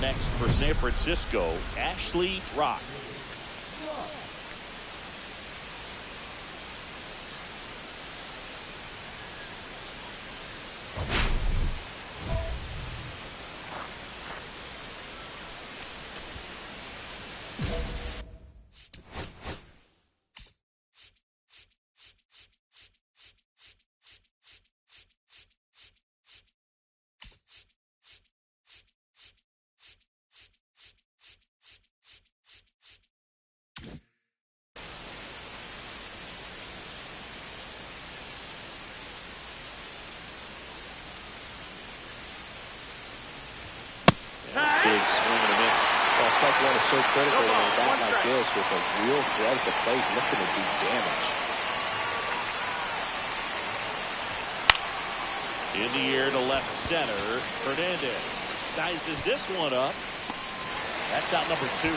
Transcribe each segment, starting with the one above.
Next for San Francisco, Ashley Rock. Big swing and a miss. Well, strike one is so critical in a bat like this with a real threat at the plate looking to do damage. In the air to left center, Hernandez sizes this one up. That's out number 2.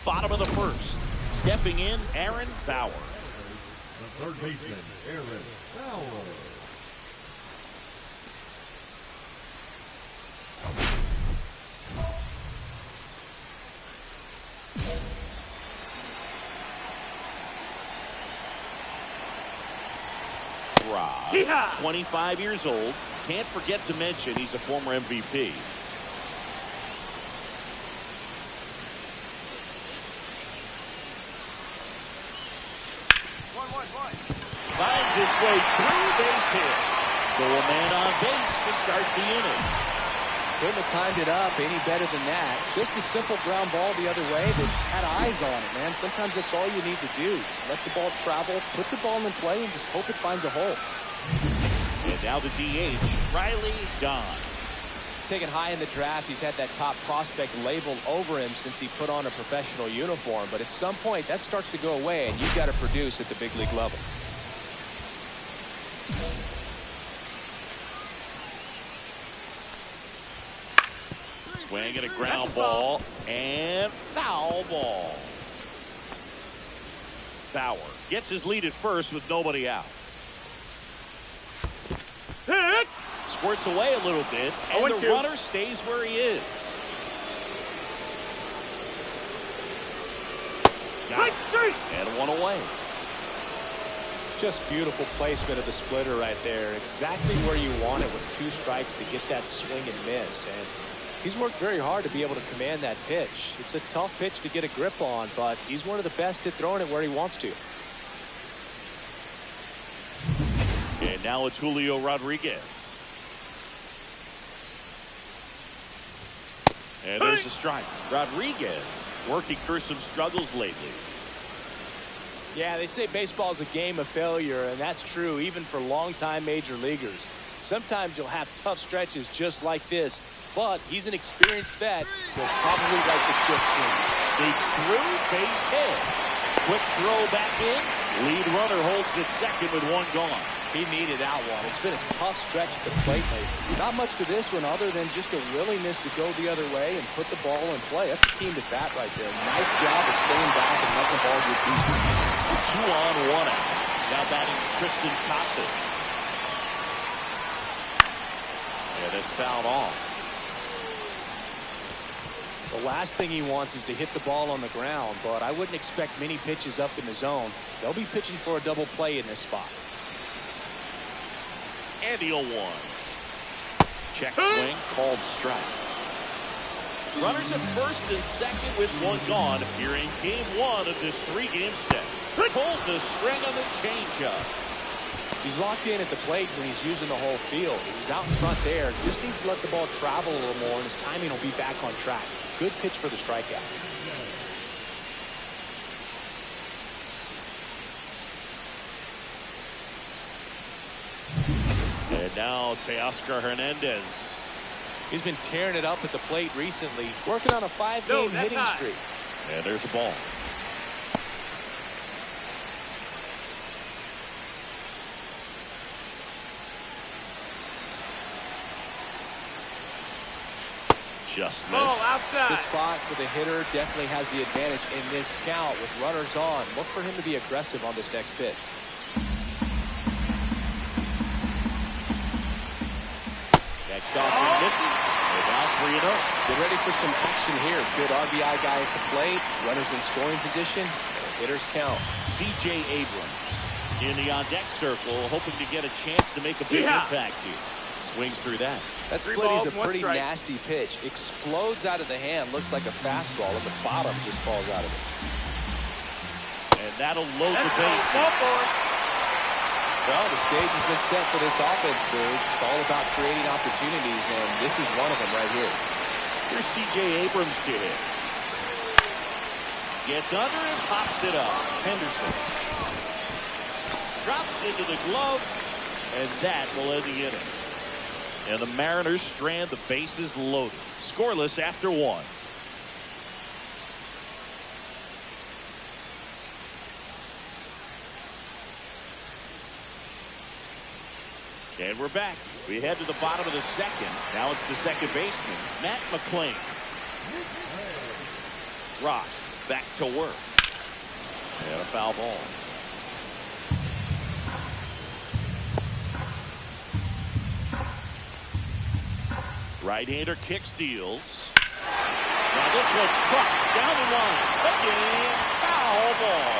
Bottom of the first. Stepping in, Aaron Bauer. The third baseman, Aaron Bauer. Rob, 25 years old. Can't forget to mention he's a former MVP. Finds his way through base hit. So a man on base to start the inning. Couldn't have timed it up any better than that. Just a simple ground ball the other way that had eyes on it, man. Sometimes that's all you need to do. Just let the ball travel, put the ball in play, and just hope it finds a hole. And now the DH, Riley Don. Taken high in the draft, he's had that top prospect labeled over him since he put on a professional uniform. But at some point, that starts to go away, and you've got to produce at the big league level. Swing at a ground ball and foul ball. Bauer gets his lead at first with nobody out. Hit! Squirts away a little bit, and the runner stays where he is. Got it. And one away. Just beautiful placement of the splitter right there. Exactly where you want it with 2 strikes to get that swing and miss. And he's worked very hard to be able to command that pitch. It's a tough pitch to get a grip on, but he's one of the best at throwing it where he wants to. And now it's Julio Rodriguez. And there's a strike. Rodriguez working through some struggles lately. Yeah, they say baseball is a game of failure, and that's true even for longtime major leaguers. Sometimes you'll have tough stretches just like this, but he's an experienced vet. He'll probably write the trip soon. Sneaks through, base hit. Quick throw back in. Lead runner holds at second with 1 gone. He needed that one. It's been a tough stretch at the plate lately. Not much to this one other than just a willingness to go the other way and put the ball in play. That's a team at bat right there. Nice job of staying back and letting the ball get deep. 2 on, 1 out. Now batting Tristan Casas. And it's fouled off. The last thing he wants is to hit the ball on the ground, but I wouldn't expect many pitches up in the zone. They'll be pitching for a double play in this spot. And the 0-1. Check swing, called strike. Runners at first and second with 1 gone here in game 1 of this 3-game set. Pulled the string on the changeup. He's locked in at the plate when he's using the whole field. He's out in front there. Just needs to let the ball travel a little more, and his timing will be back on track. Good pitch for the strikeout. And now Teoscar Hernandez. He's been tearing it up at the plate recently, working on a 5-game hitting streak. And there's a ball. Just missed. Oh, outside. Good spot for the hitter. Definitely has the advantage in this count with runners on. Look for him to be aggressive on this next pitch. Next off and misses. They're now 3-0. Get ready for some action here. Good RBI guy at the plate. Runners in scoring position. Hitters count. C.J. Abrams in the on-deck circle, hoping to get a chance to make a big impact here. Swings through that. That split is a pretty nasty pitch. Explodes out of the hand. Looks like a fastball, and the bottom just falls out of it. And that'll load the base. Well, the stage has been set for this offense, Boog. It's all about creating opportunities, and this is one of them right here. Here's C.J. Abrams to hit. Gets under and pops it up. Henderson drops into the glove, and that will end the inning. And the Mariners strand the bases loaded. Scoreless after 1. And we're back. We head to the bottom of the second. Now it's the second baseman, Matt McClain. Rock back to work. And a foul ball. Right-hander kick steals. Now this one's crushed down the line. Again, foul ball.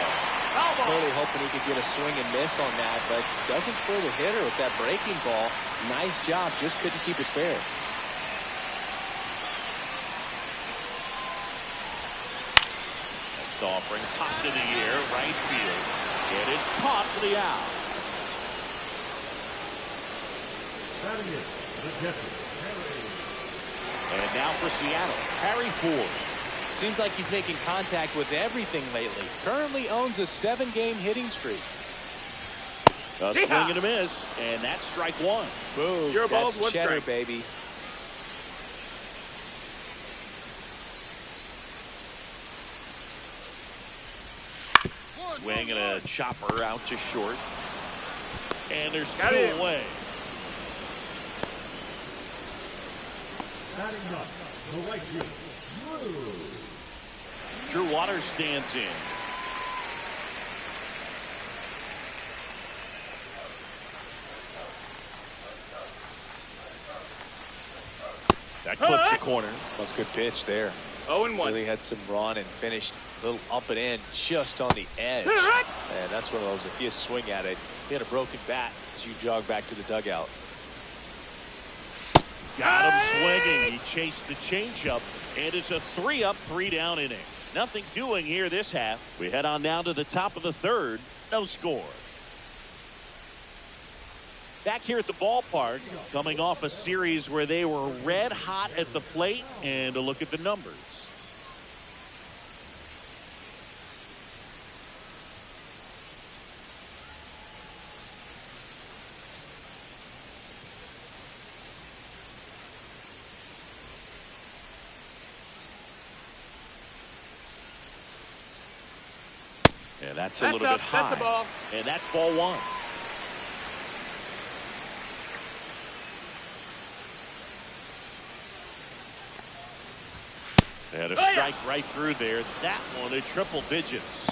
Foul ball. Clearly hoping he could get a swing and miss on that, but doesn't fool the hitter with that breaking ball. Nice job, just couldn't keep it fair. Next offering, popped in the air, right field. And it's caught for the out. Batting it, the catcher. And now for Seattle, Harry Ford. Seems like he's making contact with everything lately. Currently owns a 7-game hitting streak. A swing and a miss, and that's strike 1. Boom, that's cheddar, baby. Swing and a chopper out to short. And there's 2 away. Batting up, the right field, Drew Waters stands in. That clips the corner. That's a good pitch there. 0-1. Really had some run and finished a little up and in just on the edge. And that's one of those, if you swing at it, you had a broken bat as you jog back to the dugout. Got him swinging. He chased the changeup, and it's a 3-up, 3-down inning. Nothing doing here this half. We head on down to the top of the third. No score. Back here at the ballpark, coming off a series where they were red hot at the plate, and a look at the numbers. And that's a little bit high. That's a ball. And that's ball 1. And a strike right through there. That one in triple digits.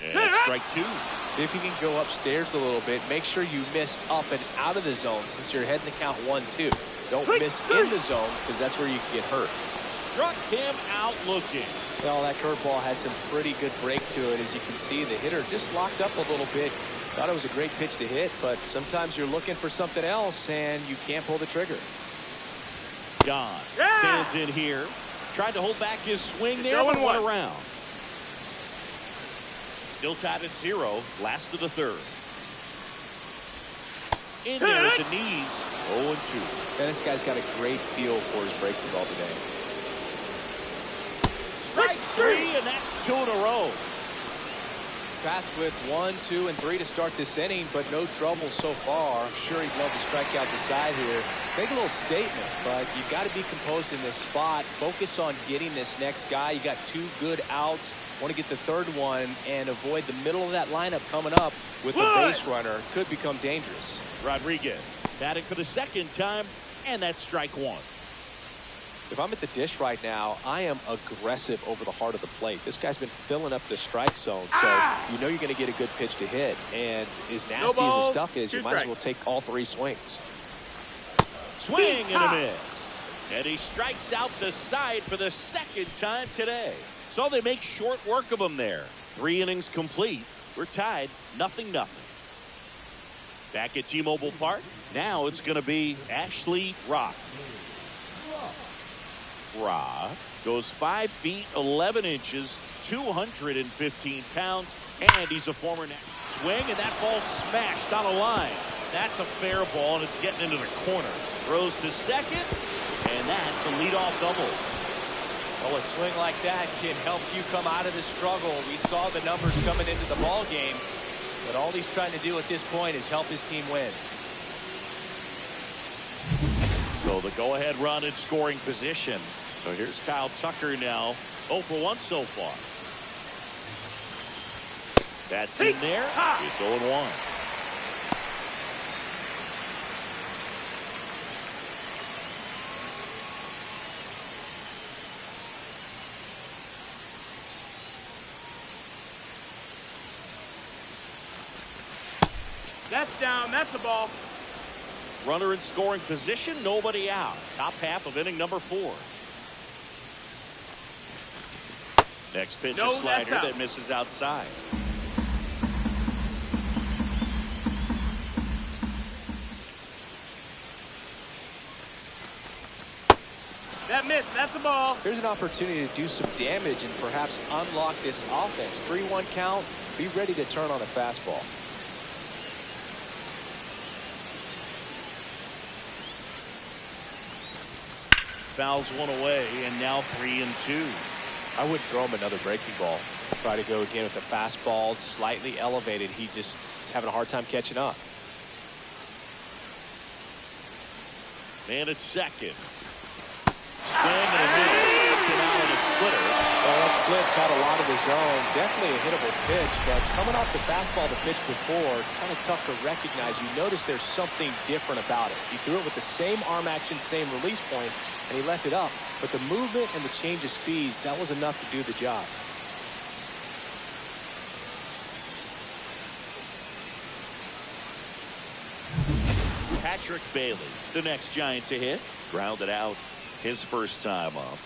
And that's strike two. See if you can go upstairs a little bit. Make sure you miss up and out of the zone since you're heading to count 1-2. Don't miss in the zone because that's where you can get hurt. Struck him out looking. Well, that curveball had some pretty good break to it. As you can see, the hitter just locked up a little bit. Thought it was a great pitch to hit, but sometimes you're looking for something else and you can't pull the trigger. Gone. Stands in here. Tried to hold back his swing there, but went around. Still tied at 0. Last of the third. In there at the knees. 0-2. And this guy's got a great feel for his breaking ball today. Strike 3, and that's 2 in a row. Tasked with 1, 2, and 3 to start this inning, but no trouble so far. I'm sure he'd love to strike out the side here. Make a little statement, but you've got to be composed in this spot. Focus on getting this next guy. You got 2 good outs. Want to get the third one and avoid the middle of that lineup coming up with the base runner. Could become dangerous. Rodriguez batting for the second time, and that's strike 1. If I'm at the dish right now, I am aggressive over the heart of the plate. This guy's been filling up the strike zone, so you know you're going to get a good pitch to hit. And as nasty as the stuff is, you might as well take all 3 swings. Swing and a miss. And he strikes out the side for the second time today. So they make short work of him there. 3 innings complete. We're tied 0-0. Back at T-Mobile Park. Now it's going to be Ashley Rock. Rock goes 5 feet 11 inches, 215 pounds, and he's a former swing, and that ball smashed on a line. That's a fair ball, and it's getting into the corner. Throws to second, and that's a leadoff double. Well, a swing like that can help you come out of the struggle. We saw the numbers coming into the ball game, but all he's trying to do at this point is help his team win. So the go-ahead run in scoring position. So here's Kyle Tucker now, 0 for 1 so far. That's in there. It's 0-1. That's down. That's a ball. Runner in scoring position, nobody out. Top half of inning number 4. Next pitch, a slider that misses outside. That missed. That's a ball. Here's an opportunity to do some damage and perhaps unlock this offense. 3-1 count. Be ready to turn on a fastball. Fouls one away, and now 3-2. I wouldn't throw him another breaking ball. Try to go again with the fastball, slightly elevated. He just is having a hard time catching up. Man at second. Spin and a miss. Came out in a splitter. Well, that split caught a lot of the zone. Definitely a hittable pitch, but coming off the fastball the pitch before, it's kind of tough to recognize. You notice there's something different about it. He threw it with the same arm action, same release point, and he left it up. But the movement and the change of speeds, that was enough to do the job. Patrick Bailey, the next Giant to hit. Grounded out his first time up.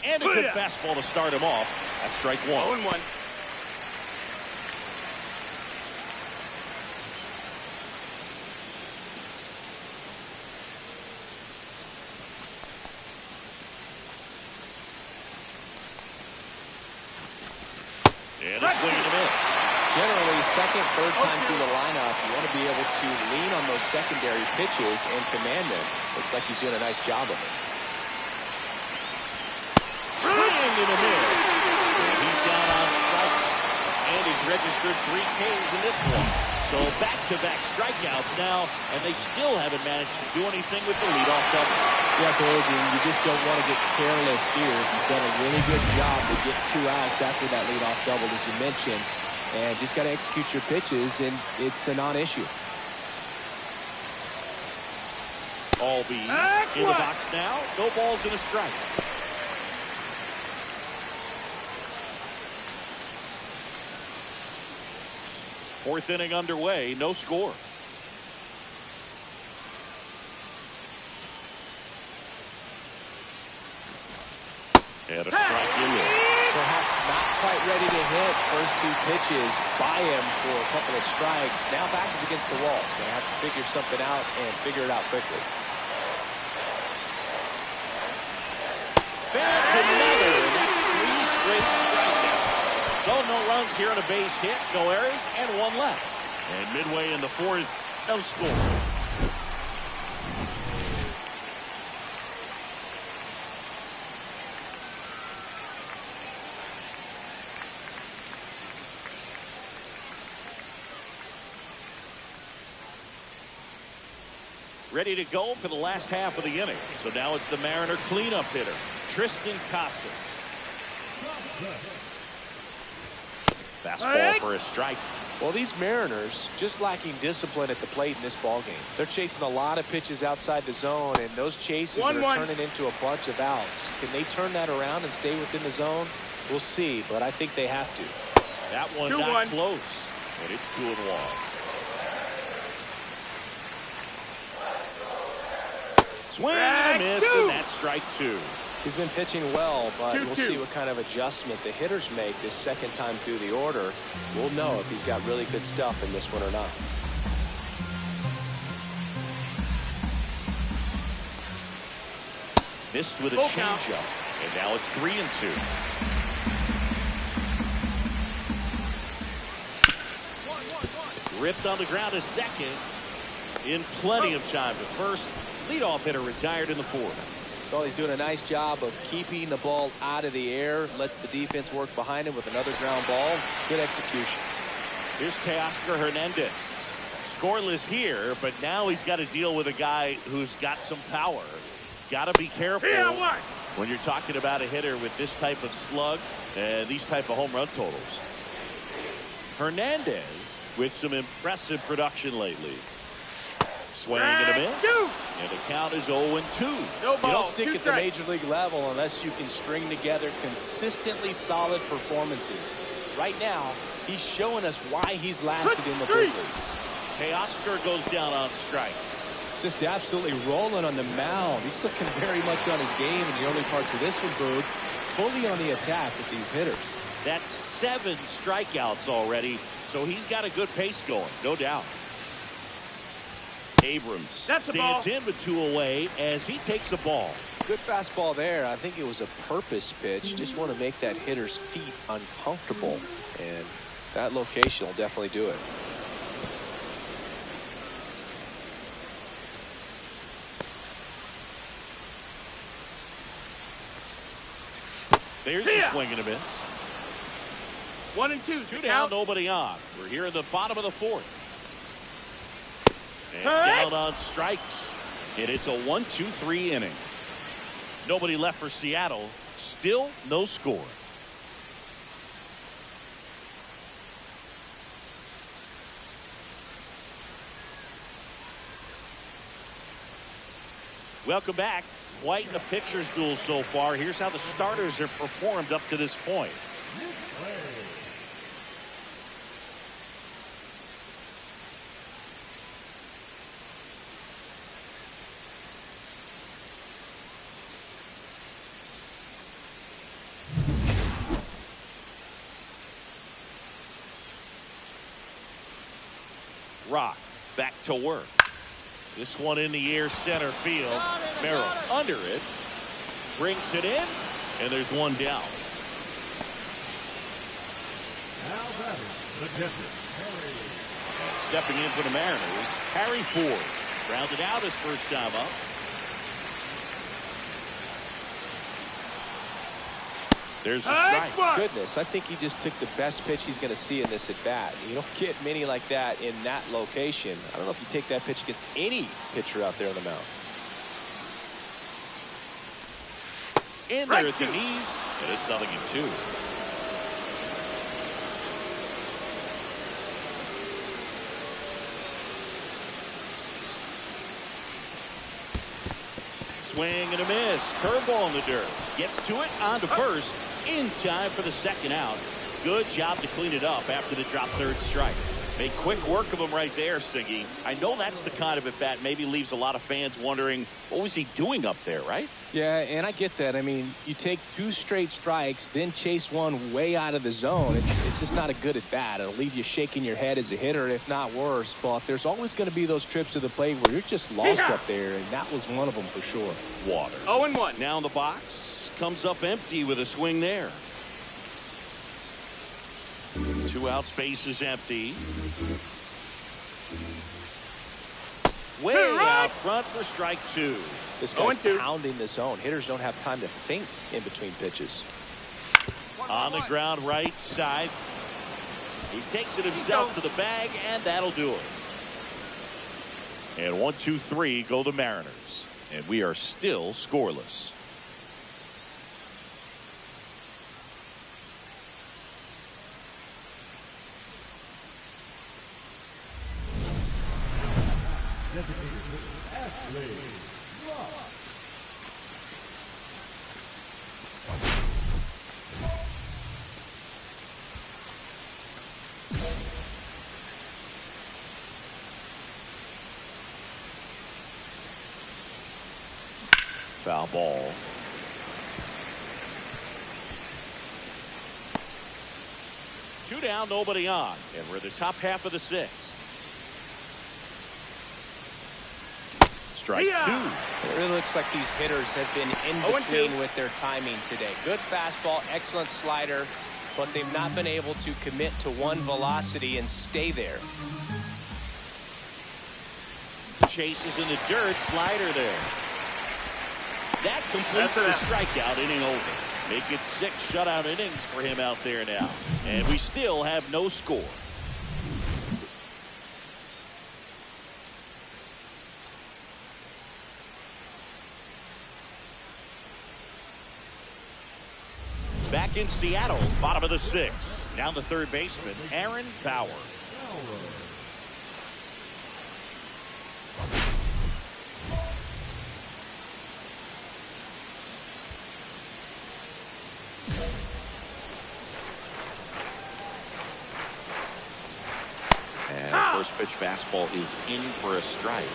And a good fastball to start him off. That's strike 1. 0-1. And a swing and a miss. Generally, second, third time through the lineup, you want to be able to lean on those secondary pitches and command them. Looks like he's doing a nice job of it. Swing and a miss. And he's down on strikes. And he's registered 3 Ks in this one. So back-to-back strikeouts now, and they still haven't managed to do anything with the leadoff double. Yeah, Dave, you just don't want to get careless here. He's done a really good job to get 2 outs after that leadoff double, as you mentioned. and just got to execute your pitches, and it's a non-issue. Albies in the box now. No balls and a strike. Fourth inning underway. No score. And a strike in there. Perhaps not quite ready to hit. First two pitches by him for a couple of strikes. Now back is against the wall. He's going to have to figure something out and figure it out quickly. There's another. That's 3 straight strikeouts. So no runs here on a base hit, no errors, and 1 left. And midway in the 4th, no score. Ready to go for the last half of the inning. So now it's the Mariner cleanup hitter, Tristan Casas. Fastball for a strike. Well, these Mariners just lacking discipline at the plate in this ballgame. They're chasing a lot of pitches outside the zone, and those chases are turning into a bunch of outs. Can they turn that around and stay within the zone? We'll see, but I think they have to. That one not close, and it's 2-1. Swing and a miss, and that's strike 2. He's been pitching well, but we'll see what kind of adjustment the hitters make this second time through the order. We'll know if he's got really good stuff in this one or not. Missed with a changeup, and now it's 3-2. Ripped on the ground to second. In plenty of time to first. Leadoff hitter retired in the 4th. Well, he's doing a nice job of keeping the ball out of the air. Lets the defense work behind him with another ground ball. Good execution. Here's Teoscar Hernandez. Scoreless here, but now he's got to deal with a guy who's got some power. Got to be careful when you're talking about a hitter with this type of slug and these type of home run totals. Hernandez with some impressive production lately. Swing and a miss. And the count is 0-2. You don't stick at the major league level unless you can string together consistently solid performances. Right now, he's showing us why he's lasted in the big leagues. Teoscar goes down on strikes. Just absolutely rolling on the mound. He's looking very much on his game in the early parts of this one, Boog. Fully on the attack with these hitters. That's 7 strikeouts already, so he's got a good pace going, no doubt. Abrams stands in with 2 away as he takes a ball. Good fastball there. I think it was a purpose pitch. Just want to make that hitter's feet uncomfortable, and that location will definitely do it. There's the swing and a miss. 1-2. 2 down, nobody on. We're here in the bottom of the 4th. And down on strikes. And it's a 1-2-3 inning. Nobody left for Seattle. Still no score. Welcome back. Quite a pitcher's duel so far. Here's how the starters have performed up to this point. Rock back to work. This one in the air, center field. Merrill under it. Brings it in. And there's one down. Now batting, the catcher, And stepping in for the Mariners, Harry Ford. Rounded out his first time up. There's the strike. Goodness, I think he just took the best pitch he's going to see in this at bat. You don't get many like that in that location. I don't know if you take that pitch against any pitcher out there on the mound. In there at the knees, and it's 0-2. swing and a miss. Curveball in the dirt. Gets to it, on to first, in time for the second out. Good job to clean it up after the drop third strike. Made quick work of him right there, Siggy. I know that's the kind of at-bat maybe leaves a lot of fans wondering, what was he doing up there, right? Yeah, and I get that. I mean, you take 2 straight strikes, then chase one way out of the zone. It's just not a good at-bat. It'll leave you shaking your head as a hitter, if not worse. But there's always going to be those trips to the plate where you're just lost up there, and that was one of them for sure. Water. 0-1. Now in the box. Comes up empty with a swing there. 2 out, space is empty. Way out front for strike 2. This guy's pounding the zone. Hitters don't have time to think in between pitches. On the ground, right side. He takes it himself to the bag, and that'll do it. And 1, 2, 3 go the Mariners. And we are still scoreless. Foul ball. Two down, nobody on, and we're the top half of the 6th. Strike 2. It really looks like these hitters have been in between with their timing today. Good fastball, excellent slider, but they've not been able to commit to one velocity and stay there. Chases in the dirt, slider there. That completes the strikeout, inning over. Make it 6 shutout innings for him out there now. And we still have no score. Back in Seattle, bottom of the 6th. Now the third baseman, Aaron Bauer. First pitch fastball is in for a strike.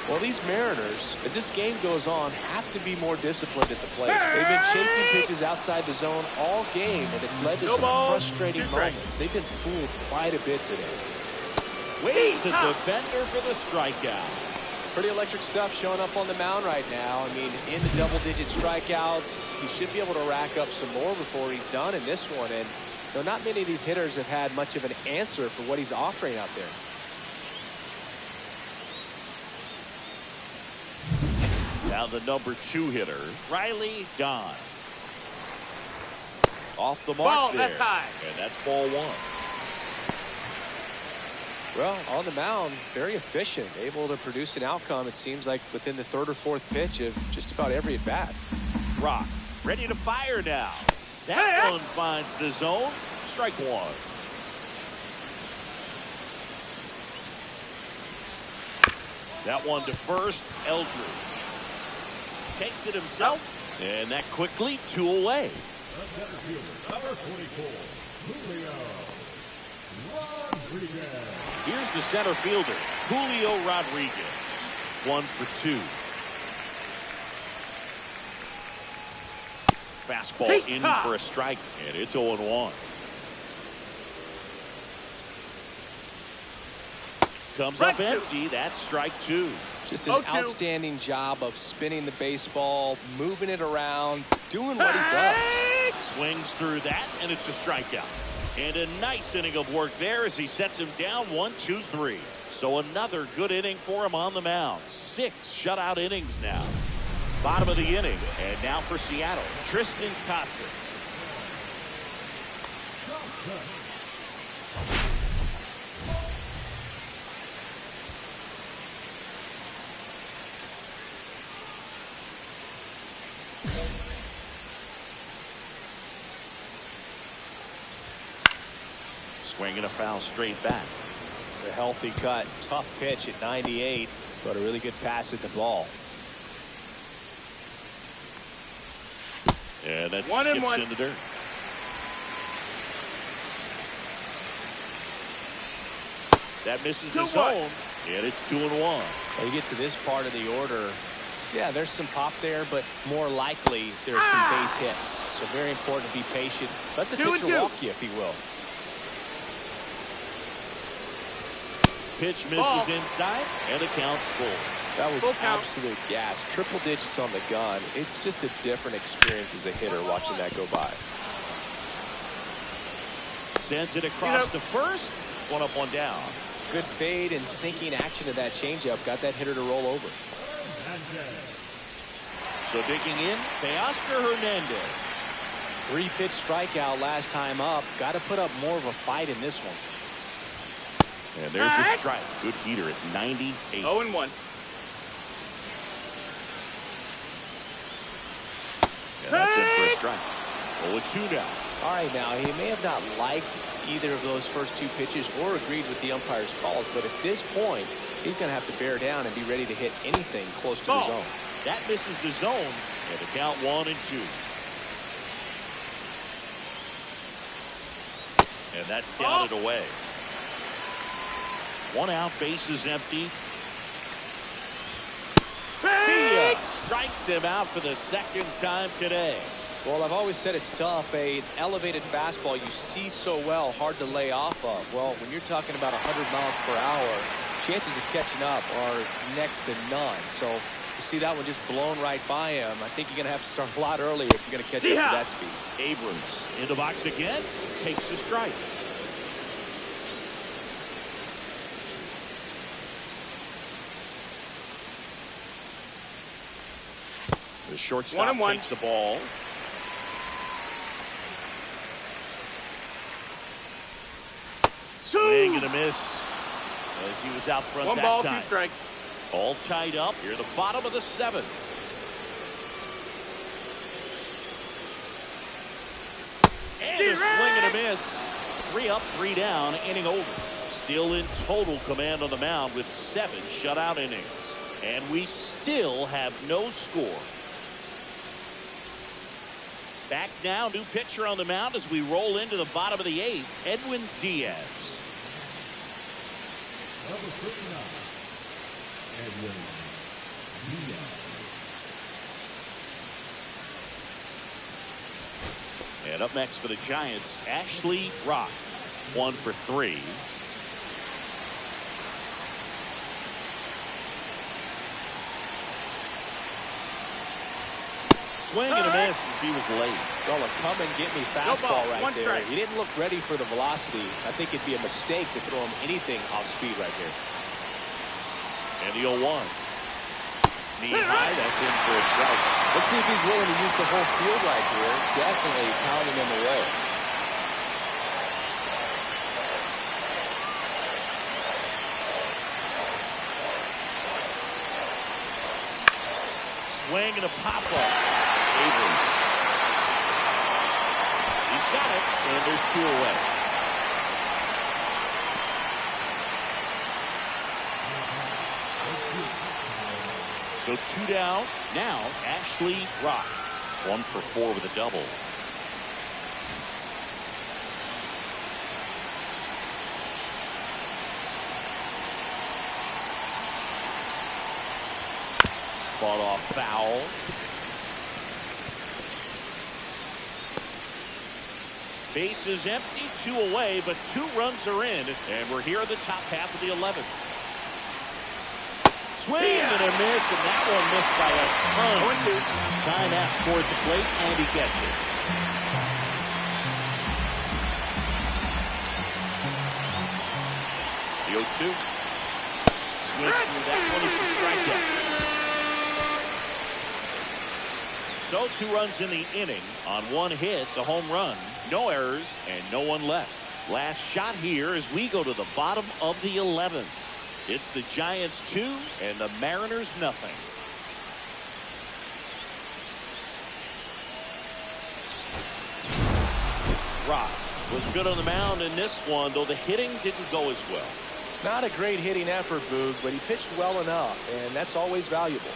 Well, these Mariners, as this game goes on, have to be more disciplined at the plate. They've been chasing pitches outside the zone all game, and it's led to some frustrating moments. They've been fooled quite a bit today. Waves at the bender for the strikeout. Pretty electric stuff showing up on the mound right now. I mean, in the double-digit strikeouts, he should be able to rack up some more before he's done in this one. And though not many of these hitters have had much of an answer for what he's offering out there. Now the number 2 hitter, Riley Don. Off the mark there. That's high. And that's ball 1. Well, on the mound, very efficient, able to produce an outcome, it seems like, within the 3rd or 4th pitch of just about every at-bat. Rock, ready to fire now. That one finds the zone. Strike 1. That one to first, Eldridge. Takes it himself, and that quickly 2 away. Number 44, Julio Rodriguez. Here's the center fielder, Julio Rodriguez. 1 for 2. Fastball in for a strike, and it's 0-1. Comes up empty. That's strike 2. Just an outstanding job of spinning the baseball, moving it around, doing what he does. Swings through that, and it's a strikeout. And a nice inning of work there as he sets him down 1, 2, 3. So another good inning for him on the mound. 6 shutout innings now. Bottom of the inning. And now for Seattle, Tristan Casas. Swinging a foul straight back. A healthy cut, tough pitch at 98, but a really good pass at the ball. And that One and skips one. in the dirt. That misses the 2-1. zone, and it's 2-1. Well, you get to this part of the order. Yeah, there's some pop there, but more likely there's some base hits. So very important to be patient. Let the 2-2. pitcher walk you, if he will. Pitch misses Ball. inside, and the count's full. That was Full count. absolute gas. Triple digits on the gun. It's just a different experience as a hitter watching that go by. Sends it across to first. One up, one down. Good fade and sinking action to that changeup. Got that hitter to roll over. So digging in, Teoscar Hernandez. 3-pitch strikeout last time up. Got to put up more of a fight in this one. And there's the strike. Good heater at 98. 0-1. And that's in for a strike. 0-2 now. All right, now, he may have not liked either of those first two pitches or agreed with the umpire's calls, but at this point, he's going to have to bear down and be ready to hit anything close to the zone. That misses the zone, and the count 1-2. And that's down and away. One out, bases empty. See ya! Strikes him out for the second time today. Well, I've always said it's tough. An elevated fastball you see so well, hard to lay off of. Well, when you're talking about 100 miles per hour, chances of catching up are next to none. So to see that one just blown right by him, I think you're going to have to start a lot earlier if you're going to catch up to that speed. Abrams in the box again, takes the strike. The shortstop 1-1. takes the ball. Swing and a miss as he was out front One that ball, time. 2 strikes. All tied up here in the bottom of the 7th. And a swing and a miss. 3 up, 3 down, inning over. Still in total command on the mound with 7 shutout innings. And we still have no score. Back now, new pitcher on the mound as we roll into the bottom of the 8th, Edwin Diaz. Number 59, Edwin Diaz. And up next for the Giants, Ashley Rock. 1 for 3. Swing and a miss as he was late. Well, a come and get me fastball right 1 there. strike. He didn't look ready for the velocity. I think it'd be a mistake to throw him anything off speed right here. And the 0-1. Knee high, that's in for a strike. Let's see if he's willing to use the whole field right here. Definitely pounding him away. Swing and a pop-up. Abrams. He's got it, and there's 2 away. So 2 down. Now, Ashley Rock. 1 for 4 with a double. Fought off foul. Base is empty, 2 away, but 2 runs are in, and we're here at the top half of the 11th. Swing and a miss, and that one missed by a ton. Time asked for at the plate, and he gets it. The 0-2. Swings through that one is a strikeout. So 2 runs in the inning on 1 hit, the home run, no errors, and no one left. Last shot here as we go to the bottom of the 11th. It's the Giants 2 and the Mariners nothing. Rock was good on the mound in this one, though the hitting didn't go as well. Not a great hitting effort, Boog, but he pitched well enough, and that's always valuable.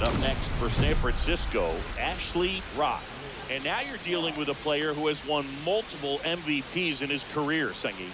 Up next for San Francisco, Ashley Rock. And now you're dealing with a player who has won multiple MVPs in his career, Sengi.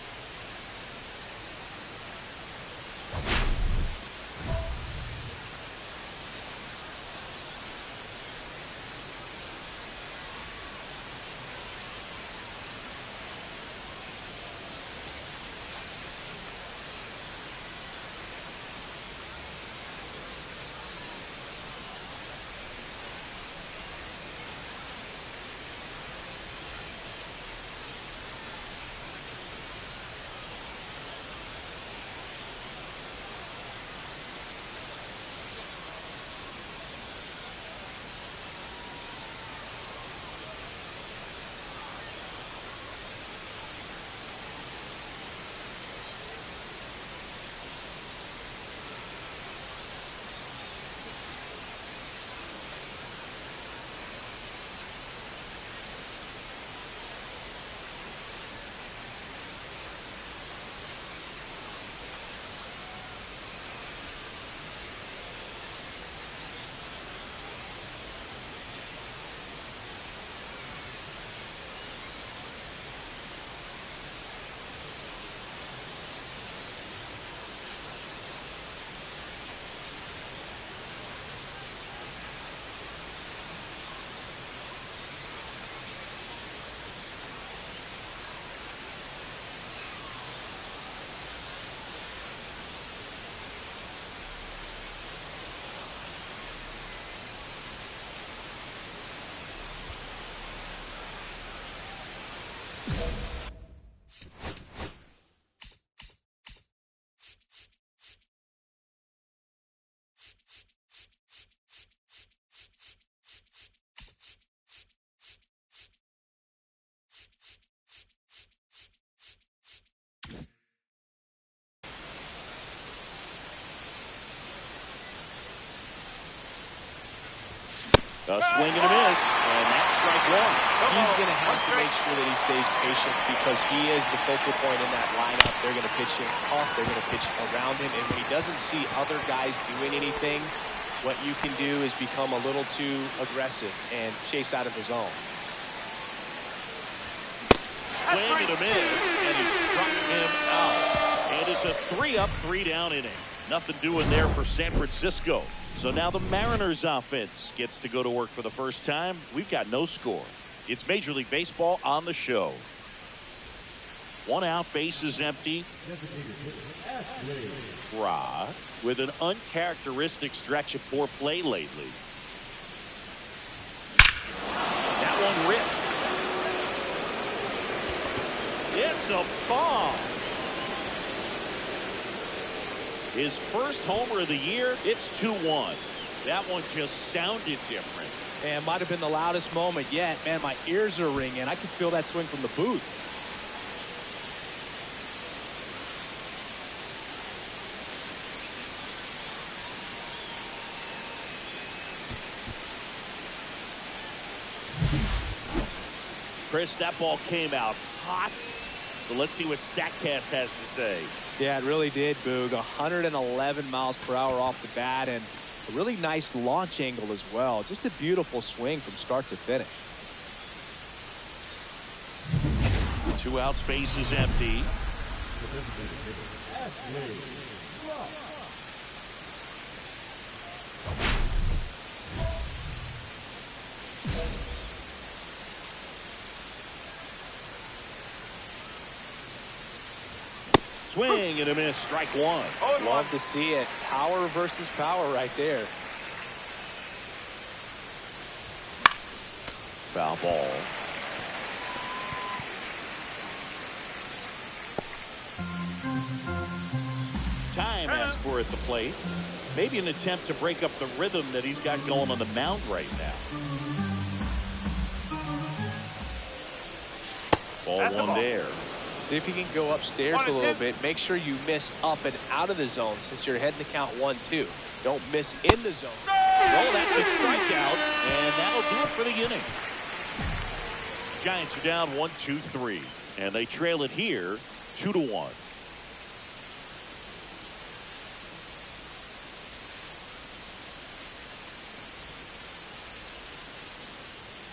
A swing and a miss, and that's strike one. He's going to have to make sure that he stays patient because he is the focal point in that lineup. They're going to pitch him off, they're going to pitch around him, and when he doesn't see other guys doing anything, what you can do is become a little too aggressive and chase out of the zone. Swing and a miss, and he struck him out. And it's a 3-up, 3-down inning. Nothing doing there for San Francisco. So now the Mariners offense gets to go to work for the first time. We've got no score. It's Major League Baseball on the show. One out, base is empty. Rock with an uncharacteristic stretch of poor play lately. That one ripped. It's a bomb. His first homer of the year, it's 2-1. That one just sounded different. And might have been the loudest moment yet. Man, my ears are ringing. I can feel that swing from the booth. Chris, that ball came out hot. So let's see what StatCast has to say. Yeah, it really did, Boog. 111 miles per hour off the bat and a really nice launch angle as well. Just a beautiful swing from start to finish. 2 outs, base is empty. Swing and a miss, strike one. Love to see it. Power versus power right there. Foul ball. Time asked for at the plate. Maybe an attempt to break up the rhythm that he's got going on the mound right now. Ball one there. See if you can go upstairs a little bit. Make sure you miss up and out of the zone since you're heading to count 1-2. Don't miss in the zone. Well, that's a strikeout, and that'll do it for the inning. Giants are down 1-2-3, and they trail it here 2-1.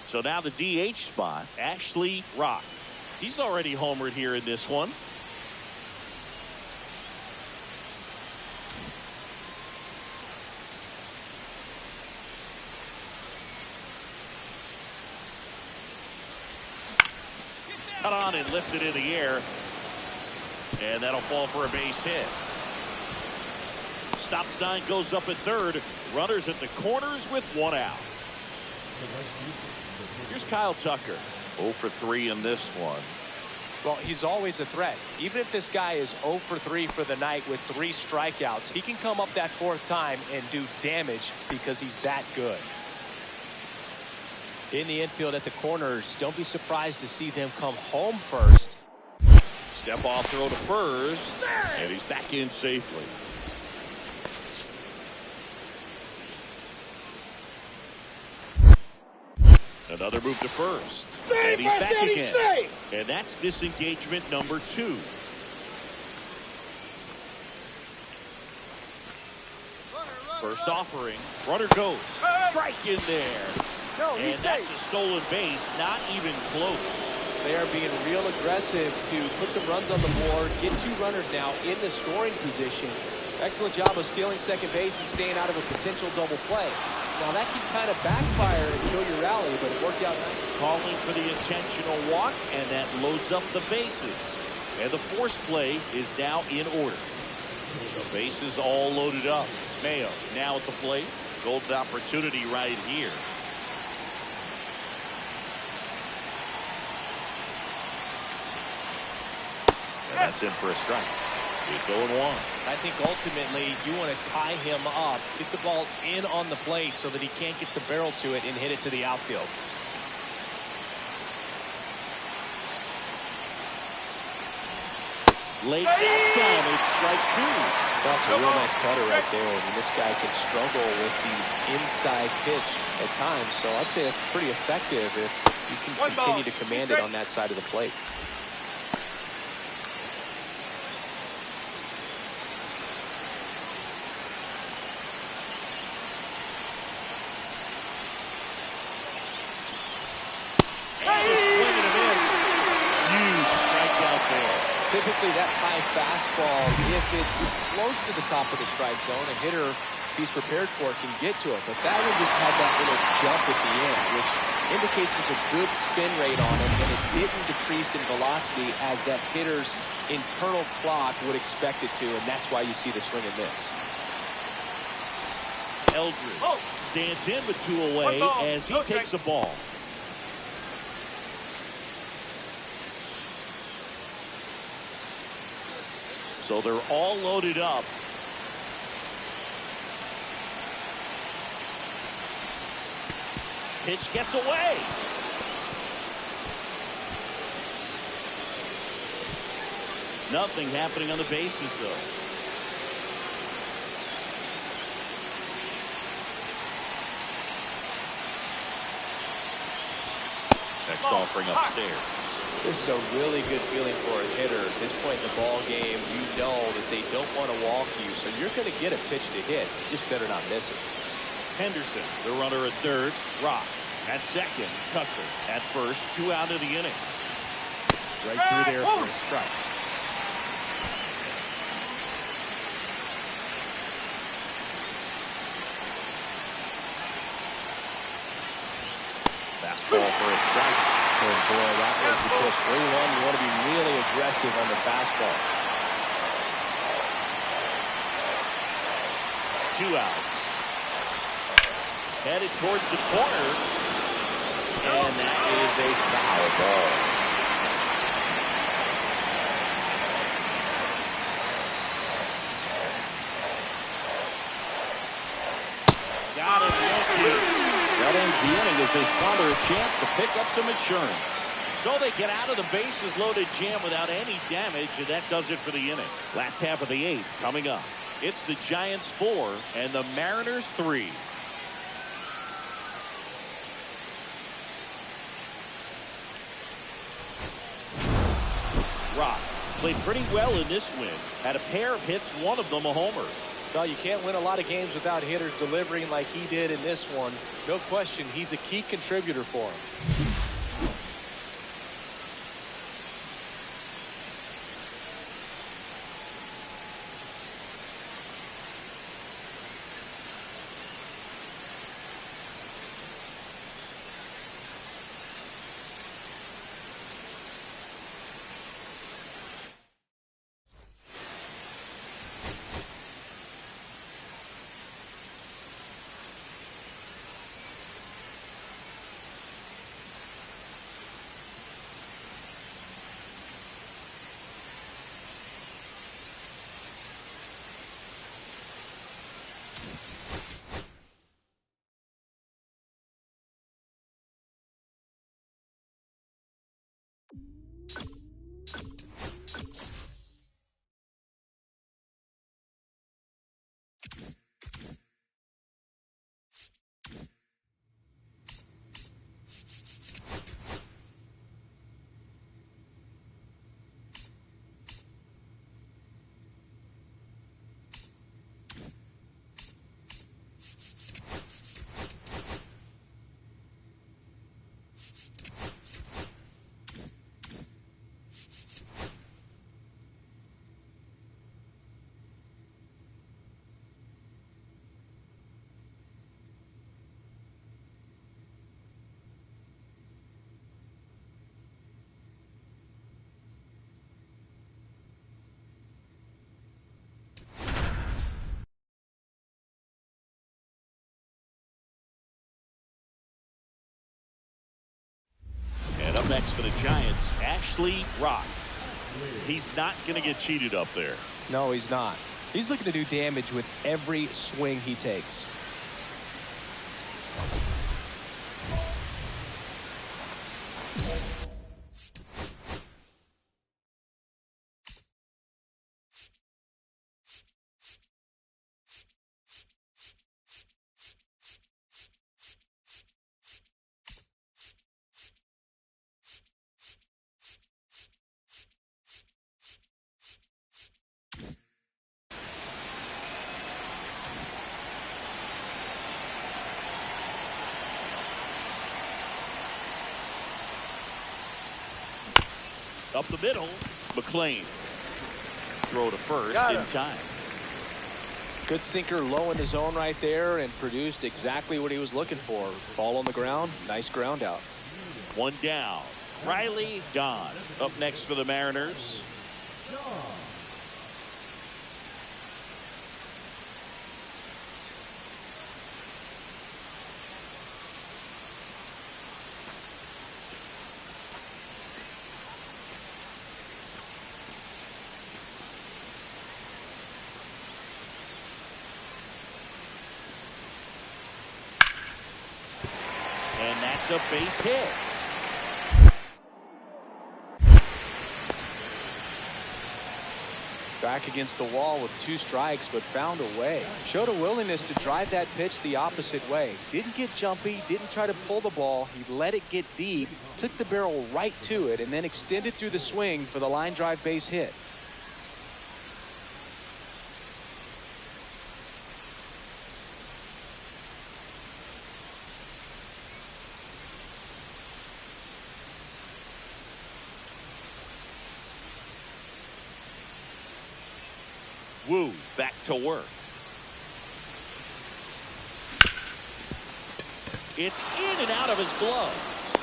So now the DH spot, Ashley Rock. He's already homered here in this one. Cut on and lifted in the air. And that'll fall for a base hit. Stop sign goes up at third. Runners at the corners with 1 out. Here's Kyle Tucker. 0 for 3 in this one. Well, he's always a threat. Even if this guy is 0 for 3 for the night with 3 strikeouts, he can come up that 4th time and do damage because he's that good. In the infield at the corners, don't be surprised to see them come home first. Step off throw to first, and he's back in safely. Another move to first. And he's back again. And that's disengagement number 2. First offering. Runner goes. Strike in there. And that's a stolen base. Not even close. They are being real aggressive to put some runs on the board. Get 2 runners now in the scoring position. Excellent job of stealing second base and staying out of a potential double play. Now that can kind of backfire and kill your rally, but it worked out nice. Calling for the intentional walk, and that loads up the bases. And the force play is now in order. The bases all loaded up. Mayo now at the plate. Golden opportunity right here. And that's in for a strike. It's 0-1. I think ultimately you want to tie him up, get the ball in on the plate so that he can't get the barrel to it and hit it to the outfield. Late that time, it's strike 2. That's a real nice cutter right there. I mean, this guy can struggle with the inside pitch at times, so I'd say that's pretty effective if you can continue to command it on that side of the plate. Typically that high fastball, if it's close to the top of the strike zone, a hitter, if he's prepared for it, can get to it. But that one just had that little jump at the end, which indicates there's a good spin rate on it, and it didn't decrease in velocity as that hitter's internal clock would expect it to, and that's why you see the swing and miss. Eldridge stands in with 2 away as he takes a ball. So they're all loaded up. Pitch gets away. Nothing happening on the bases, though. Next offering upstairs. This is a really good feeling for a hitter. At this point in the ball game, you know that they don't want to walk you, so you're going to get a pitch to hit. Just better not miss it. Henderson, the runner at third. Rock at second. Tucker at first. 2 out of the inning. Right through there for a strike. Fastball for a strike. Oh boy, that was the pitch. 3-1. You want to be really aggressive on the fastball. 2 outs. Headed towards the corner. And that is a foul ball. Got it. That ends the inning as they squander a chance to pick up some insurance. So they get out of the bases loaded jam without any damage, and that does it for the inning. Last half of the 8th coming up. It's the Giants 4 and the Mariners 3. Rock played pretty well in this win. Had a pair of hits, one of them a homer. Well, you can't win a lot of games without hitters delivering like he did in this one. No question, he's a key contributor for him. Up next for the Giants, Ashley Rock. He's not going to get cheated up there. No, he's not. He's looking to do damage with every swing he takes. Up the middle, McLean. Throw to first in time. Good sinker low in the zone right there and produced exactly what he was looking for. Ball on the ground, nice ground out. 1 down. Riley gone. Up next for the Mariners. And that's a base hit. Back against the wall with 2 strikes, but found a way. Showed a willingness to drive that pitch the opposite way. Didn't get jumpy, didn't try to pull the ball. He let it get deep, took the barrel right to it, and then extended through the swing for the line drive base hit. Wu back to work. It's in and out of his glove.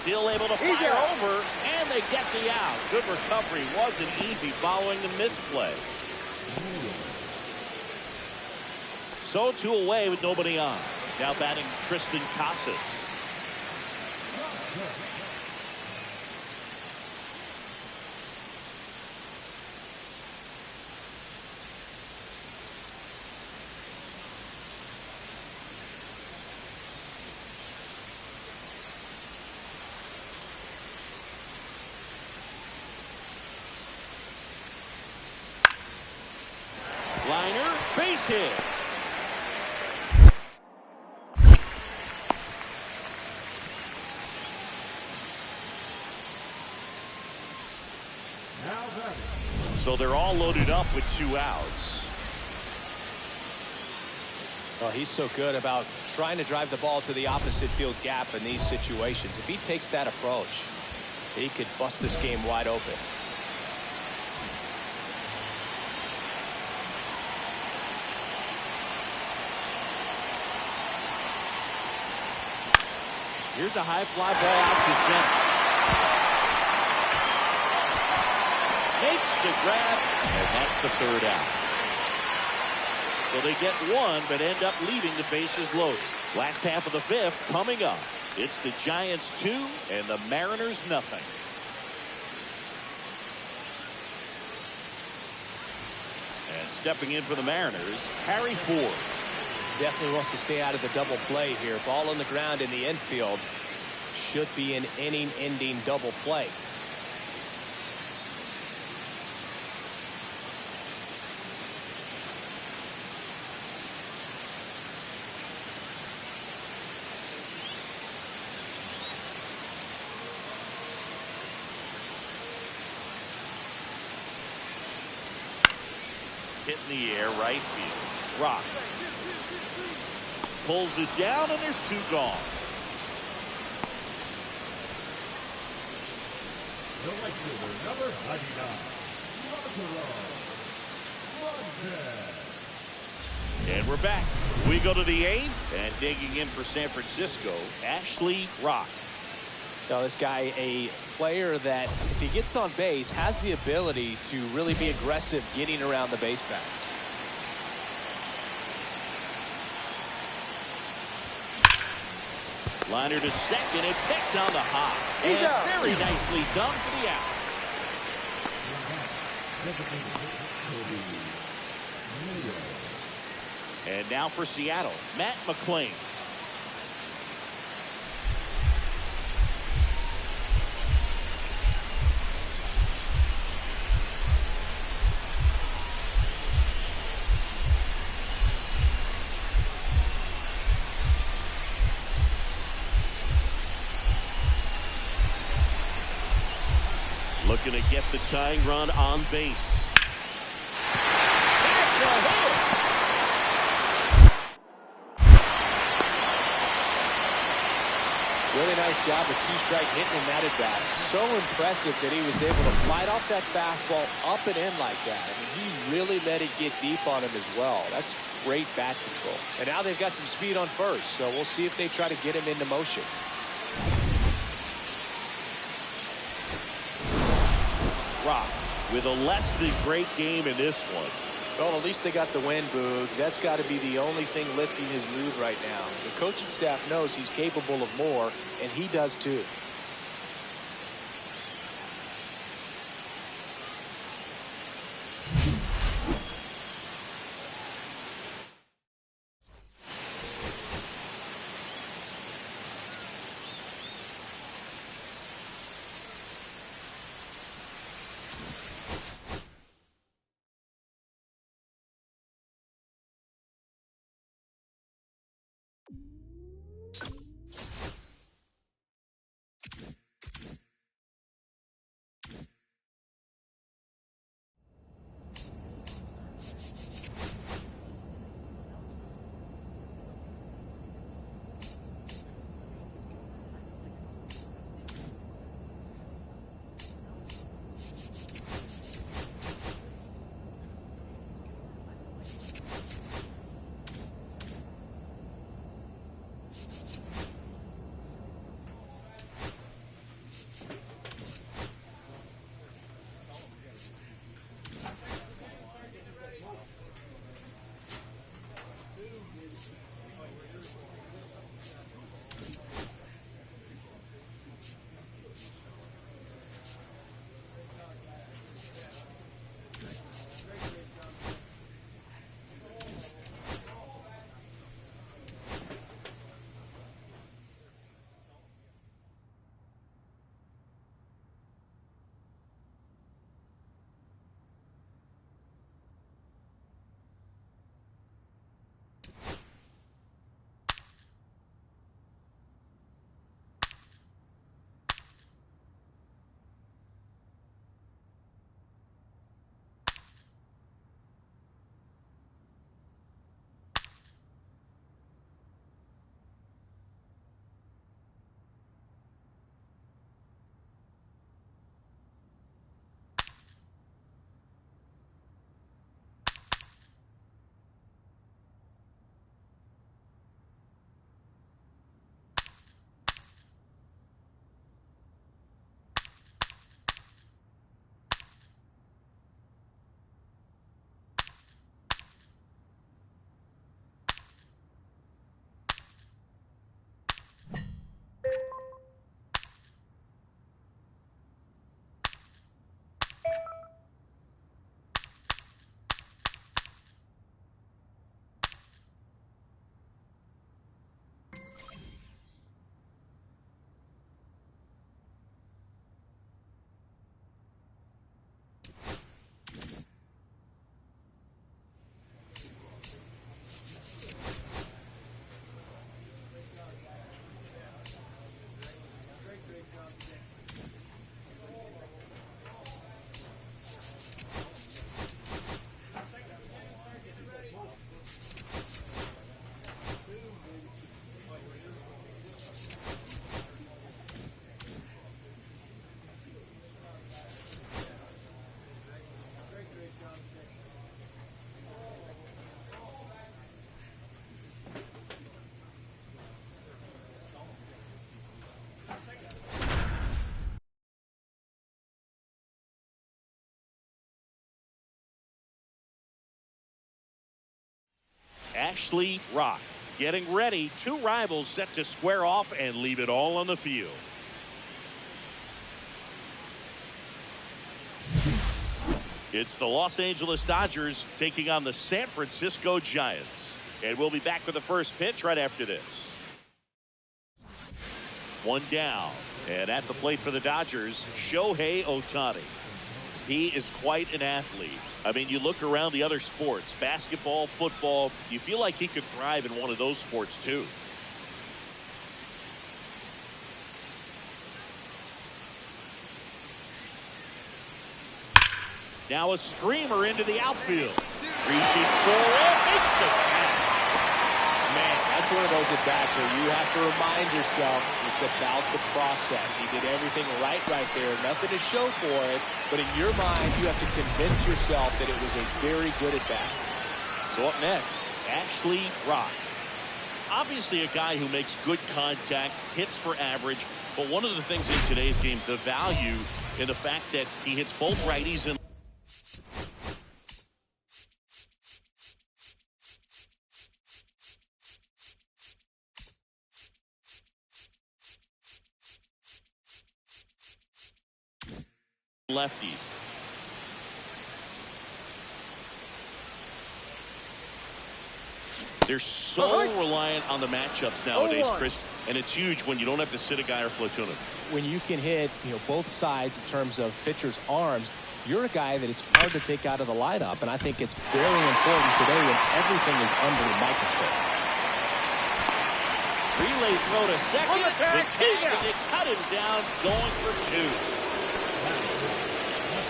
Still able to fire over, and they get the out. Good recovery. Wasn't easy following the misplay. So 2 away with nobody on. Now batting Tristan Casas. Liner, base hit. So they're all loaded up with 2 outs. Well, he's so good about trying to drive the ball to the opposite field gap in these situations. If he takes that approach, he could bust this game wide open. Here's a high fly ball out to center. Makes the grab, and that's the 3rd out. So they get 1, but end up leaving the bases loaded. Last half of the 5th coming up. It's the Giants 2 and the Mariners nothing. And stepping in for the Mariners, Harry Ford. Definitely wants to stay out of the double play here. Ball on the ground in the infield. Should be an inning-ending double play. Hit in the air, right field. Rock. Pulls it down, and there's 2 gone. The right fielder, number 99, And we're back. We go to the 8th, and digging in for San Francisco, Ashley Rock. Now, this guy, a player that, if he gets on base, has the ability to really be aggressive getting around the base paths. Liner to second and picked on the hop. And very nicely done for the out. And now for Seattle, Matt McClain. Looking to get the tying run on base. That's a hit. Really nice job of 2-strike hitting in that at bat. So impressive that he was able to fight off that fastball up and in like that. I mean, he really let it get deep on him as well. That's great bat control. And now they've got some speed on first, so we'll see if they try to get him into motion. Rock with a less than great game in this one. Well, at least they got the win, Boog. That's got to be the only thing lifting his mood right now. The coaching staff knows he's capable of more, and he does too. Ashley Rock getting ready. Two rivals set to square off and leave it all on the field. It's the Los Angeles Dodgers taking on the San Francisco Giants. And we'll be back with the first pitch right after this. One down. And at the plate for the Dodgers, Shohei Ohtani. He is quite an athlete. I mean, you look around the other sports, basketball, football, you feel like he could thrive in one of those sports too. Now a screamer into the outfield. Reaching forward, makes the catch. Man, that's one of those at-bats where you have to remind yourself it's about the process. He did everything right there. Nothing to show for it. But in your mind, you have to convince yourself that it was a very good at-bat. So up next, Ashley Rock. Obviously a guy who makes good contact, hits for average. But one of the things in today's game, the value in the fact that he hits both righties and lefties. They're so reliant on the matchups nowadays, Chris, and it's huge when you don't have to sit a guy or platoon him. When you can hit, both sides in terms of pitchers' arms, you're a guy that it's hard to take out of the lineup, and I think it's very important today when everything is under the microscope. Relay throw to second. The tag, and they cut him down, going for two.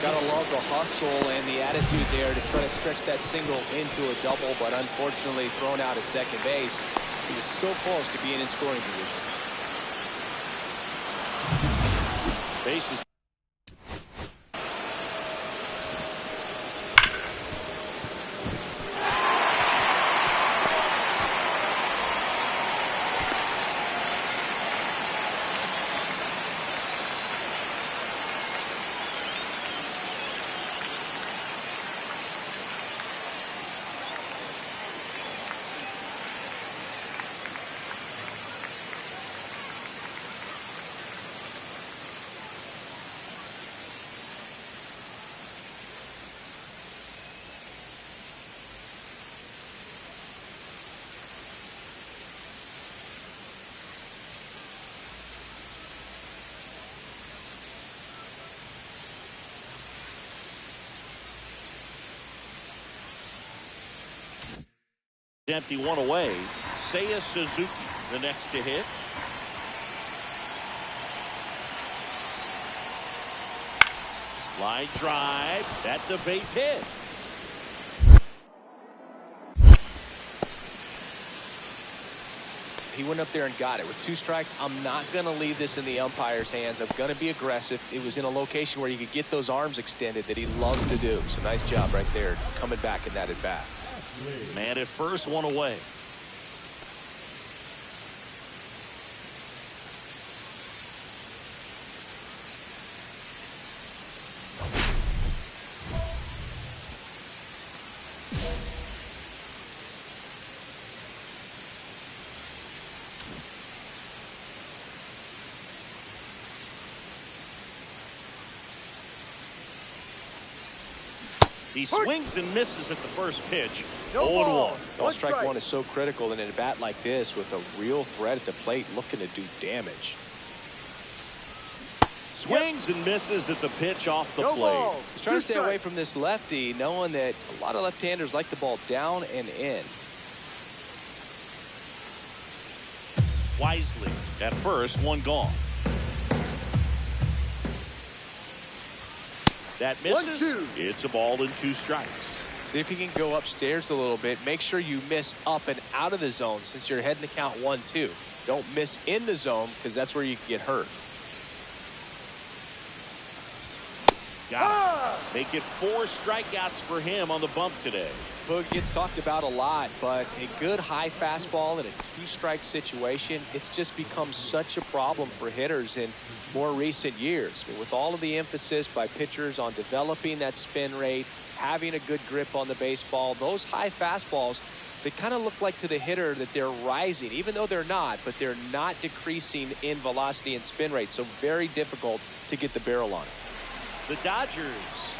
Gotta love the hustle and the attitude there to try to stretch that single into a double, but unfortunately thrown out at second base. He was so close to being in scoring position. Bases. Empty one away. Seiya Suzuki, the next to hit. Line drive. That's a base hit. He went up there and got it. With two strikes, I'm not going to leave this in the umpire's hands. I'm going to be aggressive. It was in a location where you could get those arms extended that he loves to do. So nice job right there coming back in that at bat. Man at first, one away. He swings and misses at the first pitch. 0-1. Ball strike one is so critical in a bat like this with a real threat at the plate looking to do damage. Swings and misses at the pitch off the plate. He's trying to stay away from this lefty, knowing that a lot of left-handers like the ball down and in. Wisely at first, one gone. That misses. It's a ball and two strikes. See if you can go upstairs a little bit. Make sure you miss up and out of the zone since you're heading to count 1-2. Don't miss in the zone because that's where you can get hurt. Got it. Make it 4 strikeouts for him on the bump today. Boog gets talked about a lot, but a good high fastball in a 2-strike situation, it's just become such a problem for hitters in more recent years. But with all of the emphasis by pitchers on developing that spin rate, having a good grip on the baseball, those high fastballs they kind of look like to the hitter that they're rising, even though they're not, but they're not decreasing in velocity and spin rate. So very difficult to get the barrel on it. The Dodgers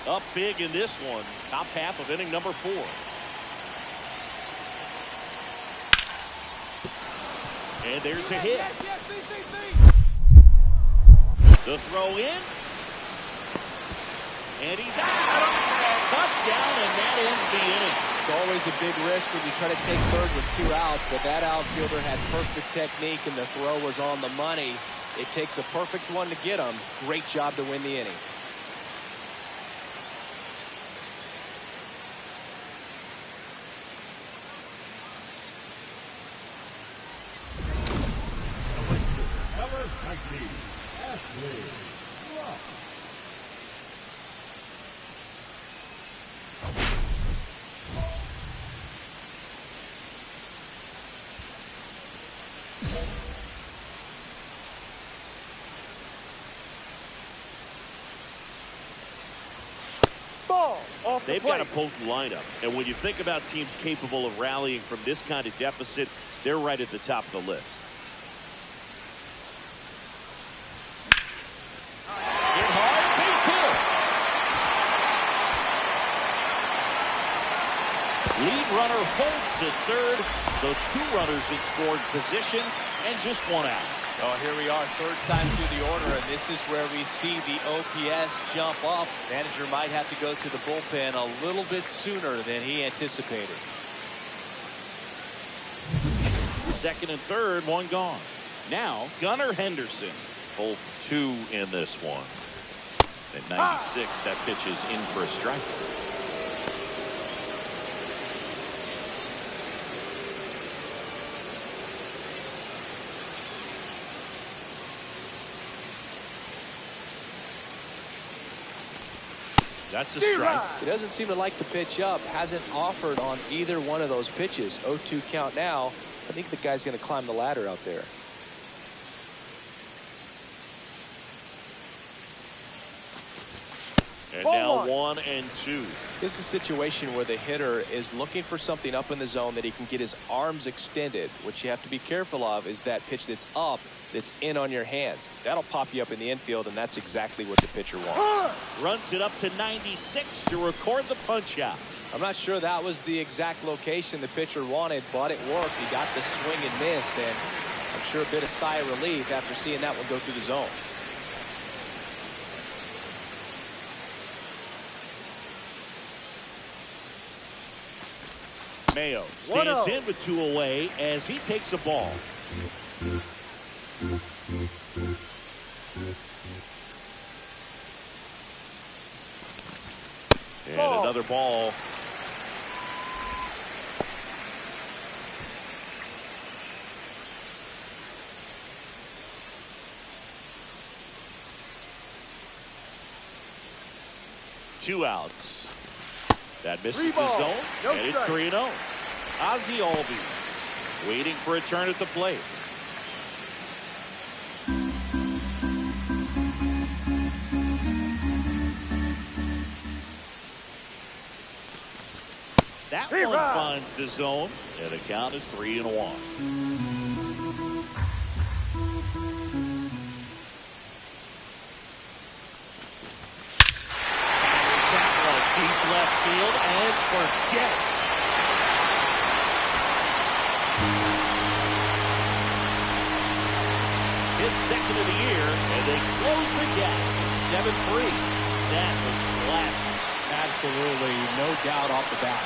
up big in this one, top half of inning number 4. And there's a hit. The throw in. And he's out. Touchdown, and that ends the inning. It's always a big risk when you try to take third with 2 outs, but that outfielder had perfect technique and the throw was on the money. It takes a perfect one to get him. Great job to win the inning. They've got a potent lineup, and when you think about teams capable of rallying from this kind of deficit, they're right at the top of the list. Hit hard, base hit. Lead runner holds at third, so 2 runners in scoring position and just 1 out. Oh, here we are, third time through the order, and this is where we see the OPS jump up. Manager might have to go to the bullpen a little bit sooner than he anticipated. Second and third, 1 gone. Now, Gunnar Henderson, both 2 in this one. At 96, that pitch is in for a strike. That's a strike. He doesn't seem to like the pitch up. Hasn't offered on either one of those pitches. 0-2 count now. I think the guy's going to climb the ladder out there. And now 1 and 2. This is a situation where the hitter is looking for something up in the zone that he can get his arms extended. What you have to be careful of is that pitch that's up, that's in on your hands. That'll pop you up in the infield, and that's exactly what the pitcher wants. Runs it up to 96 to record the punch out. I'm not sure that was the exact location the pitcher wanted, but it worked. He got the swing and miss, and I'm sure a bit of sigh of relief after seeing that one go through the zone. Mayo stands in with 2 away as he takes a ball. And another ball. Two outs. That misses the zone, and it's 3-0. Ozzie Albies waiting for a turn at the plate. That one finds the zone, and the count is 3-1. Deep left field and forget it. His second of the year, and they close the gap to 7-3. That was classic. Absolutely, no doubt off the bat.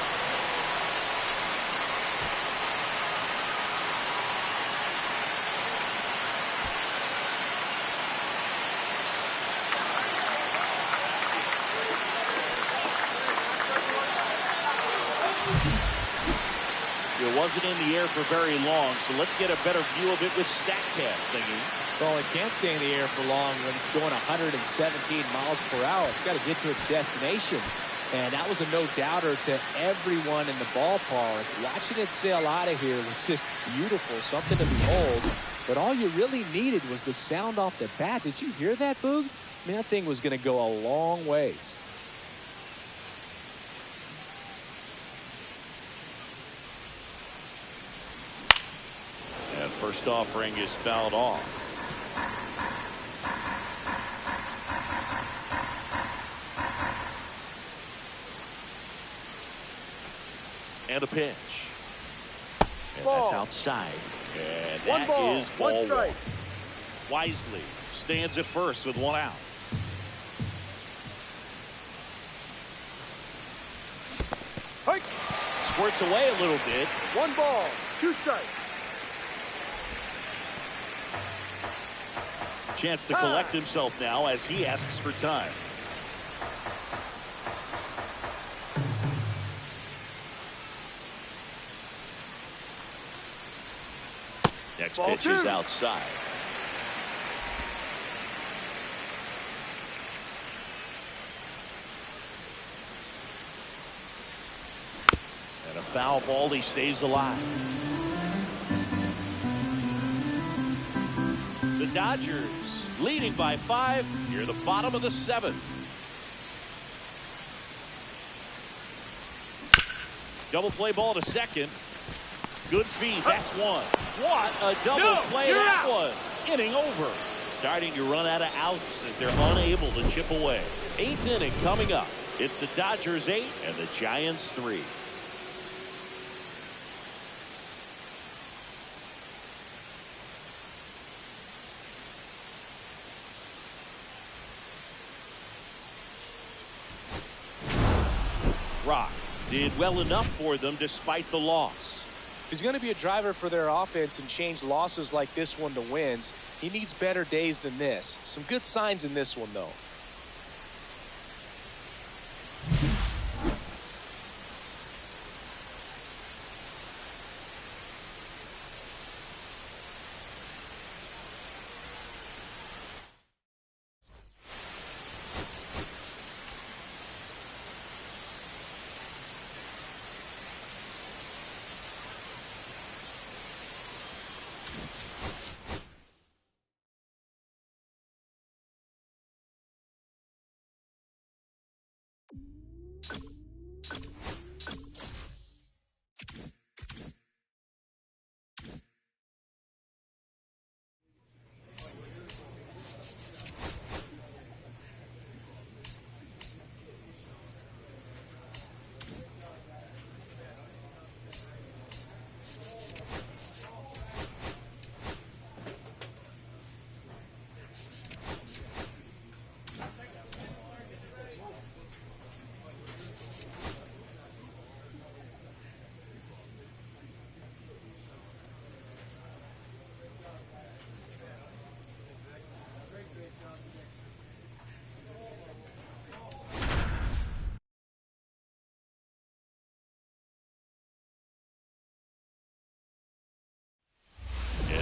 It wasn't in the air for very long, so let's get a better view of it with StatCast singing. Well, it can't stay in the air for long when it's going 117 miles per hour. It's got to get to its destination. And that was a no-doubter to everyone in the ballpark. Watching it sail out of here was just beautiful, something to behold. But all you really needed was the sound off the bat. Did you hear that, Boog? I mean, that thing was going to go a long ways. First offering is fouled off. And a pitch. And that's outside. And that is ball one. Wisely stands at first with one out. Squirts away a little bit. 1 ball, 2 strikes. Chance to collect himself now as he asks for time. Next pitch is outside. And a foul ball, he stays alive. The Dodgers leading by 5 near the bottom of the 7th. Double play ball to second. Good feed. That's one. What a double play that was. Inning over. Starting to run out of outs as they're unable to chip away. 8th inning coming up. It's the Dodgers 8 and the Giants 3. Rock did well enough for them despite the loss. He's going to be a driver for their offense and change losses like this one to wins. He needs better days than this. Some good signs in this one, though.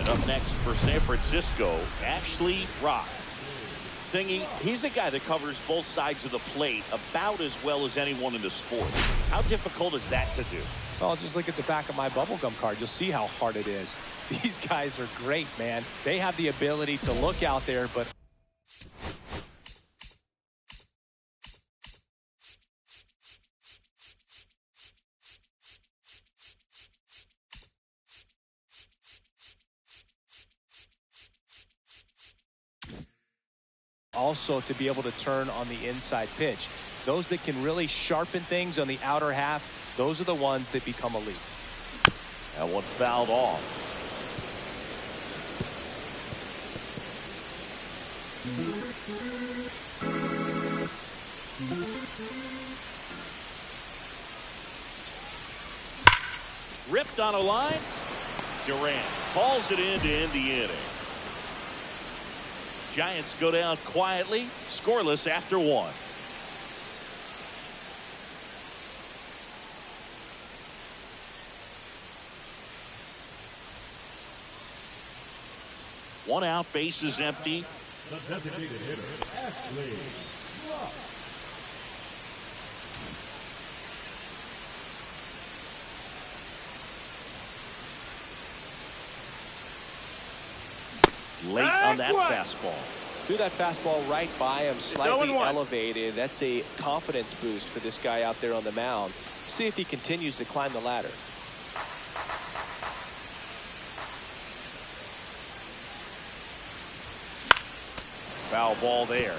Up next for San Francisco, Ashley Rock. Singing, he's a guy that covers both sides of the plate about as well as anyone in the sport. How difficult is that to do? Well, just look at the back of my bubblegum card. You'll see how hard it is. These guys are great, man. They have the ability to look out there, but also to be able to turn on the inside pitch. Those that can really sharpen things on the outer half, those are the ones that become elite. That one fouled off. Ripped on a line. Durant calls it in to end the inning. Giants go down quietly, scoreless after 1. One out, bases empty. The designated hitter, Ashley Rock. Late on that fastball. Threw that fastball right by him, slightly elevated. That's a confidence boost for this guy out there on the mound. See if he continues to climb the ladder. Foul ball there.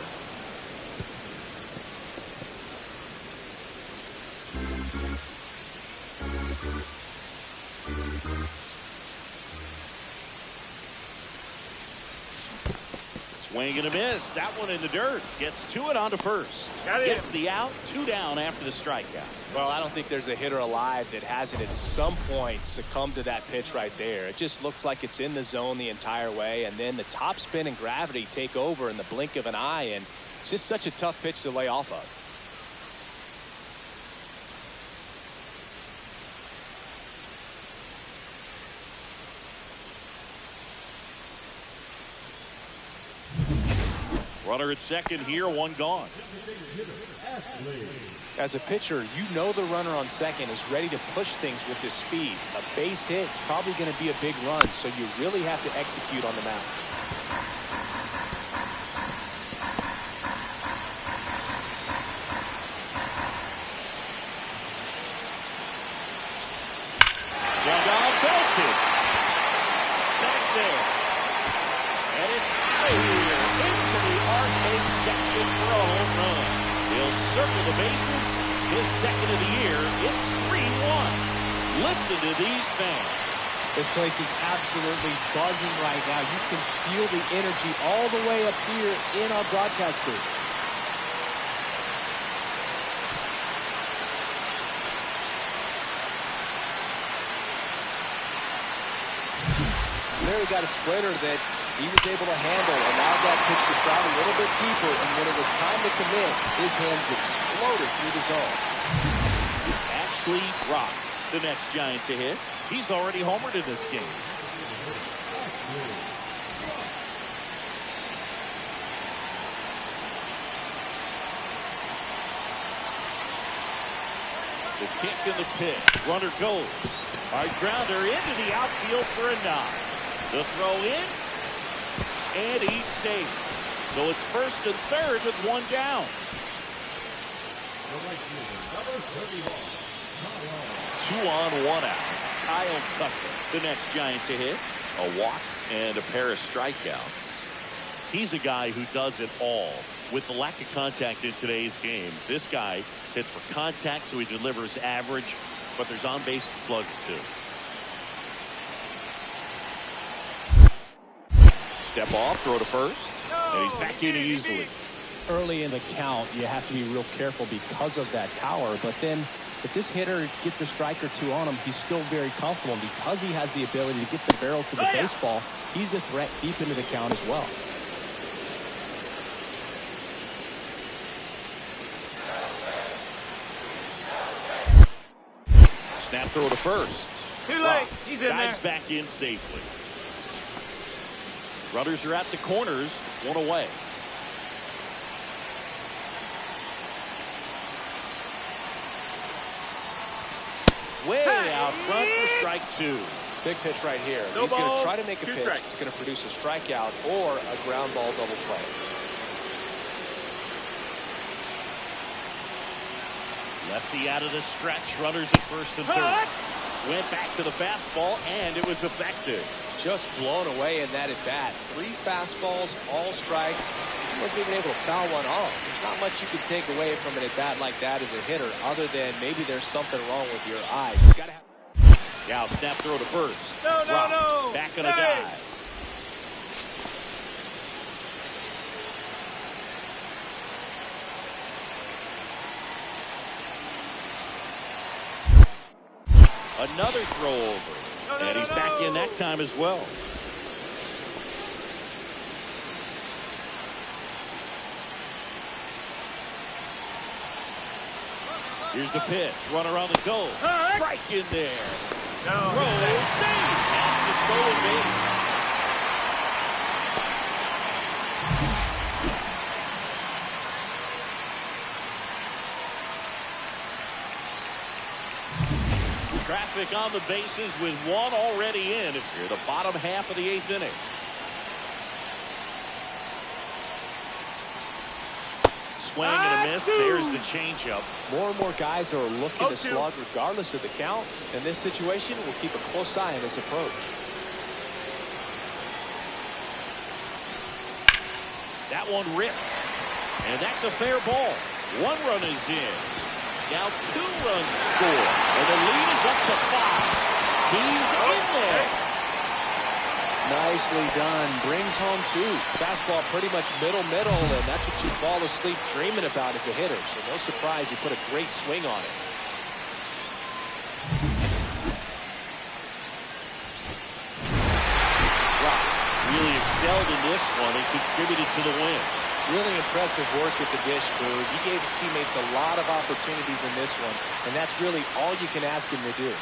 Swing and a miss. That one in the dirt. Gets to it onto first. Gets the out. 2 down after the strikeout. Well, I don't think there's a hitter alive that hasn't at some point succumbed to that pitch right there. It just looks like it's in the zone the entire way, and then the top spin and gravity take over in the blink of an eye, and it's just such a tough pitch to lay off of. Runner at second here, 1 gone. As a pitcher, you know the runner on second is ready to push things with his speed. A base hit's probably going to be a big run, so you really have to execute on the mound. Swung on, belted. Back there. And it's out here into the arcade section for a home run. He'll circle the bases. His second of the year. It's 3-1. Listen to these fans. This place is absolutely buzzing right now. You can feel the energy all the way up here in our broadcast booth. There he got a splitter that he was able to handle, allowed that pitch to travel a little bit deeper, and when it was time to commit, his hands exploded through the zone. Actually rocked the next Giant to hit. He's already homered in this game. The kick and the pitch. Runner goes. Hard grounder into the outfield for a knock. The throw in, and he's safe. So it's first and third with 1 down. 2 on, 1 out. Kyle Tucker, the next Giant to hit. A walk and a pair of strikeouts. He's a guy who does it all. With the lack of contact in today's game, this guy hits for contact, so he delivers average, but there's on-base slugging too. Step off, throw to first, and he's back in easily. Early in the count, you have to be real careful because of that power, but then if this hitter gets a strike or 2 on him, he's still very comfortable, and because he has the ability to get the barrel to the baseball, he's a threat deep into the count as well. Snap throw to first. Too late. He's in Dives there. back in safely. Runners are at the corners, 1 away. Way out front for strike 2. Big pitch right here. No He's going to balls, try to make a 2 pitch strikes. that's going to produce a strikeout or a ground ball double play. Lefty out of the stretch. Runners at first and third. Went back to the fastball, and it was effective. Just blown away in that at-bat. 3 fastballs, all strikes. He wasn't even able to foul one off. There's not much you can take away from an at-bat like that as a hitter, other than maybe there's something wrong with your eyes. You gotta have... Now snap throw to first. No. Back on a dive. Another throw over. And he's back in that time as well. Here's the pitch. Runner on the go. Strike in there. Throw, save. That's the stolen base. Traffic on the bases with 1 already in. Here, the bottom half of the 8th inning. Swing and a miss. There's the changeup. More and more guys are looking to slug regardless of the count. In this situation, we'll keep a close eye on this approach. That one ripped. And that's a fair ball. 1 run is in. Now 2 runs score. And the lead is up to 5. He's in there. Nicely done. Brings home 2. Fastball pretty much middle, and that's what you fall asleep dreaming about as a hitter. So no surprise he put a great swing on it. Really excelled in this one and contributed to the win. Really impressive work at the dish, Boog. He gave his teammates a lot of opportunities in this one, and that's really all you can ask him to do.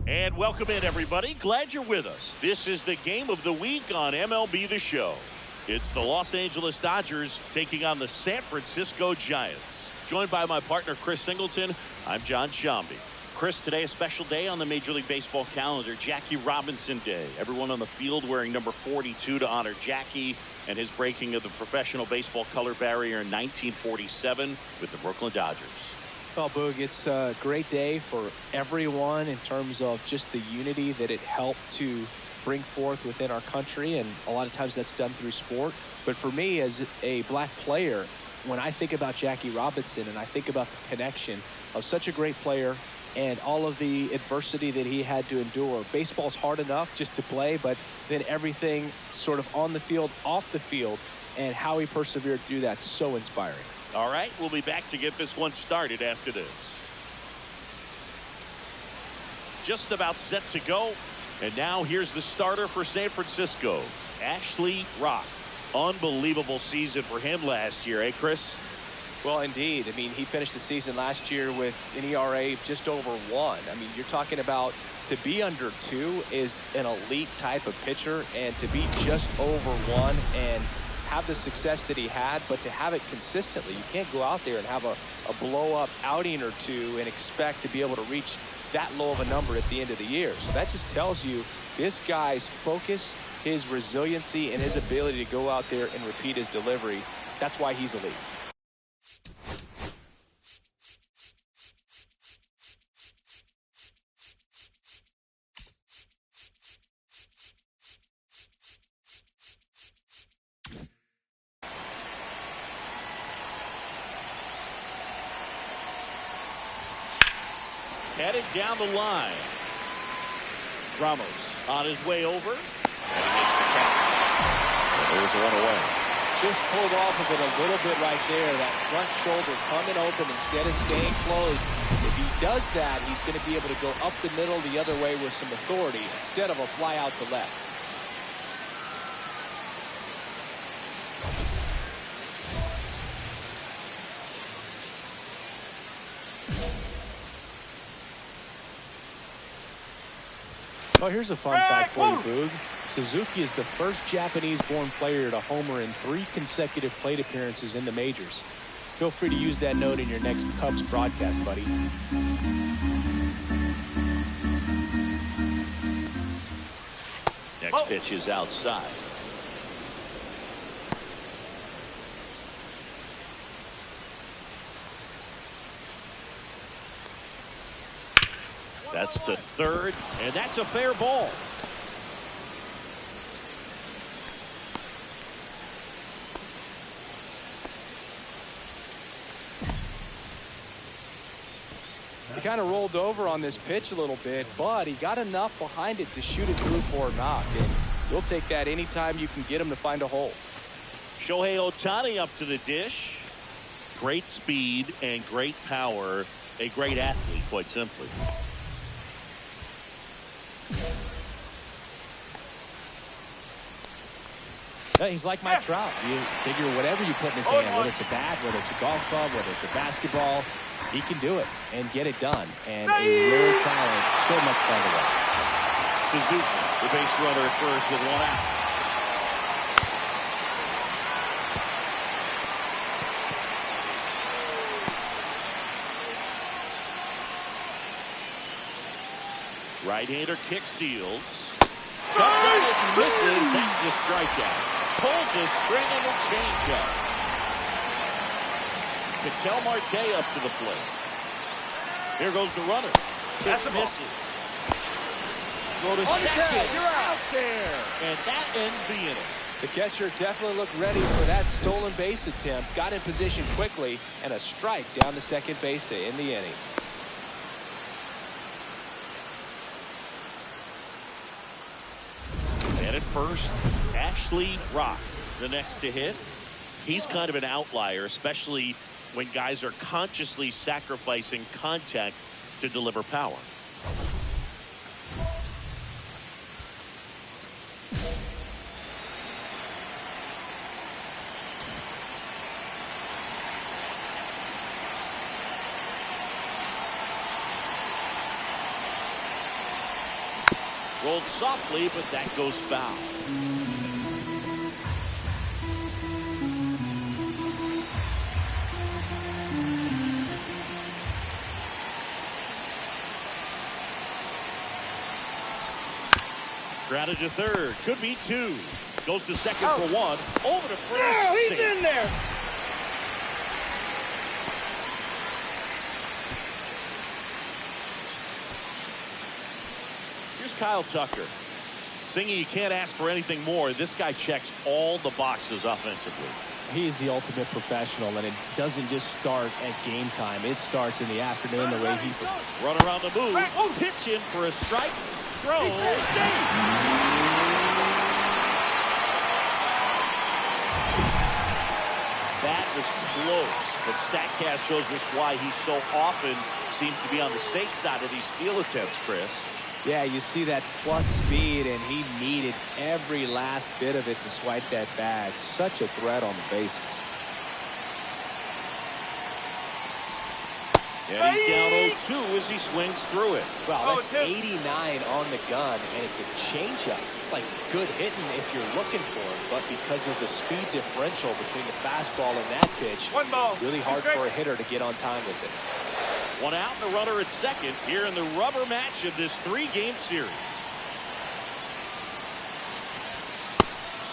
And welcome in, everybody. Glad you're with us. This is the game of the week on MLB The Show. It's the Los Angeles Dodgers taking on the San Francisco Giants. Joined by my partner, Chris Singleton, I'm John Shambi. Chris, today a special day on the Major League Baseball calendar, Jackie Robinson Day. Everyone on the field wearing number 42 to honor Jackie and his breaking of the professional baseball color barrier in 1947 with the Brooklyn Dodgers. Well, Boog, it's a great day for everyone in terms of just the unity that it helped to bring forth within our country, and a lot of times that's done through sport. But for me, as a black player, when I think about Jackie Robinson and I think about the connection of such a great player and all of the adversity that he had to endure, baseball's hard enough just to play, but then everything sort of on the field, off the field, and how he persevered through that, so inspiring. All right, we'll be back to get this one started after this. Just about set to go. And now here's the starter for San Francisco, Ashley Rock. Unbelievable season for him last year, eh, Chris? Well, indeed. I mean, he finished the season last year with an ERA just over 1. I mean, you're talking about to be under 2 is an elite type of pitcher, and to be just over 1 and have the success that he had, but to have it consistently. You can't go out there and have a blow-up outing or two and expect to be able to reach that low of a number at the end of the year. So that just tells you this guy's focus, his resiliency, and his ability to go out there and repeat his delivery. That's why he's elite. Headed down the line. Ramos on his way over. And he makes the catch. There's one away. Just pulled off of it a little bit right there. That front shoulder coming open instead of staying closed. If he does that, he's going to be able to go up the middle the other way with some authority instead of a fly out to left. Well, here's a fun fact for you, Boog. Suzuki is the first Japanese-born player to homer in 3 consecutive plate appearances in the majors. Feel free to use that note in your next Cubs broadcast, buddy. Next pitch is outside. That's to third, and that's a fair ball. He kind of rolled over on this pitch a little bit, but he got enough behind it to shoot it through for a knock. And you'll take that anytime you can get him to find a hole. Shohei Ohtani up to the dish. Great speed and great power. A great athlete, quite simply. He's like Mike Trout. You figure whatever you put in his hand, whether it's a bat, whether it's a golf club, whether it's a basketball, he can do it and get it done. And a rare talent, so much fun to watch. Suzuki, the base runner at first with 1 out. Right-hander kick steals. Cuts out and misses. That's a strikeout. Pulled the string and a changeup. Ketel Marte up to the plate. Here goes the runner. Pitch misses. Go to second. You're out there. And that ends the inning. The catcher definitely looked ready for that stolen base attempt. Got in position quickly, and a strike down to second base to end the inning. And at first, Ashley Rock, the next to hit. He's kind of an outlier, especially when guys are consciously sacrificing contact to deliver power. Rolled softly, but that goes foul. Grounded to third. Could be two. Goes to second for one. Over to first. Yeah, he's safe. in there. Here's Kyle Tucker. Singing you can't ask for anything more. This guy checks all the boxes offensively. He's the ultimate professional, and it doesn't just start at game time. It starts in the afternoon the way he... Run around the move. Pitch in for a strike. Throw. Save. That was close, but StatCast shows us why he so often seems to be on the safe side of these steal attempts, Chris. Yeah, you see that plus speed, and he needed every last bit of it to swipe that bag. Such a threat on the bases. And he's down 0-2 as he swings through it. Wow, that's 89 on the gun, and it's a changeup. It's like good hitting if you're looking for it, but because of the speed differential between the fastball and that pitch, really hard for a hitter to get on time with it. One out and a runner at second here in the rubber match of this 3-game series.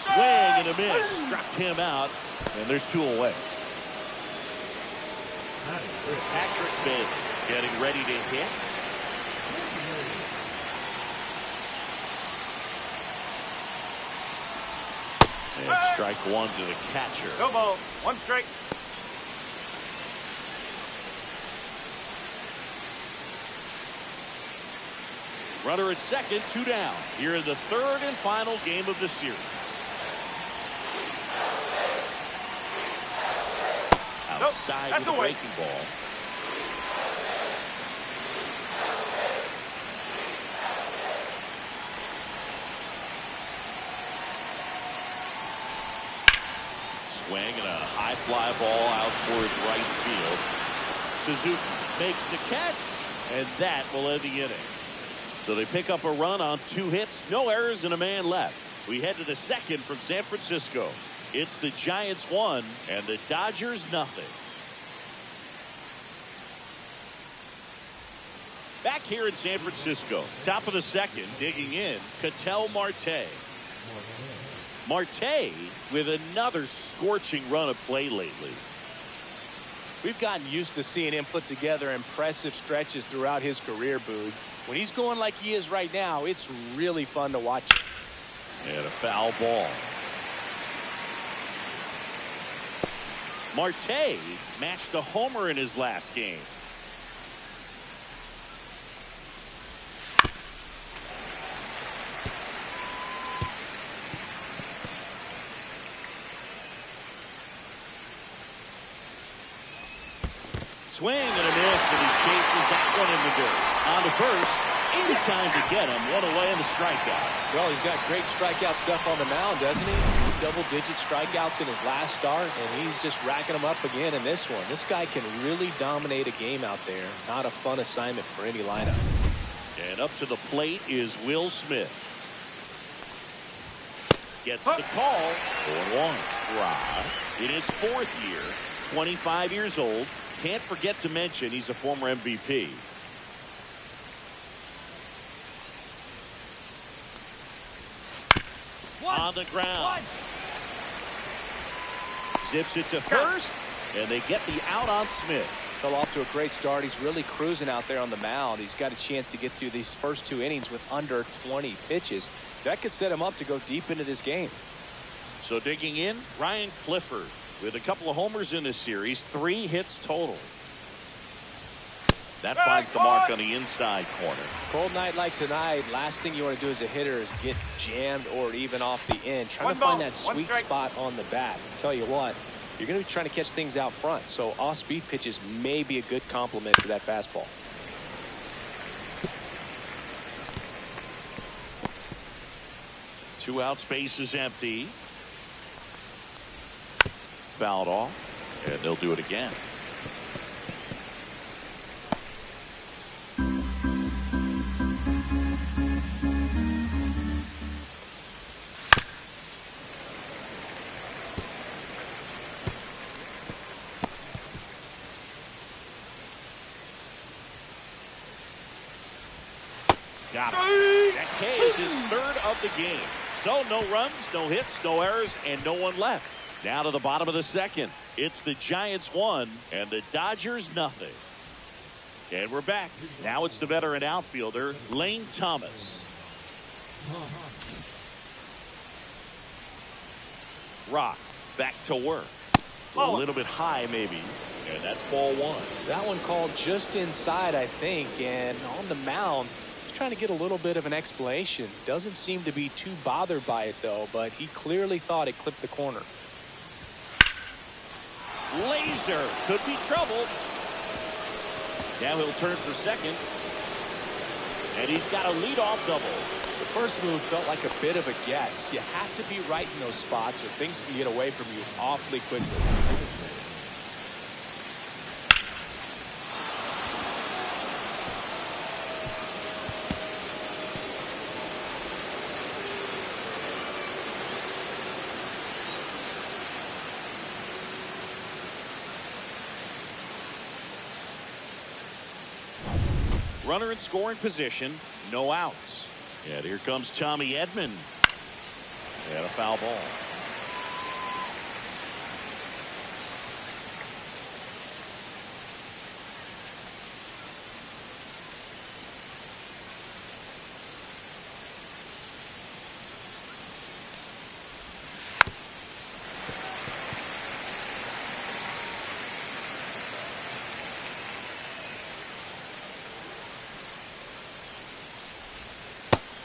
Swing and a miss. Struck him out, and there's 2 away. Patrick Bailey getting ready to hit. And strike one to the catcher. No ball. 1 strike. Runner at second, 2 down. Here in the 3rd and final game of the series. Outside with a breaking ball. Swing and a high fly ball out towards right field. Suzuki makes the catch, and that will end the inning. So they pick up a run on 2 hits, no errors, and a man left. We head to the 2nd from San Francisco. It's the Giants 1 and the Dodgers nothing. Back here in San Francisco, top of the 2nd, digging in, Ketel Marte. Marte with another scorching run of play lately. We've gotten used to seeing him put together impressive stretches throughout his career, Boog. When he's going like he is right now, it's really fun to watch. And a foul ball. Marte matched a homer in his last game. Swing and a miss, and he chases that one in the dirt. On to first, in time to get him. One away in the strikeout. Well, he's got great strikeout stuff on the mound, doesn't he? Double-digit strikeouts in his last start, and he's just racking them up again in this one. This guy can really dominate a game out there. Not a fun assignment for any lineup. And up to the plate is Will Smith. Gets the call. 4-1. Ra in his 4th year, 25 years old. Can't forget to mention he's a former MVP. On the ground. Zips it to first, and they get the out on Smith. Fell off to a great start. He's really cruising out there on the mound. He's got a chance to get through these first 2 innings with under 20 pitches. That could set him up to go deep into this game. So digging in, Ryan Clifford with a couple of homers in this series, 3 hits total. That finds the mark on the inside corner. Cold night like tonight, last thing you want to do as a hitter is get jammed or even off the end. Trying to find that sweet spot on the bat. Tell you what, you're going to be trying to catch things out front. So off-speed pitches may be a good complement to that fastball. Two out, space is empty. Fouled off, and they'll do it again. Got it. That K is his third of the game. So no runs, no hits, no errors, and no one left. Now to the bottom of the second. It's the Giants 1 and the Dodgers nothing. And we're back. Now it's the veteran outfielder, Lane Thomas. Rock back to work. A little bit high maybe. And that's ball 1. That one called just inside, I think. And on the mound, he's trying to get a little bit of an explanation. Doesn't seem to be too bothered by it, though. But he clearly thought it clipped the corner. Laser could be trouble. Now he'll turn for second. And he's got a leadoff double. The first move felt like a bit of a guess. You have to be right in those spots or things can get away from you awfully quickly. Runner in scoring position, no outs. And here comes Tommy Edman. And a foul ball.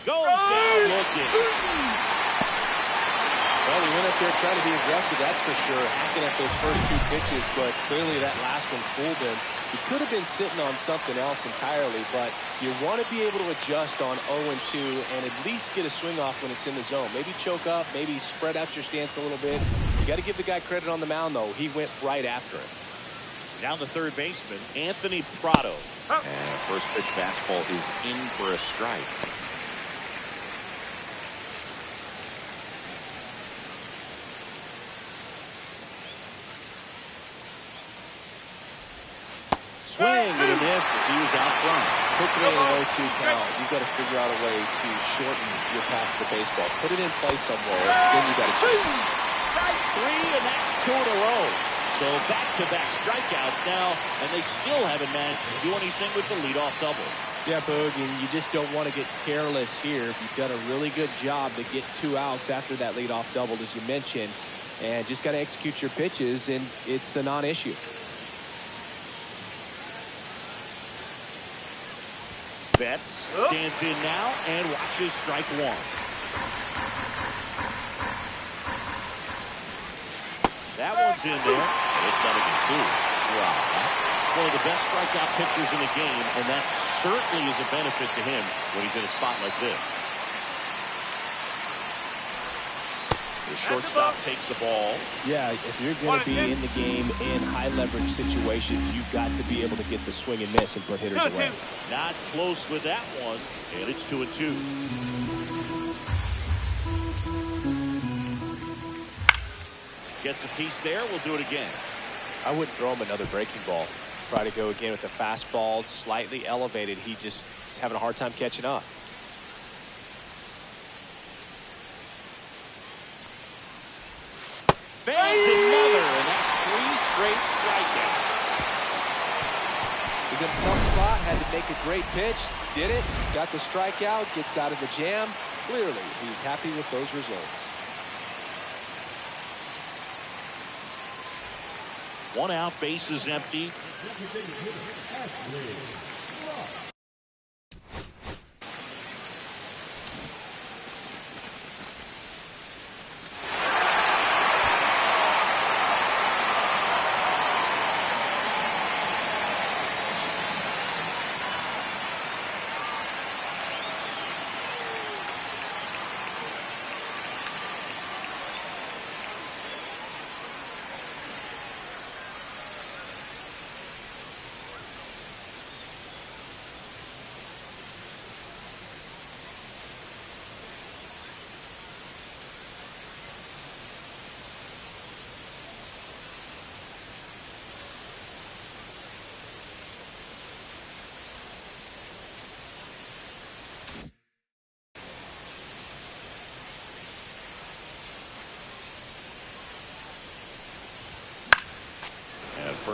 Goes down looking. Well, he went up there trying to be aggressive, that's for sure, hacking at those first 2 pitches, but clearly that last one fooled him. He could have been sitting on something else entirely, but you want to be able to adjust on 0-2 and at least get a swing off when it's in the zone. Maybe choke up, maybe spread out your stance a little bit. You got to give the guy credit on the mound, though. He went right after him. Now the third baseman, Anthony Prado. And first pitch fastball is in for a strike. Swing and a miss as he was out front. Quickly in an 0-2 count, you've got to figure out a way to shorten your path to the baseball. Put it in play somewhere, then you got to chase. Strike 3, and that's 2 in a row. So back-to-back strikeouts now, and they still haven't managed to do anything with the leadoff double. Yeah, Boog, and you just don't want to get careless here. You've done a really good job to get 2 outs after that leadoff double, as you mentioned, and just got to execute your pitches, and it's a non-issue. Betts stands in now and watches strike 1. That one's in there. It's not even 2. Wow. One of the best strikeout pitchers in the game, and that certainly is a benefit to him when he's in a spot like this. The shortstop takes the ball. Yeah, if you're going to be in the game in high leverage situations, you've got to be able to get the swing and miss and put hitters away. Not close with that one, and it's 2-2. Gets a piece there. We'll do it again. I wouldn't throw him another breaking ball. Try to go again with the fastball, slightly elevated. He just is having a hard time catching up. Fans another, and that's 3 straight strikeouts. He's in a tough spot, had to make a great pitch, did it, got the strikeout, gets out of the jam. Clearly, he's happy with those results. 1 out, base is empty.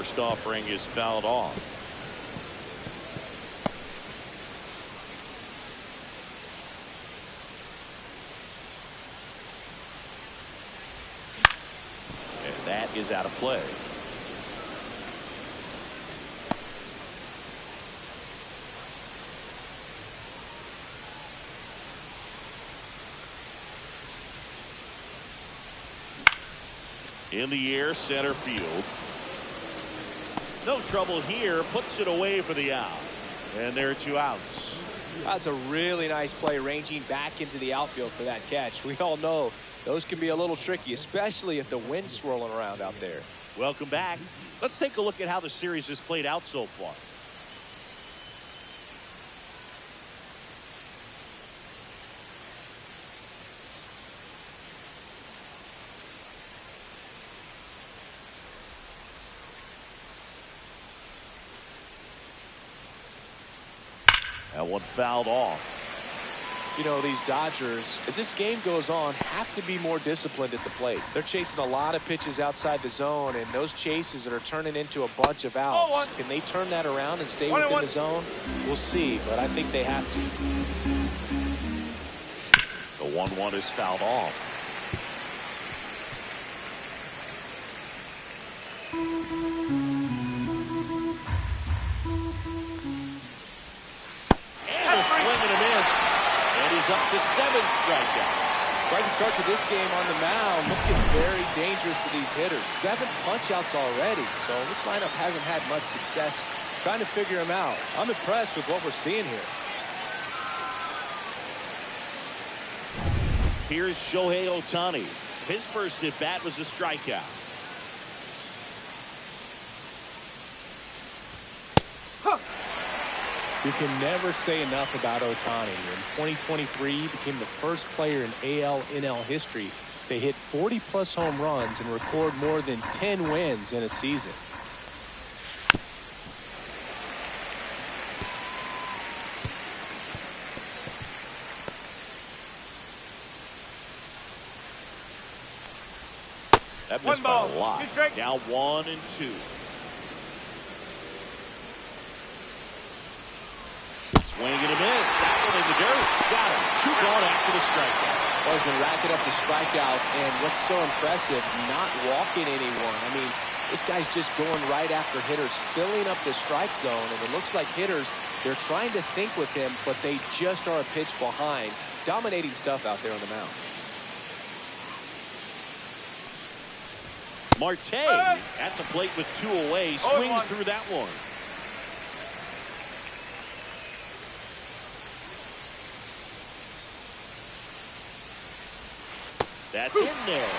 First offering is fouled off. And that is out of play. In the air, center field. No trouble here. Puts it away for the out. And there are 2 outs. That's a really nice play, ranging back into the outfield for that catch. We all know those can be a little tricky, especially if the wind's swirling around out there. Welcome back. Let's take a look at how the series has played out so far. That one fouled off. You know, these Dodgers, as this game goes on, have to be more disciplined at the plate. They're chasing a lot of pitches outside the zone, and those chases that are turning into a bunch of outs. Can they turn that around and stay within the zone? We'll see, but I think they have to. The 1-1 is fouled off. Up to 7 strikeouts. Right to start to this game on the mound, looking very dangerous to these hitters. 7 punch-outs already, so this lineup hasn't had much success trying to figure him out. I'm impressed with what we're seeing here. Here's Shohei Ohtani. His first at bat was a strikeout. You can never say enough about Ohtani. In 2023, he became the first player in AL/NL history to hit 40-plus home runs and record more than 10 wins in a season. That missed by a lot. Now 1-2. Swing and a miss. That one in the dirt. Got him. 2 gone after the strikeout. Well, he's been racking up the strikeouts, and what's so impressive, not walking anyone. I mean, this guy's just going right after hitters, filling up the strike zone, and it looks like hitters, they're trying to think with him, but they just are a pitch behind. Dominating stuff out there on the mound. Marte at the plate with 2 away. Swings through that one. That's in there.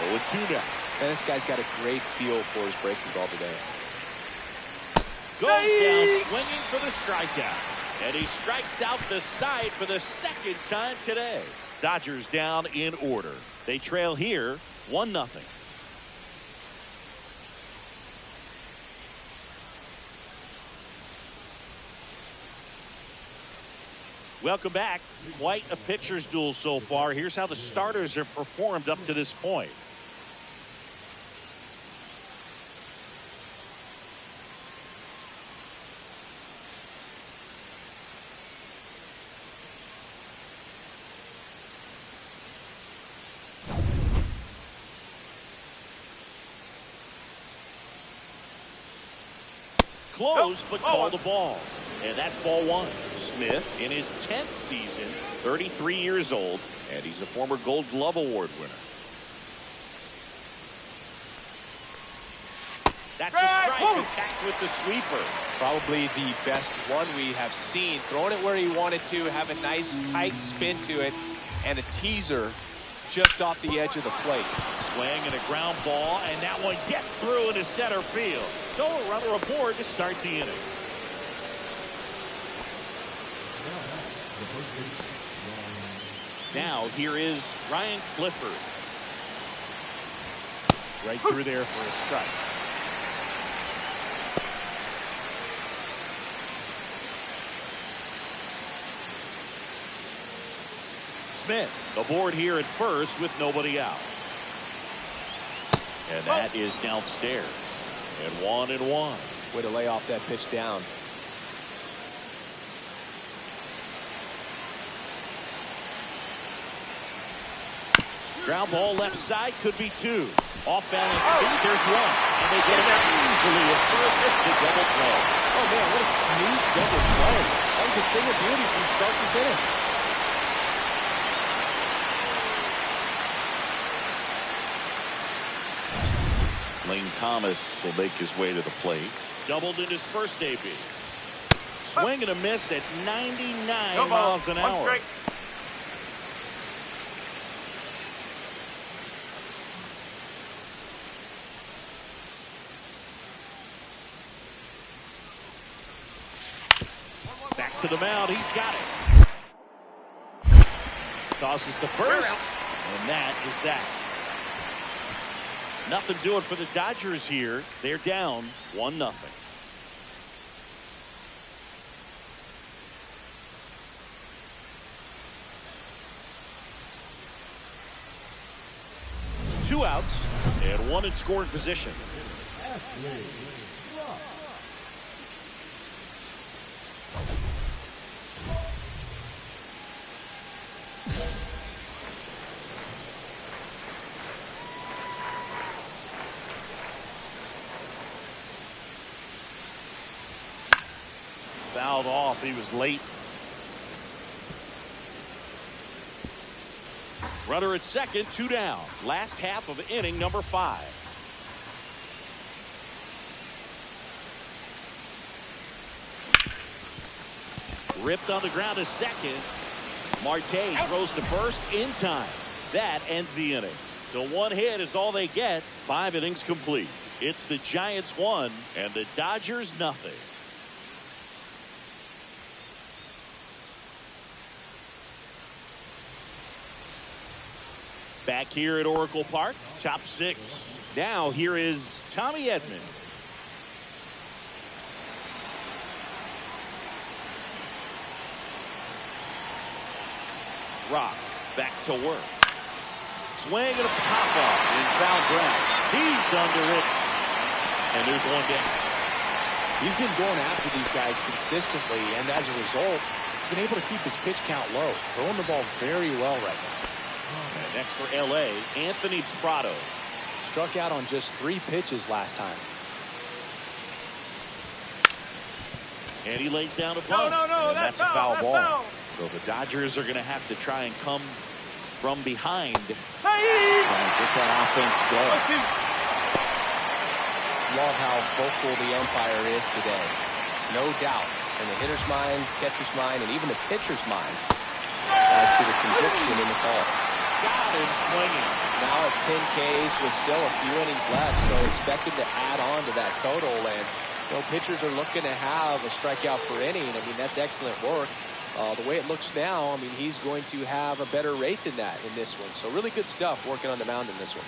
0-2 now. And this guy's got a great feel for his breaking ball today. Goes down swinging for the strikeout. And he strikes out the side for the 2nd time today. Dodgers down in order. They trail here 1-0. Welcome back. Quite a pitcher's duel so far. Here's how the starters have performed up to this point. Close, but called the ball. And that's ball 1. Smith in his 10th season, 33 years old, and he's a former Gold Glove Award winner. That's a strike. Attacked with the sweeper. Probably the best one we have seen. Throwing it where he wanted to, have a nice tight spin to it, and a teaser just off the edge of the plate. Swing and a ground ball, and that one gets through into center field. So a runner aboard to start the inning. Now here is Ryan Clifford. Right through there for a strike. Smith aboard here at first with nobody out. And that is downstairs. And 1-1. Way to lay off that pitch down. Ground ball left side, could be two. Off balance feet, there's one. And they get it easily at first. It's a double play. Oh man, what a smooth double play. That was a thing of beauty from start to finish. Lane Thomas will make his way to the plate. Doubled in his first AB. Swing and a miss at 99 miles an hour. Back to the mound. He's got it. Tosses to first. And that is that. Nothing doing for the Dodgers here. They're down 1-0. Two outs and one in scoring position. Fouled off. He was late. Runner at second, two down. Last half of inning number 5. Ripped on the ground to second. Marte throws to first in time. That ends the inning. So one hit is all they get. 5 innings complete. It's the Giants 1 and the Dodgers nothing. Back here at Oracle Park, top 6. Now here is Tommy Edman. Rock back to work. Swing and a pop off in foul ground. He's under it. And there's one down. He's been going after these guys consistently, and as a result, he's been able to keep his pitch count low. Throwing the ball very well right now. And next for LA, Anthony Prado. Struck out on just 3 pitches last time. And he lays down a bunt. No, that's a foul ball. So the Dodgers are going to have to try and come from behind. Try and get that offense going. Love how vocal the umpire is today. No doubt. In the hitter's mind, catcher's mind, and even the pitcher's mind as to the conviction in the call. Got him swinging. Now at 10 Ks with still a few innings left, so expected to add on to that total. And pitchers are looking to have a strikeout per inning. I mean, that's excellent work. The way it looks now, I mean, he's going to have a better rate than that in this one. So really good stuff working on the mound in this one.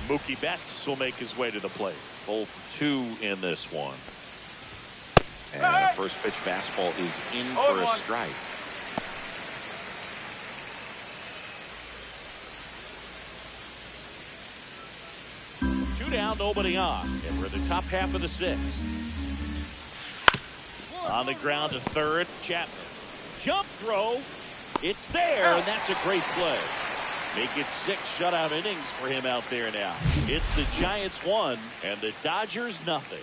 Mookie Betts will make his way to the plate. 0 for 2 in this one. And the first pitch fastball is in for a strike. Two down, nobody on. And we're in the top half of the 6th. On the ground to third, Chapman. Jump throw. It's there, and that's a great play. Make it 6 shutout innings for him out there now. It's the Giants 1 and the Dodgers nothing.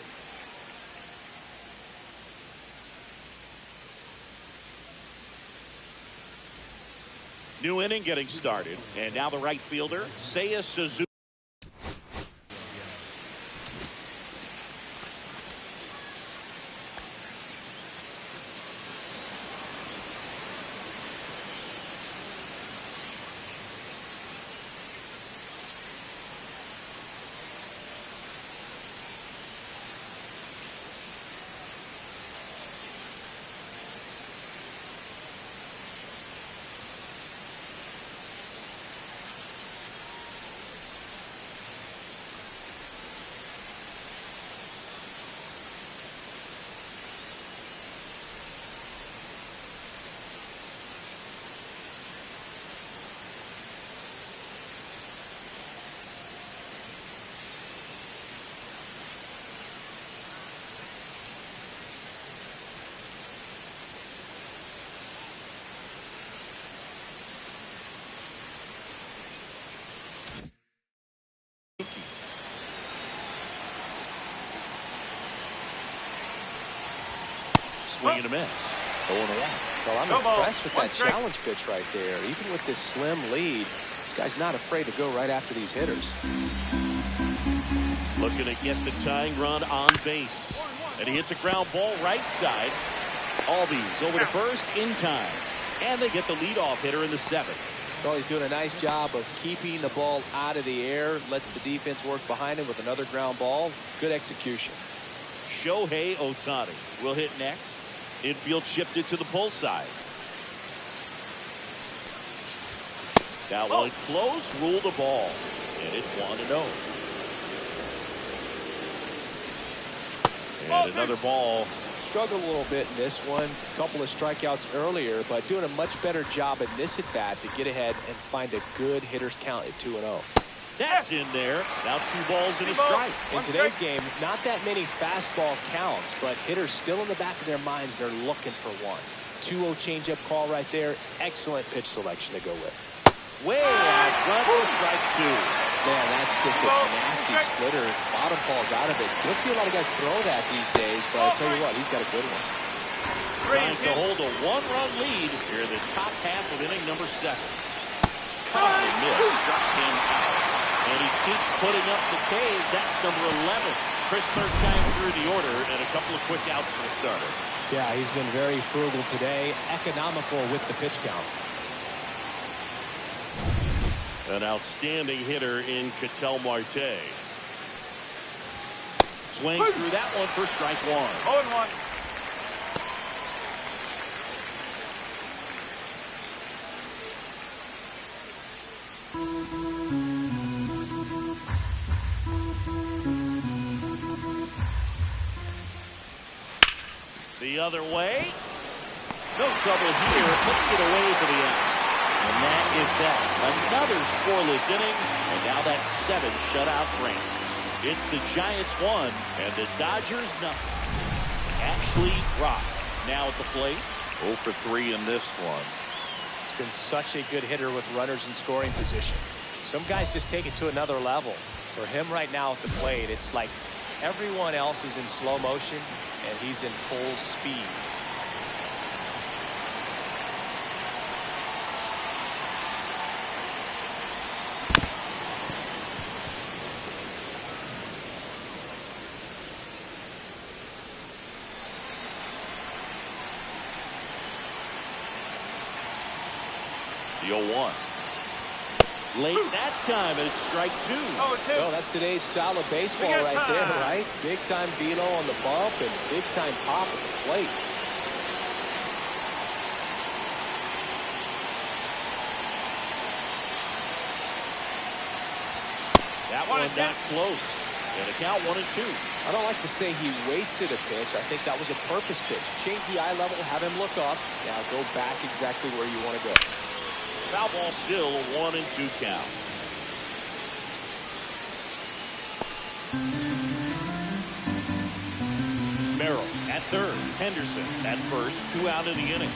New inning getting started, and now the right fielder, Seiya Suzuki. Swing and a miss. 0-1. Well, I'm impressed with that challenge pitch right there. Even with this slim lead, this guy's not afraid to go right after these hitters. Looking to get the tying run on base. And he hits a ground ball right side. Albies over to first in time. And they get the leadoff hitter in the 7th. Well, he's doing a nice job of keeping the ball out of the air. Lets the defense work behind him with another ground ball. Good execution. Shohei Ohtani will hit next. Infield shifted to the pull side. That one close, ruled the ball. And it's 1-0. And another ball. Struggled a little bit in this one. A couple of strikeouts earlier, but doing a much better job at this at bat to get ahead and find a good hitter's count at 2-0. That's in there. Now 2 balls and a strike. In today's game, not that many fastball counts, but hitters still in the back of their minds, they're looking for one. 2-0 changeup call right there. Excellent pitch selection to go with. Way out front for strike 2. Man, that's just a nasty splitter. Bottom falls out of it. Don't see a lot of guys throw that these days, but I'll tell you what, he's got a good one. Trying to hold a 1-run lead here in the top half of inning number 7. Finally missed. Struck him out. And he keeps putting up the K's. That's number 11. Chris third time through the order, and a couple of quick outs for the starter. Yeah, he's been very frugal today. Economical with the pitch count. An outstanding hitter in Ketel Marte. Swings through that one for strike 1. 0-1. The other way. No trouble here. Puts it away for the out. And that is that. Another scoreless inning. And now that's 7 shutout frames. It's the Giants 1 and the Dodgers nothing. Ashley Rock now at the plate. 0 for 3 in this one. He's been such a good hitter with runners in scoring position. Some guys just take it to another level. For him right now at the plate, it's like everyone else is in slow motion and he's in full speed. The 0-1. Late that time, and it's strike 2. Well, that's today's style of baseball right there, right? Big time velo on the bump and big time pop at the plate. That one not close. And a count 1-2. I don't like to say he wasted a pitch. I think that was a purpose pitch. Change the eye level, have him look up. Now go back exactly where you want to go. Foul ball still, a 1-2 count. Merrill at third. Henderson at first. 2 out in the inning.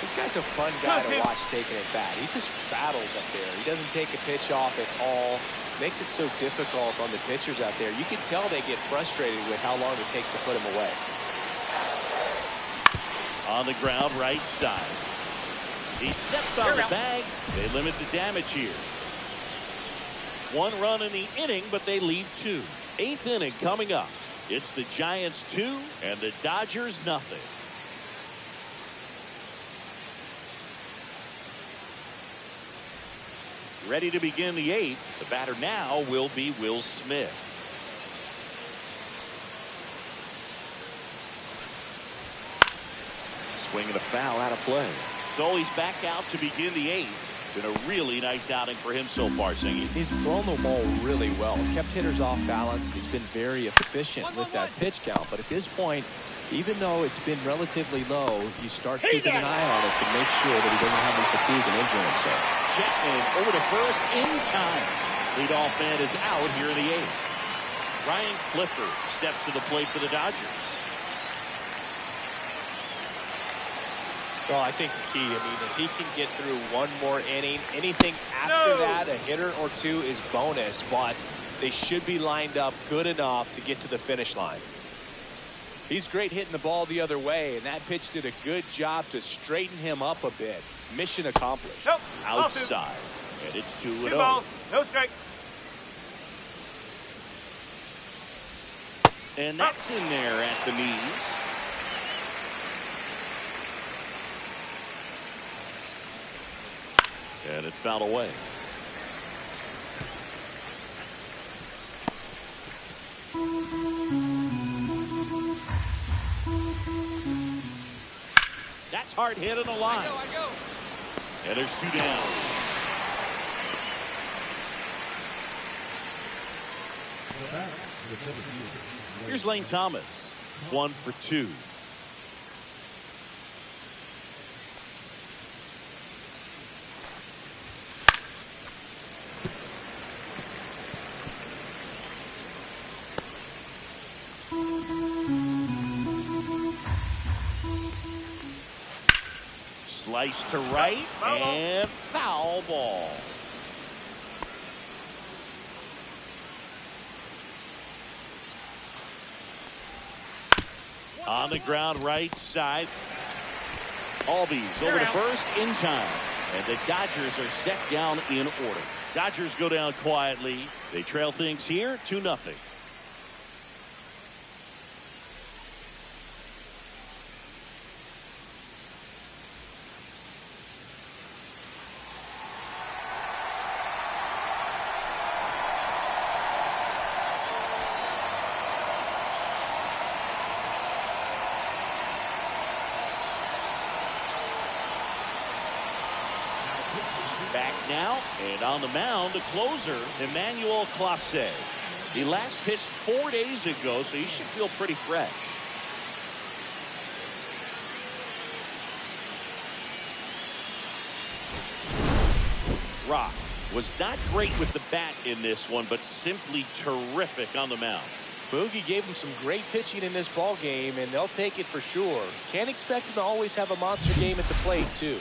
This guy's a fun guy to watch taking it back. He just battles up there. He doesn't take a pitch off at all. Makes it so difficult on the pitchers out there. You can tell they get frustrated with how long it takes to put him away. On the ground, right side. He steps on the bag. They limit the damage here. 1 run in the inning, but they lead 2. 8th inning coming up. It's the Giants 2 and the Dodgers nothing. Ready to begin the 8th. The batter now will be Will Smith. Swinging a foul out of play. So he's back out to begin the 8th. Been a really nice outing for him so far, Singy. He's thrown the ball really well. Kept hitters off balance. He's been very efficient with that pitch count. But at this point, even though it's been relatively low, you start keeping an eye on it to make sure that he doesn't have any fatigue and injury himself. Chapman over to first in time. Leadoff man is out here in the 8th. Ryan Clifford steps to the plate for the Dodgers. Well, I think the key, if he can get through one more inning, anything after that, a hitter or two is bonus. But They should be lined up good enough to get to the finish line. He's great hitting the ball the other way, and that pitch did a good job to straighten him up a bit. Mission accomplished. Nope. Outside. And it's 2-0. Two balls, no strike. And that's in there at the knees. And it's fouled away. That's hard hit on the line. I go. And there's 2 down. Here's Lane Thomas. 1 for 2. Slice to right and foul ball. On the ground right side. Albies over to first in time. And the Dodgers are set down in order. Dodgers go down quietly. They trail things here 2-0. Back now, and on the mound, the closer, Emmanuel Clase. He last pitched 4 days ago, so he should feel pretty fresh. Rock was not great with the bat in this one, but simply terrific on the mound. Boogie gave him some great pitching in this ball game, and they'll take it for sure. Can't expect him to always have a monster game at the plate, too.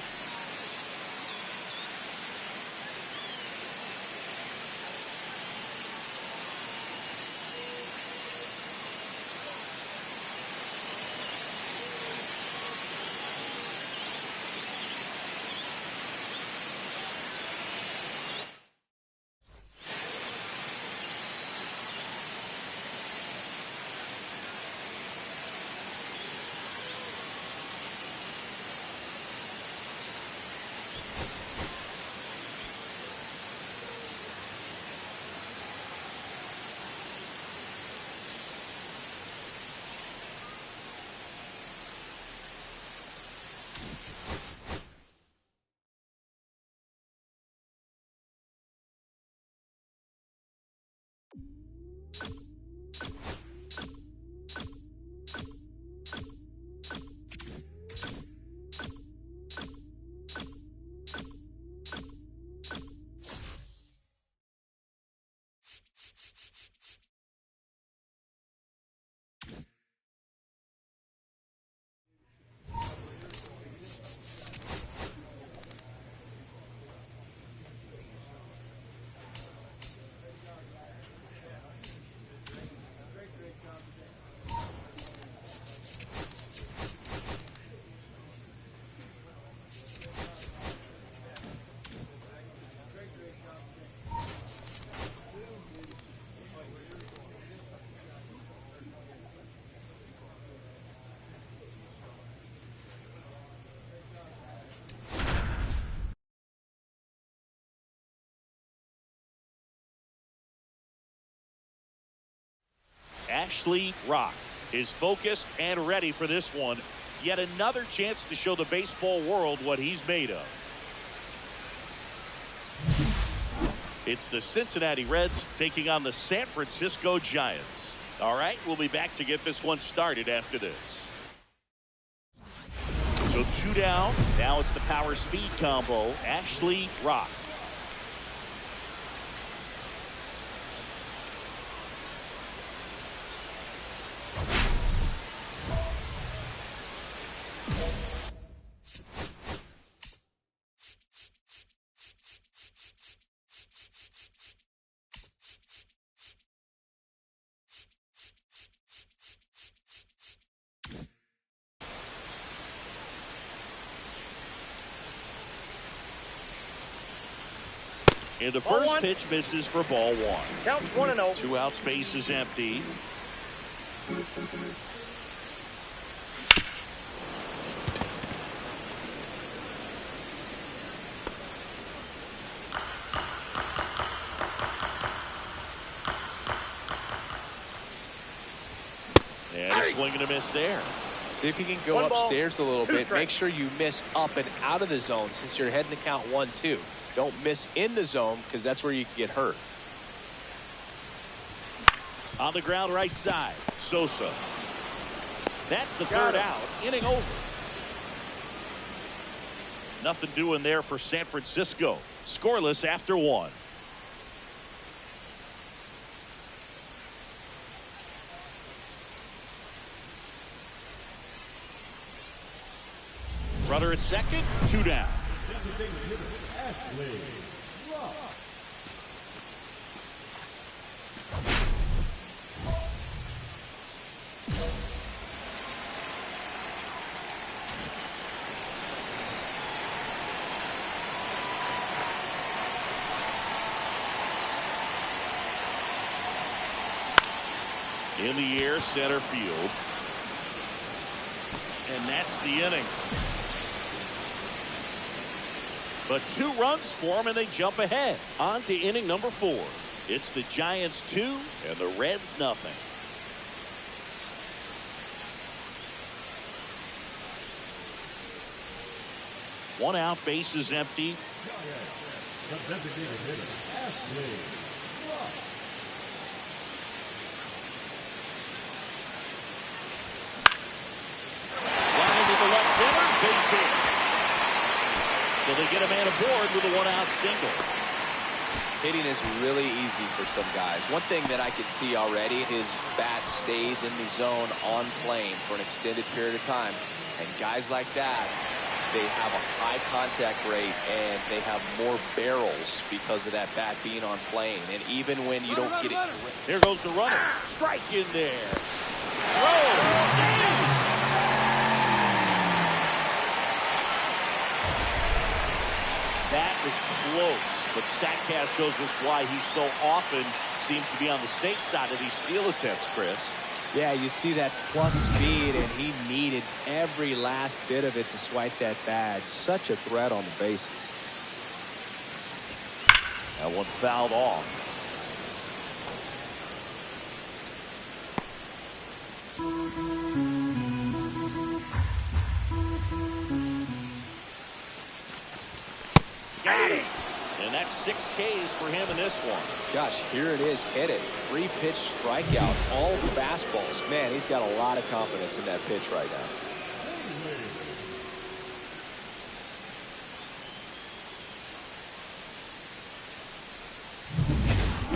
Ashley Rock is focused and ready for this one. Yet another chance to show the baseball world what he's made of. It's the Cincinnati Reds taking on the San Francisco Giants. All right, we'll be back to get this one started after this. So 2 down. Now it's the power speed combo. Ashley Rock. And the Ball first one. pitch misses for ball one. Counts 1-0. 2 outs, base is empty. And a swing and a miss there. See if you can go One ball, upstairs a little two bit. strikes. Make sure you miss up and out of the zone since you're heading to count 1-2. Don't miss in the zone because that's where you can get hurt. On the ground right side, Sosa. That's the Got third it. out. Inning over. Nothing doing there for San Francisco. Scoreless after 1. Runner at second, 2 down. Designated hitter, Ashley. Rock. In the air, center field. And that's the inning. But 2 runs for them, and they jump ahead. On to inning number 4. It's the Giants 2 and the Reds nothing. One out, base is empty. Giants. The designated hitter, Ashley. Rock. Line to the left center, base hit. So they get a man aboard with a 1-out single. Hitting is really easy for some guys. One thing that I could see already, his bat stays in the zone on plane for an extended period of time. And guys like that, they have a high contact rate and they have more barrels because of that bat being on plane. And even when you don't get it. Here goes the runner. Strike in there. Throw. That is close, but StatCast shows us why he so often seems to be on the safe side of these steal attempts, Chris. Yeah, you see that plus speed, and he needed every last bit of it to swipe that bag. Such a threat on the bases. That one fouled off. Got it. And that's 6 Ks for him in this one. Gosh, here it is. Hit it. 3-pitch strikeout. All fastballs. Man, he's got a lot of confidence in that pitch right now.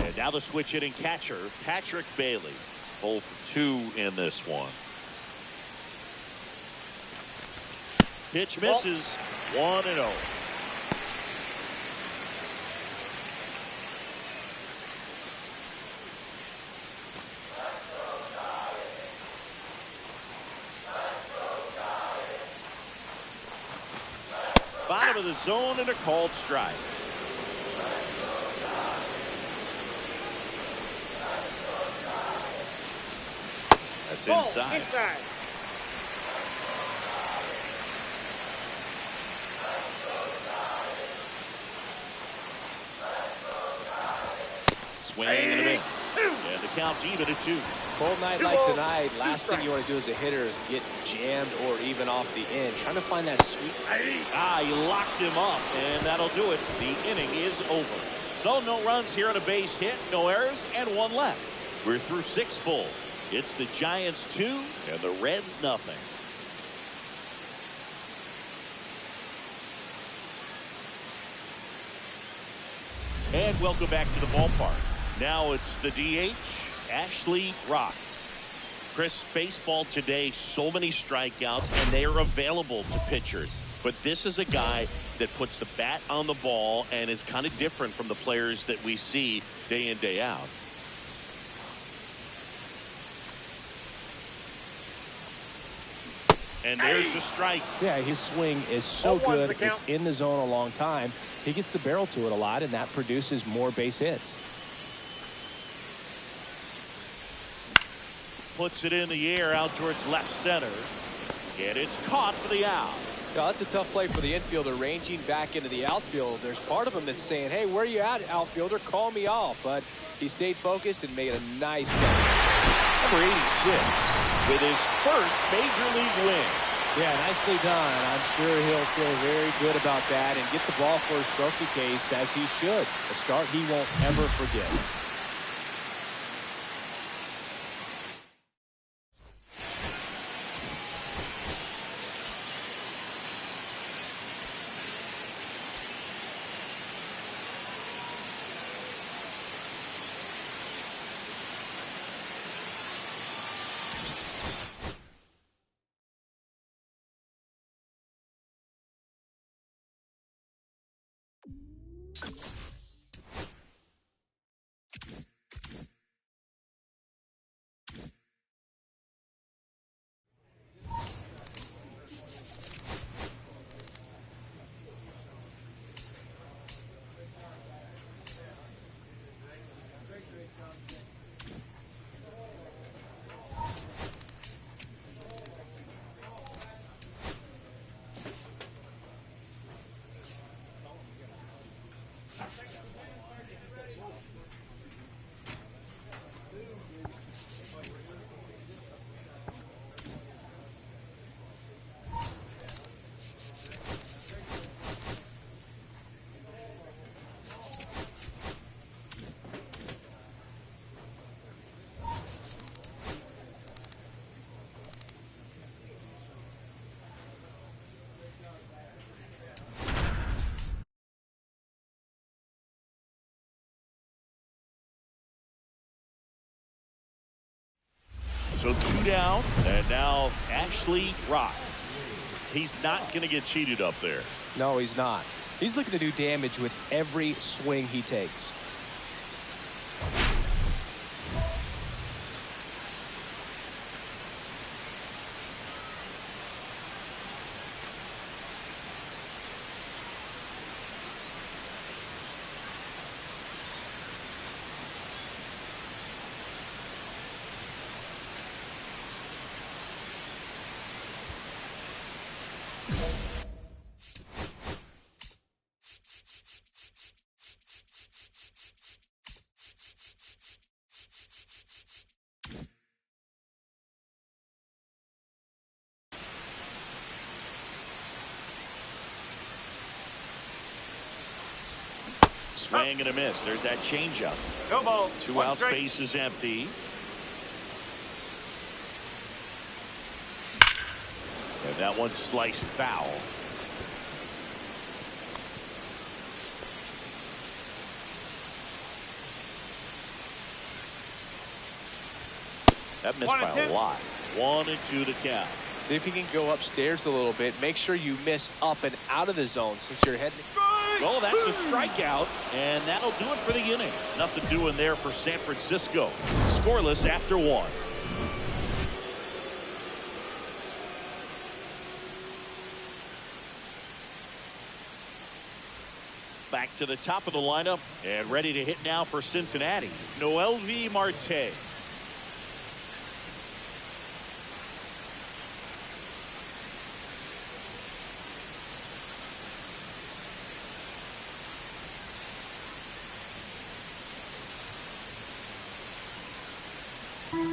And now the switch hitting catcher, Patrick Bailey. 0 for 2 in this one. Pitch misses. 1-0. Bottom of the zone and a called strike. That's inside. Inside. Swing and a miss. And the count's even at 2. Cold night Two like balls, tonight, two last thing strikes. you want to do as a hitter is get jammed or even off the end. Trying to find that sweet spot. He locked him up, and that'll do it. The inning is over. So no runs here on a base hit, no errors, and 1 left. We're through 6 full. It's the Giants 2 and the Reds nothing. And welcome back to the ballpark. Now it's the DH, Ashley Rock. Chris, baseball today, so many strikeouts, and they are available to pitchers. But this is a guy that puts the bat on the ball and is kind of different from the players that we see day in, day out. And there's the strike. Yeah, his swing is so good. It's in the zone a long time. He gets the barrel to it a lot, and that produces more base hits. Puts it in the air out towards left center. And it's caught for the out. Yeah, that's a tough play for the infielder, ranging back into the outfield. There's part of him that's saying, hey, where are you at, outfielder? Call me off. But he stayed focused and made a nice catch. Number 86 with his first major league win. Yeah, nicely done. I'm sure he'll feel very good about that and get the ball for his trophy case, as he should. A start he won't ever forget. So 2 down, and now Ashley Rock. He's not going to get cheated up there. No, he's not. He's looking to do damage with every swing he takes. Swing and a miss. There's that changeup. No ball. 2 out, space is empty. And that one sliced foul. That missed by a lot. 1-2 to count. See if you can go upstairs a little bit. Make sure you miss up and out of the zone since you're heading. Well, that's a strikeout, and that'll do it for the inning. Nothing doing there for San Francisco. Scoreless after 1. Back to the top of the lineup and ready to hit now for Cincinnati, Noelvi Marte.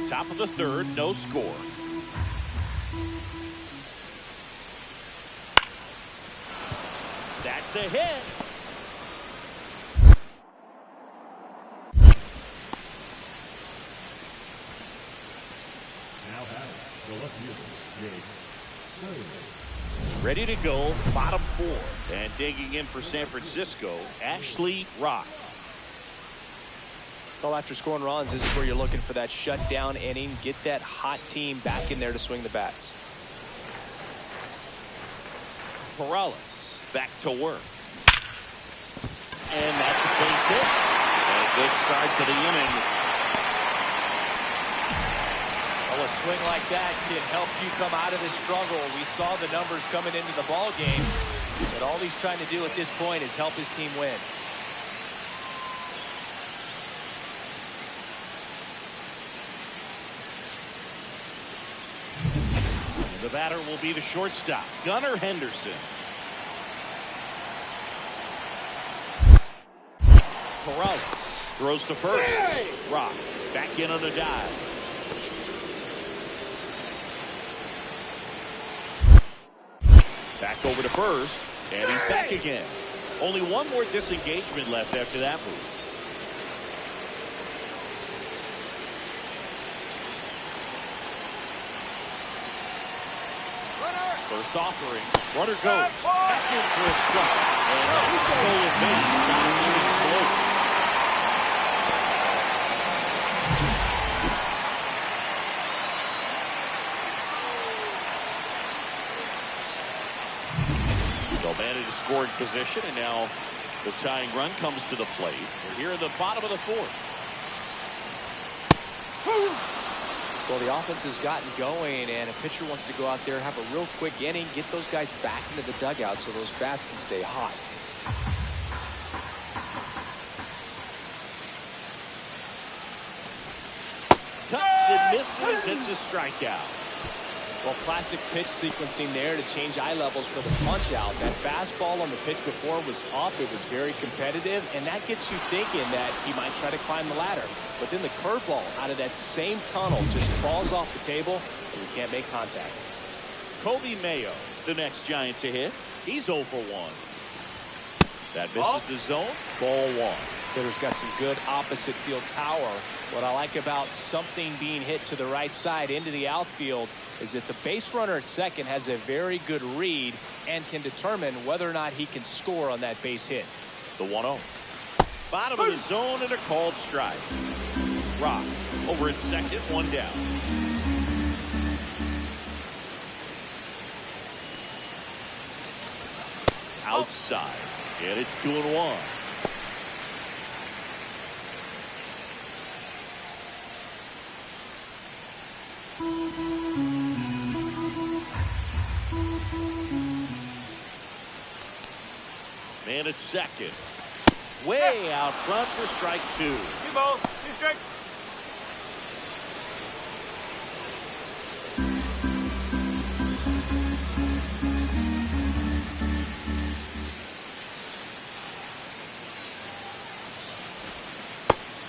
Top of the 3rd, no score. That's a hit. Now batting, the left fielder, Ready to go, bottom 4. And digging in for San Francisco, Ashley Rock. Well, after scoring runs, this is where you're looking for that shutdown inning. Get that hot team back in there to swing the bats. Morales back to work. And that's a base hit. And a good start to the inning. Well, a swing like that can help you come out of this struggle. We saw the numbers coming into the ball game, but all he's trying to do at this point is help his team win. The batter will be the shortstop, Gunnar Henderson. Peralez throws to first. Rock back in on the dive. Back over to first, and he's back again. Only one more disengagement left after that move. First offering, runner goes. That's in for a strike. And that's a stolen base, not even close. They'll manage to score in position, and now the tying run comes to the plate. We're here in the bottom of the fourth. Well, the offense has gotten going, and a pitcher wants to go out there, have a real quick inning, get those guys back into the dugout so those bats can stay hot. Cuts and misses. It's a strikeout. Well, classic pitch sequencing there to change eye levels for the punch out. That fastball on the pitch before was up. It was very competitive, and that gets you thinking that he might try to climb the ladder. But then the curveball out of that same tunnel just falls off the table, and we can't make contact. Kobe Mayo, the next Giant to hit. He's 0 for 1. That misses the zone. Ball 1. Hitter's got some good opposite field power. What I like about something being hit to the right side into the outfield is that the base runner at second has a very good read and can determine whether or not he can score on that base hit. The 1-0. Bottom of the zone and a called strike. Rock over at second, one down. Outside, and it's 2-1. Man at second. Way out front for strike 2. 2 balls, 2 strikes.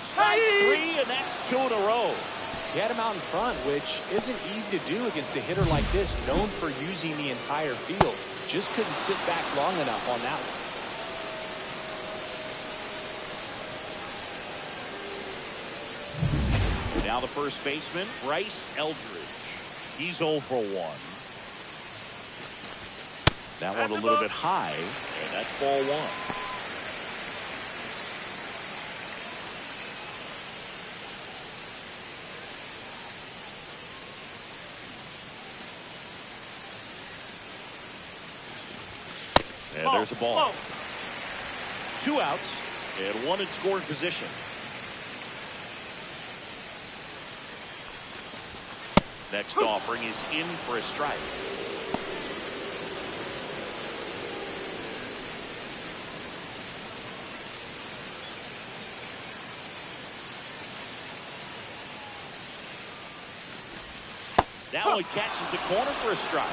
Strike 3, and that's 2 in a row. He had him out in front, which isn't easy to do against a hitter like this, known for using the entire field. Just couldn't sit back long enough on that one. Now the first baseman, Bryce Eldridge. He's 0 for 1. That one a little bit high, and that's ball 1. And there's a ball. 2 outs, and 1 in scoring position. Next offering is in for a strike. Now it catches the corner for a strike.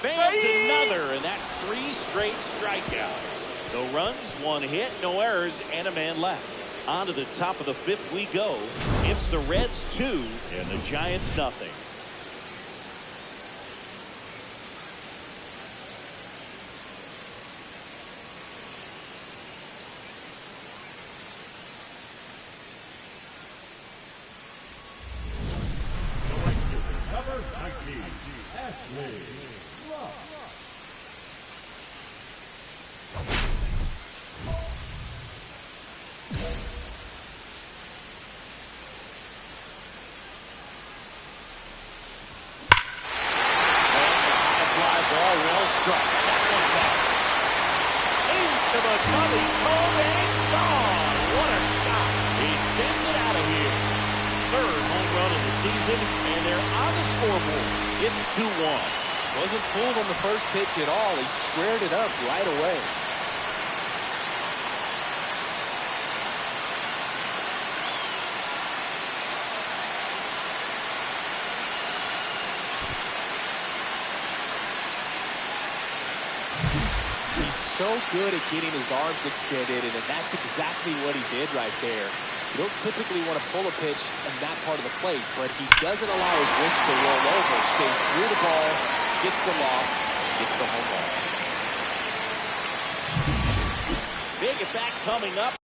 Fans another, and that's 3 straight strikeouts. No runs, 1 hit, no errors, and a man left. On to the top of the 5th we go. It's the Reds 2 and the Giants nothing. Number 19, Ashley. the Cubbies called and it's gone. What a shot. He sends it out of here. Third home run of the season, and they're on the scoreboard. It's 2-1. Wasn't fooled on the first pitch at all. He squared it up right away. So good at getting his arms extended, and that's exactly what he did right there. You don't typically want to pull a pitch in that part of the plate, but he doesn't allow his wrist to roll over, stays through the ball, gets the loft, gets the home run. Big at bat coming up.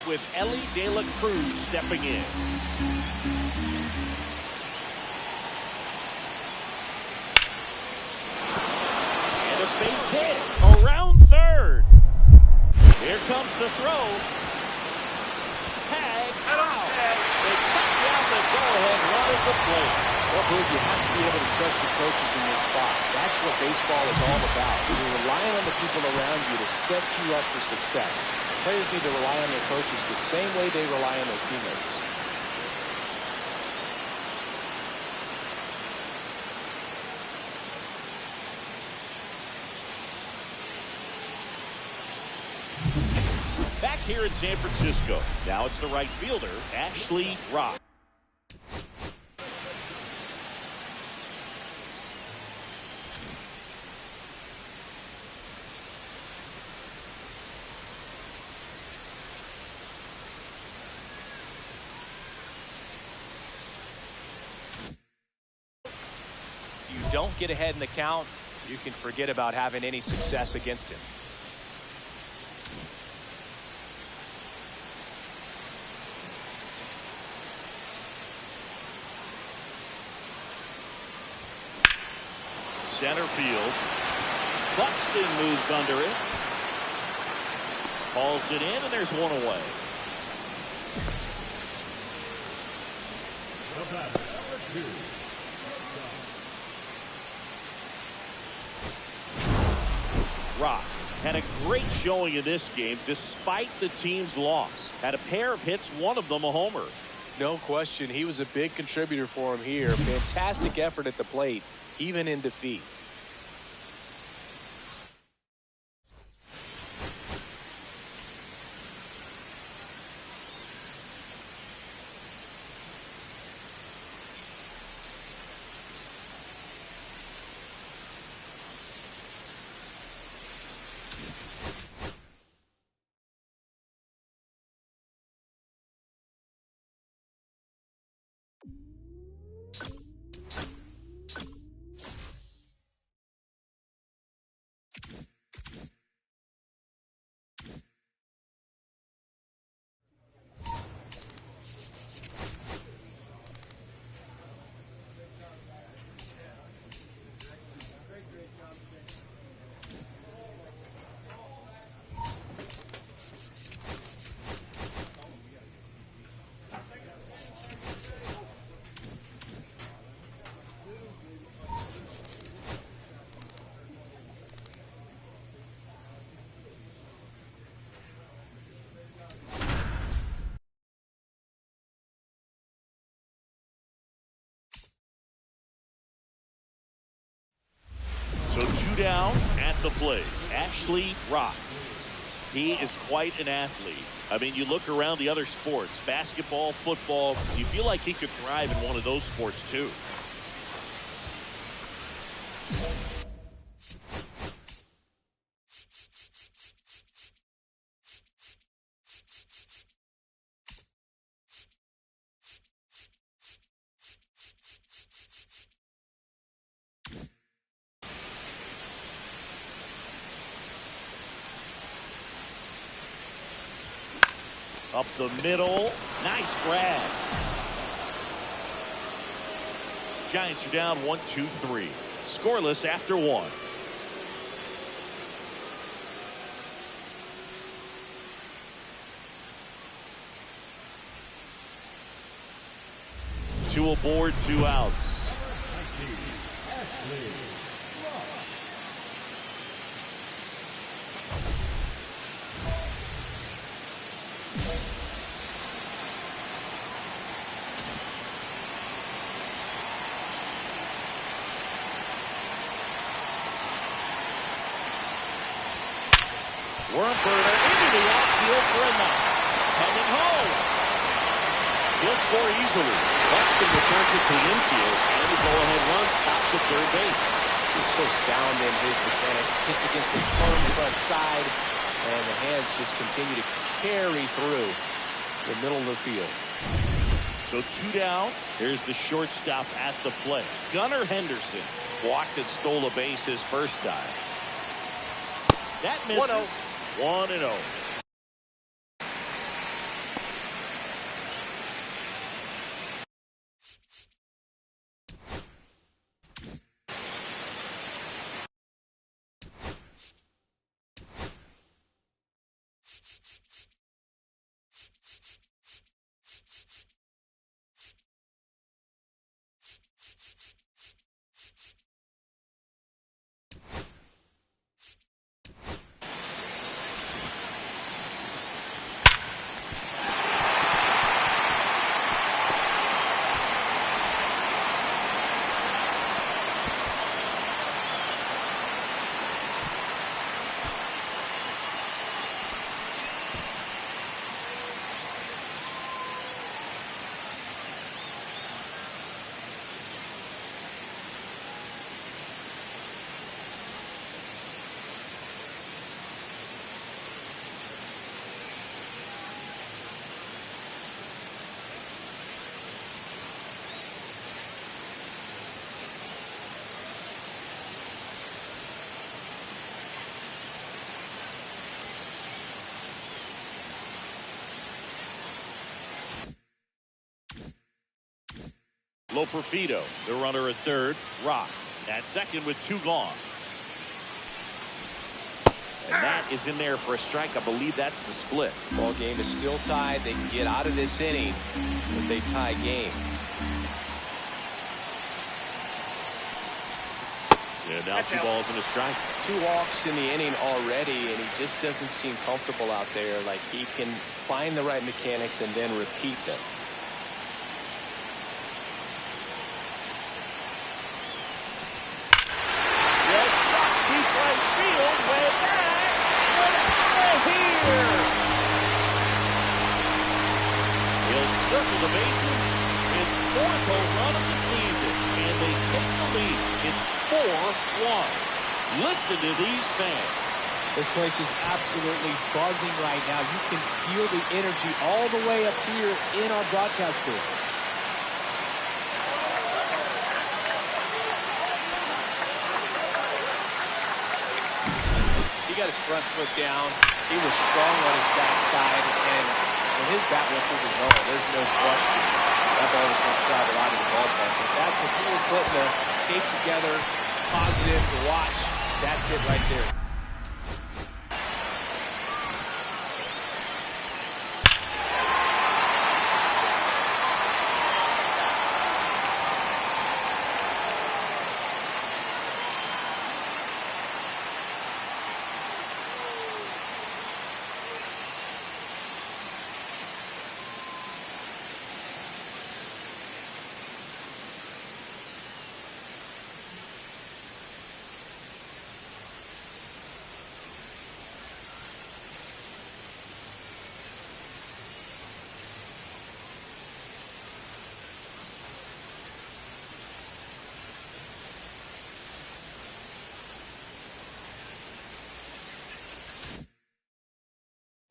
With Ellie De La Cruz stepping in. And a base hit around third. Here comes the throw. Tag out. They cut down the go-ahead run at the plate. Well, Boog, you have to be able to trust your coaches in this spot. That's what baseball is all about. You're relying on the people around you to set you up for success. Players need to rely on their coaches the same way they rely on their teammates. Back here in San Francisco. Now it's the right fielder, Ashley Rock. Don't get ahead in the count, you can forget about having any success against him. Center field. Buxton moves under it. Calls it in, and there's one away. The batter, number 2. Rock had a great showing in this game despite the team's loss. Had a pair of hits, one of them a homer. No question, he was a big contributor for him here. Fantastic effort at the plate, even in defeat. down at the plate. Ashley Rock. He is quite an athlete. I mean, you look around the other sports, basketball, football, you feel like he could thrive in one of those sports too. Up the middle. Nice grab. Giants are down 1-2-3. Scoreless after one. Two aboard, 2 outs. Worm burner into the outfield for a knock. Coming home. He'll score easily. Buxton returns it to the infield, and the go-ahead run stops at third base. Just so sound in his mechanics. Hits against the firm front side, and the hands just continue to carry through the middle of the field. So 2 down. Here's the shortstop at the plate. Gunnar Henderson walked and stole a base his first time. That misses. 1-0. Loperfido, the runner at third. Rock at second with 2 gone. And that is in there for a strike. I believe that's the split. Ball game is still tied. They can get out of this inning if they tie game. Yeah, now 2 balls and a strike. 2 walks in the inning already, and he just doesn't seem comfortable out there. Like he can find the right mechanics and then repeat them. Circle the bases. His 4th home run of the season, and they take the lead. It's 4-1. Listen to these fans. This place is absolutely buzzing right now. You can feel the energy all the way up here in our broadcast booth. He got his front foot down. He was strong on his backside, and when his bat went through the zone, there's no question that ball was going to travel out of the ballpark. But that's if you were putting the tape together, positive to watch, that's it right there.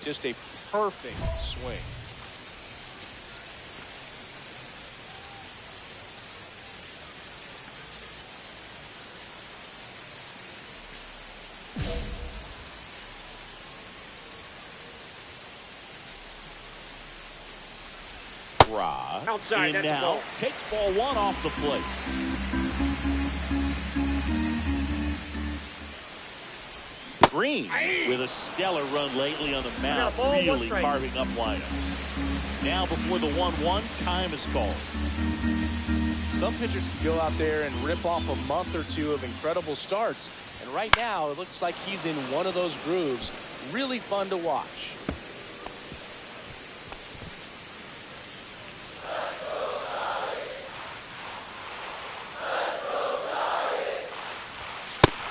Just a perfect swing. Outside, and that's now ball. takes ball one off the plate. Green with a stellar run lately on the mound, really carving up lineups. Now before the 1-1, time is called. Some pitchers can go out there and rip off a month or two of incredible starts. And right now, it looks like he's in one of those grooves. Really fun to watch.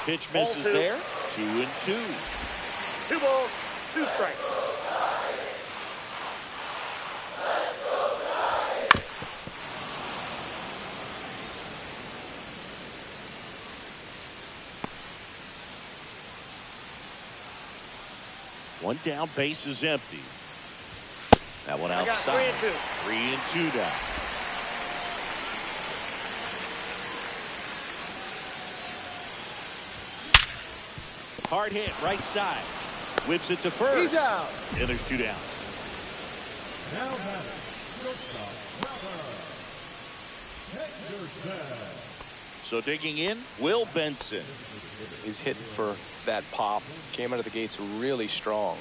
Pitch misses there. 2-2. 2 balls, 2 strikes. One down, base is empty. That one outside. 3-2 down. Hard hit, right side. Whips it to first. He's out. And there's 2 down. Now batting, shortstop, Henderson. So digging in, Will Benson. He's hitting for that pop. Came out of the gates really strong.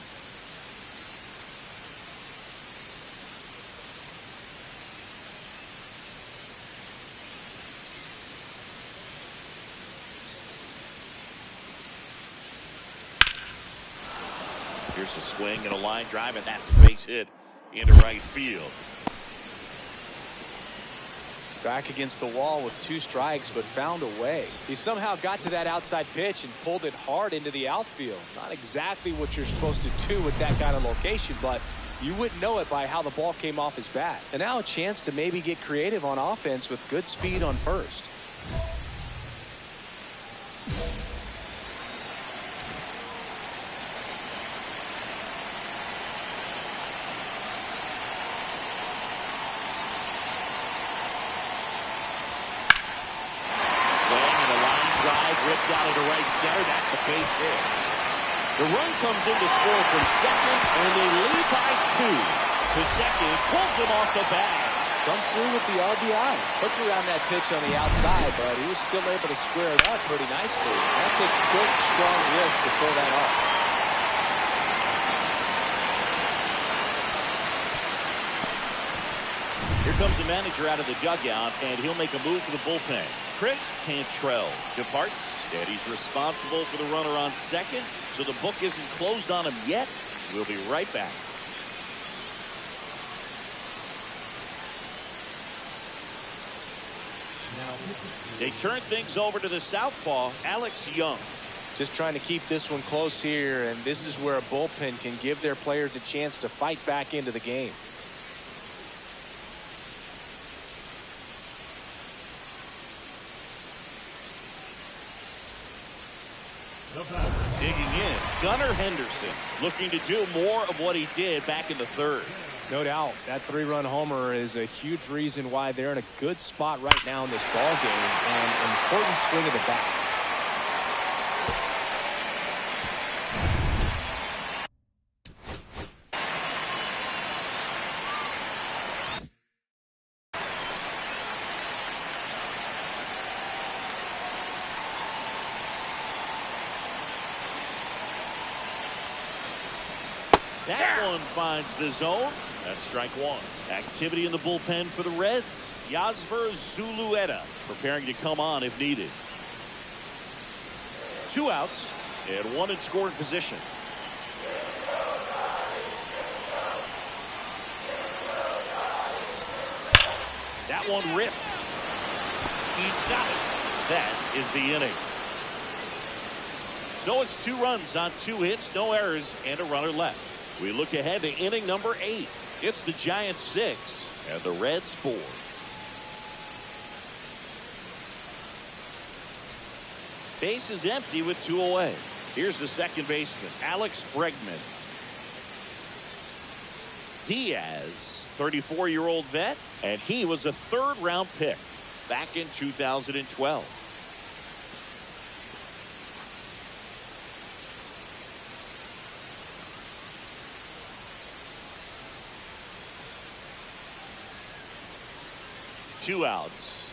Here's a swing and a line drive, and that's a base hit into right field. Back against the wall with 2 strikes, but found a way. He somehow got to that outside pitch and pulled it hard into the outfield. Not exactly what you're supposed to do with that kind of location, but you wouldn't know it by how the ball came off his bat. And now a chance to maybe get creative on offense with good speed on first. Ripped out into right center. That's a base hit. The run comes in to score from second, and they lead by 2. The second pulls him off the bag. Comes through with the RBI. Hooked around that pitch on the outside, but he was still able to square it up pretty nicely. That takes quick, strong wrist to pull that off. Here comes the manager out of the dugout, and he'll make a move to the bullpen. Chris Cantrell departs, and he's responsible for the runner on second, so the book isn't closed on him yet. We'll be right back. They turn things over to the southpaw, Alex Young. Just trying to keep this one close here, and this is where a bullpen can give their players a chance to fight back into the game. Digging in, Gunnar Henderson, looking to do more of what he did back in the third. No doubt. That 3-run homer is a huge reason why they're in a good spot right now in this ball game, and an important swing of the bat. That one finds the zone. That's strike 1. Activity in the bullpen for the Reds. Yasver Zulueta preparing to come on if needed. 2 outs and 1 in scoring position. That one ripped. He's got it. That is the inning. So it's 2 runs on 2 hits, no errors, and a runner left. We look ahead to inning number 8. It's the Giants 6 and the Reds 4. Base is empty with 2 away. Here's the second baseman, Alex Bregman. Diaz, 34-year-old vet, and he was a third-round pick back in 2012. Two outs.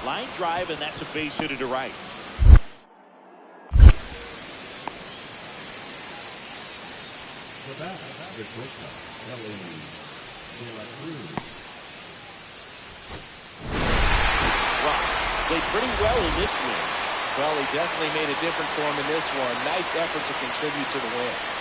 Line drive, and that's a base hit to right. The bat, the pitcher, Rock played pretty well in this win. Well, he definitely made a difference for him in this one. Nice effort to contribute to the win.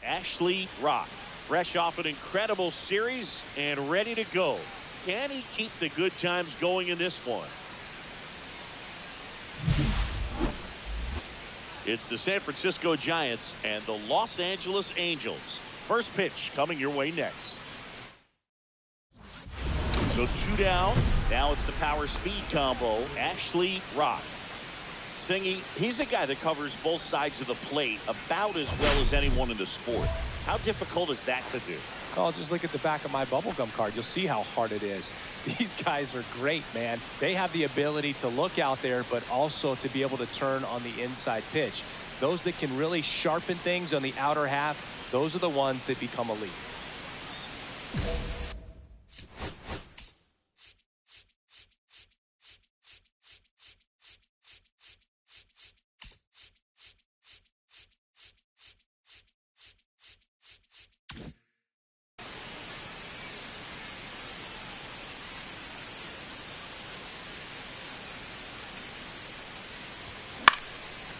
Ashley Rock, fresh off an incredible series and ready to go. Can he keep the good times going in this one? It's the San Francisco Giants and the Los Angeles Angels. First pitch coming your way next. So two down. Now it's the power speed combo. Ashley Rock. Singy, he's a guy that covers both sides of the plate about as well as anyone in the sport. How difficult is that to do? Oh, just look at the back of my bubblegum card. You'll see how hard it is. These guys are great, man. They have the ability to look out there, but also to be able to turn on the inside pitch. Those that can really sharpen things on the outer half, those are the ones that become elite.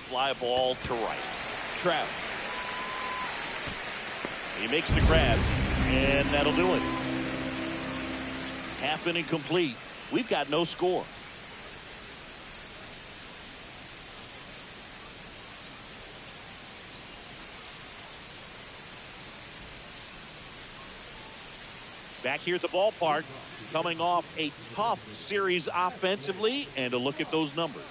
Fly ball to right. Trout. He makes the grab, and that'll do it. Half inning complete. We've got no score. Back here at the ballpark, coming off a tough series offensively, and a look at those numbers.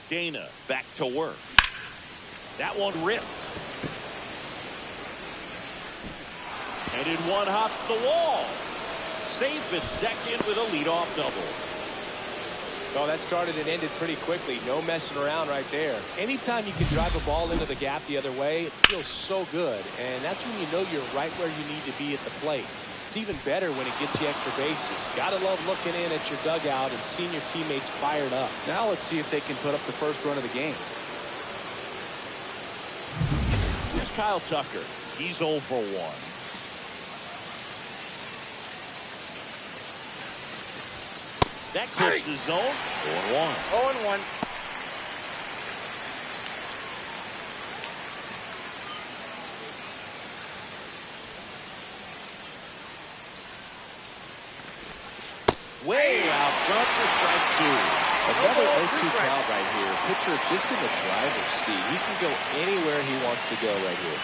Dana back to work. That one ripped. And in one hops the wall. Safe at second with a leadoff double. Well, that started and ended pretty quickly. No messing around right there. Anytime you can drive a ball into the gap the other way, it feels so good. And that's when you know you're right where you need to be at the plate. It's even better when it gets you extra bases. Gotta love looking in at your dugout and seeing your teammates fired up. Now let's see if they can put up the first run of the game. Here's Kyle Tucker. He's 0 for 1. That clips the zone. 0-1. 0-1. Way out front for strike 2. Another 0-2 count right here. Pitcher just in the driver's seat. He can go anywhere he wants to go right here.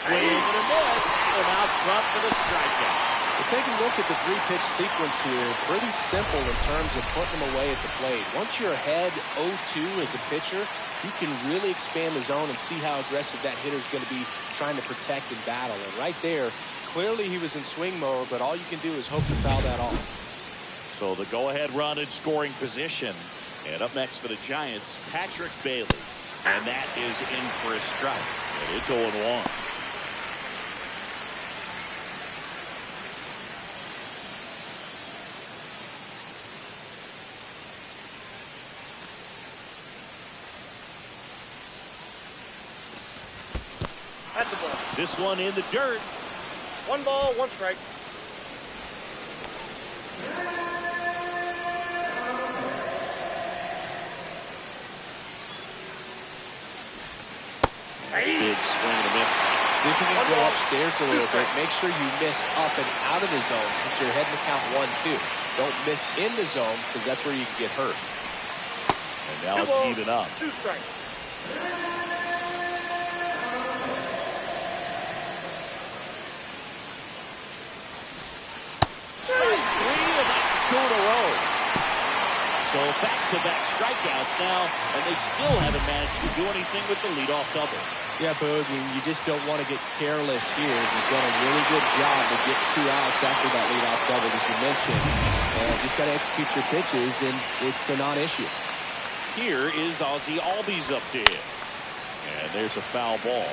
Swing and a miss. And out front for the strikeout. Well, take a look at the 3-pitch sequence here. Pretty simple in terms of putting them away at the plate. Once you're ahead 0-2 as a pitcher, you can really expand the zone and see how aggressive that hitter is going to be trying to protect and battle. And right there, clearly he was in swing mode, but all you can do is hope to foul that off. So the go-ahead run in scoring position. And up next for the Giants, Patrick Bailey. And that is in for a strike. And it's 0-1. That's a ball. This one in the dirt. 1 ball, 1 strike. Big swing and a miss. See if you can go upstairs a little bit. Make sure you miss up and out of the zone since you're heading to count 1-2. Don't miss in the zone because that's where you can get hurt. And now it's even up. 2 strikes. Strike 3, and that's 2 in a row. So back-to-back strikeouts now, and they still haven't managed to do anything with the leadoff double. Yeah, Boog, you just don't want to get careless here. You've done a really good job to get 2 outs after that leadoff double, as you mentioned. And just got to execute your pitches, and it's a non-issue. Here is Ozzie Albies up to hit. And there's a foul ball.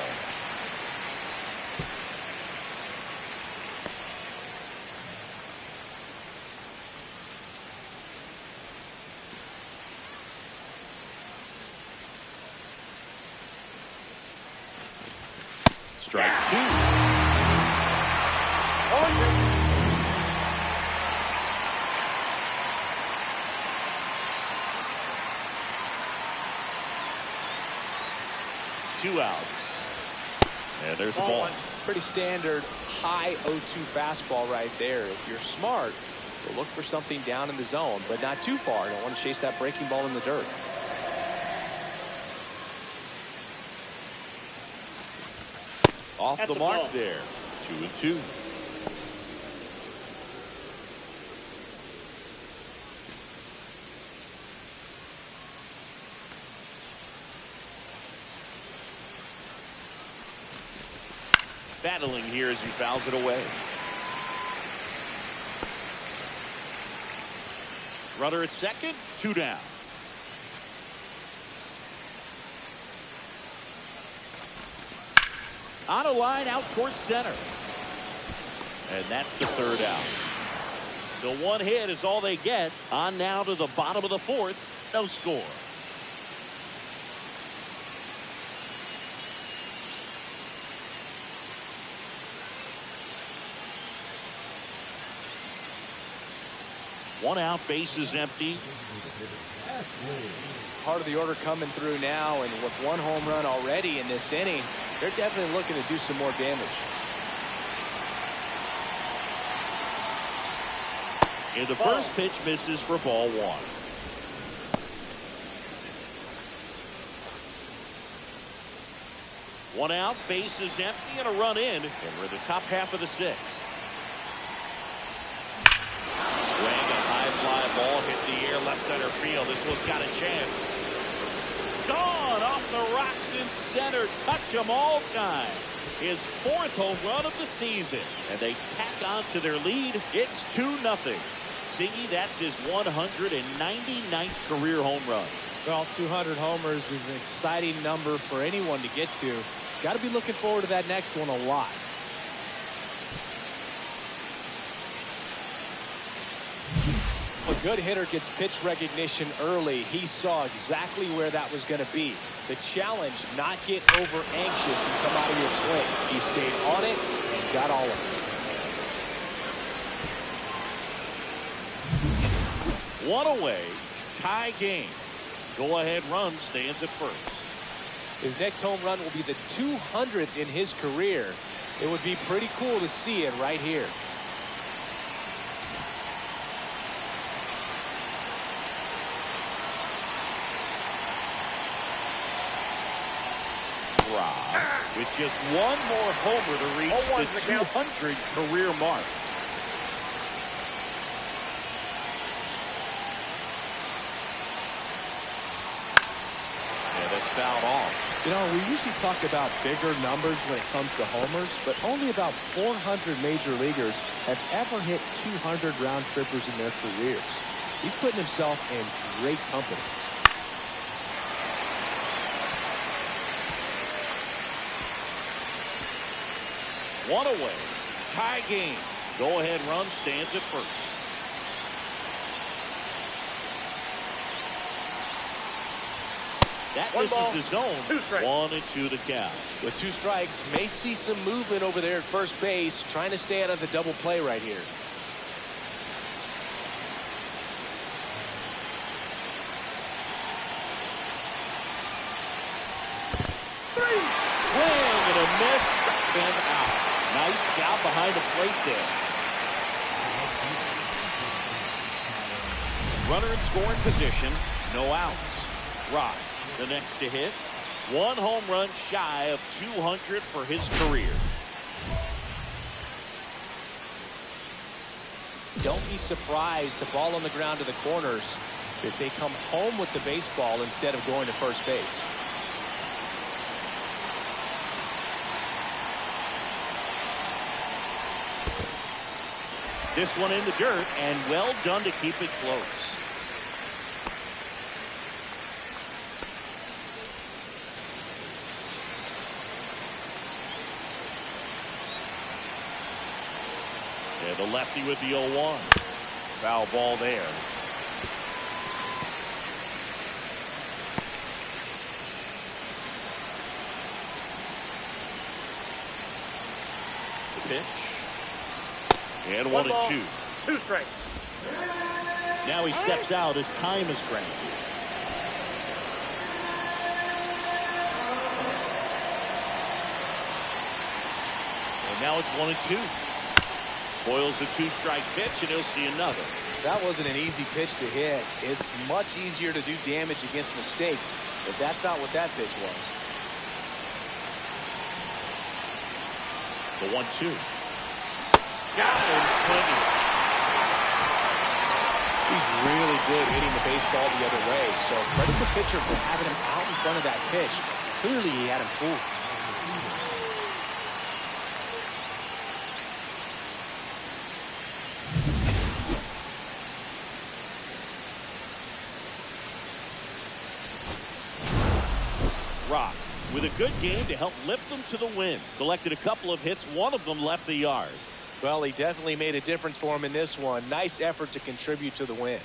Strike 2. Two outs. And there's the ball. Pretty standard high 0-2 fastball right there. If you're smart, you'll look for something down in the zone, but not too far. You don't want to chase that breaking ball in the dirt. Off That's the mark ball. there. 2-2. Battling here as he fouls it away. Runner at second, 2 down. On a line out towards center. And that's the 3rd out. So 1 hit is all they get. On now to the bottom of the 4th. No score. One out, bases empty. Part of the order coming through now, and with one home run already in this inning, they're definitely looking to do some more damage. And the first pitch misses for ball one. One out, bases empty, and a run in, and we're in the top half of the sixth. Swing, a high fly ball hit the air, left center field. This one's got a chance. Gone off the rocks in center. Touch 'em all time. His fourth home run of the season. And they tack on to their lead. It's 2-0. Ziggy, that's his 199th career home run. Well, 200 homers is an exciting number for anyone to get to. Got to be looking forward to that next one a lot. A good hitter gets pitch recognition early. He saw exactly where that was going to be. The challenge, not get over anxious and come out of your swing. He stayed on it and got all of it. One away, tie game. Go-ahead run stands at first. His next home run will be the 200th in his career. It would be pretty cool to see it right here. Rob, with just one more homer to reach the 200 career mark. Yeah, that's fouled off. You know, we usually talk about bigger numbers when it comes to homers, but only about 400 major leaguers have ever hit 200 round trippers in their careers. He's putting himself in great company. One away, tie game. Go-ahead run stands at first. That misses the zone. 1-2 the count. With 2 strikes, may see some movement over there at first base, trying to stay out of the double play right here. Swing and a miss, and out. Nice job behind the plate there. Runner in scoring position, no outs. Rock, the next to hit. One home run shy of 200 for his career. Don't be surprised to fall on the ground to the corners if they come home with the baseball instead of going to first base. This one in the dirt, and well done to keep it close. Yeah, the lefty with the 0-1. Foul ball there. The pitch. And 1-2. 2 strikes. Now he steps out as time is granted. And now it's 1-2. Spoils the 2-strike pitch, and he'll see another. That wasn't an easy pitch to hit. It's much easier to do damage against mistakes, but that's not what that pitch was. The 1-2. Got him swinging. He's really good hitting the baseball the other way, so credit the pitcher for having him out in front of that pitch. Clearly he had him fooled. Rock with a good game to help lift them to the win. Collected a couple of hits. One of them left the yard. Well, he definitely made a difference for him in this one. Nice effort to contribute to the win.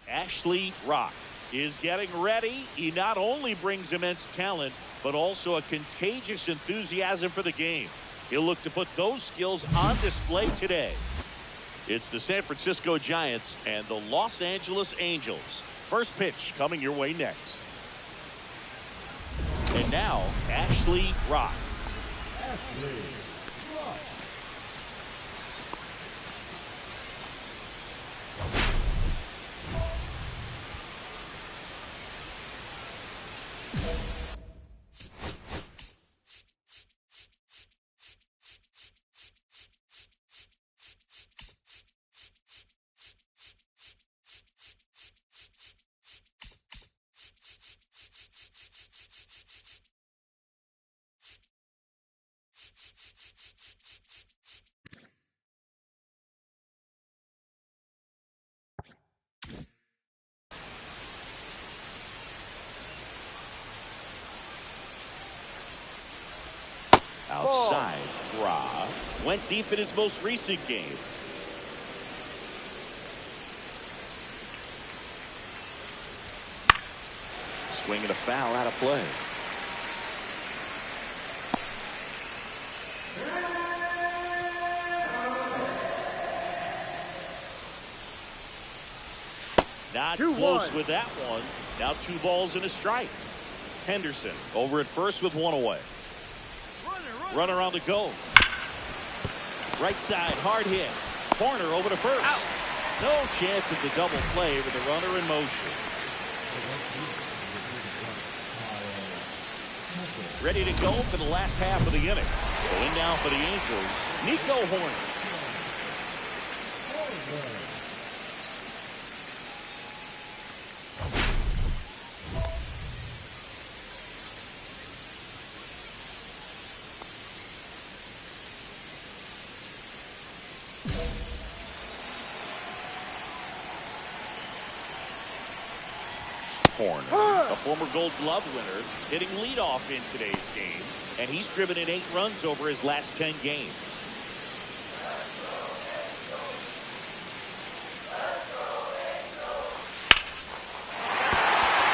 Ashley Rock is getting ready. He not only brings immense talent, but also a contagious enthusiasm for the game. He'll look to put those skills on display today. It's the San Francisco Giants and the Los Angeles Angels. First pitch coming your way next. And now, Ashley Rock. Ashley Rock. Outside, Ra went deep in his most recent game. Swinging a foul out of play. Not close with that one. Now 2 balls and a strike. Henderson over at first with 1 away. Runner on the go. Right side, hard hit. Corner over to first. Out. No chance at the double play with the runner in motion. Ready to go for the last half of the inning. Going now for the Angels, Nico Horner. Horner, a former Gold Glove winner, hitting leadoff in today's game, and he's driven in 8 runs over his last 10 games.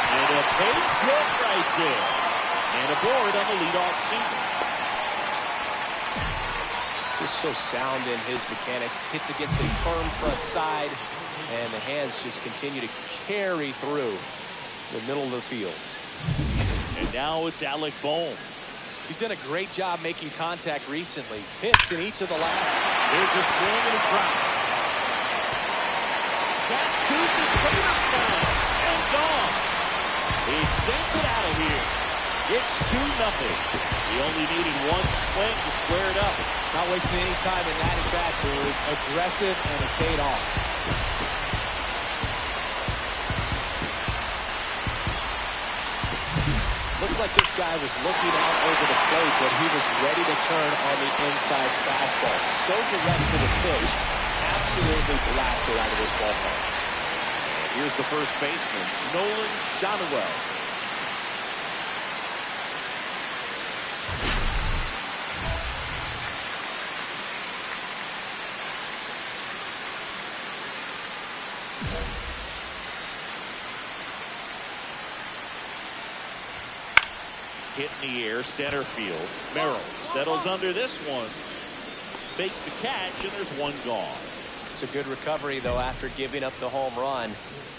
And a base hit right there, and aboard on the leadoff single. Just so sound in his mechanics. Hits against a firm front side, and the hands just continue to carry through the middle of the field. And now it's Alec Bohm. He's done a great job making contact recently. Hits in each of the last. There's a swing and a drop. That tooth is favorite time and gone. He sends it out of here. It's 2-0. He only needed 1 swing to square it up. Not wasting any time in that at bat, Boog. Aggressive, and it paid off. Looks like this guy was looking out over the plate, but he was ready to turn on the inside fastball. So direct to the pitch. Absolutely blasted out of this ballpark. Here's the first baseman, Nolan Shotwell. Hit in the air, center field. Merrill settles under this one. Makes the catch, and there's 1 gone. It's a good recovery, though, after giving up the home run.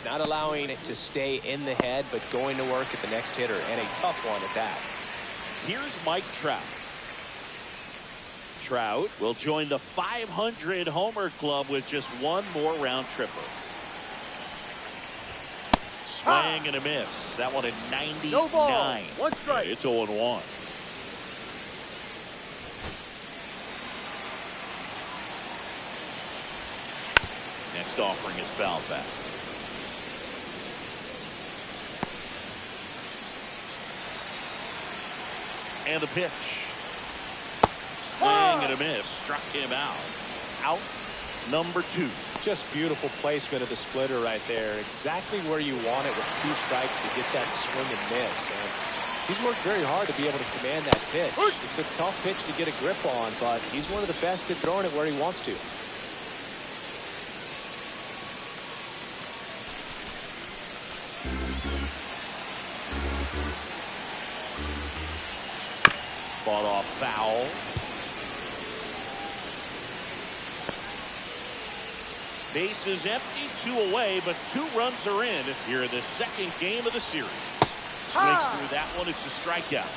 Not allowing it to stay in the head, but going to work at the next hitter, and a tough one at that. Here's Mike Trout. Trout will join the 500 homer club with just 1 more round tripper. Swing and a miss. That one at 99. No ball. 1 strike. It's 0-1. Next Next offering is fouled back. And a pitch. Swing and a miss. Struck him out. Out number 2. Just beautiful placement of the splitter right there. Exactly where you want it with 2 strikes to get that swing and miss. And he's worked very hard to be able to command that pitch. It's a tough pitch to get a grip on, but he's one of the best at throwing it where he wants to. Fought off foul. Base is empty, 2 away, but 2 runs are in here in the second game of the series. Swings through that one. It's a strikeout.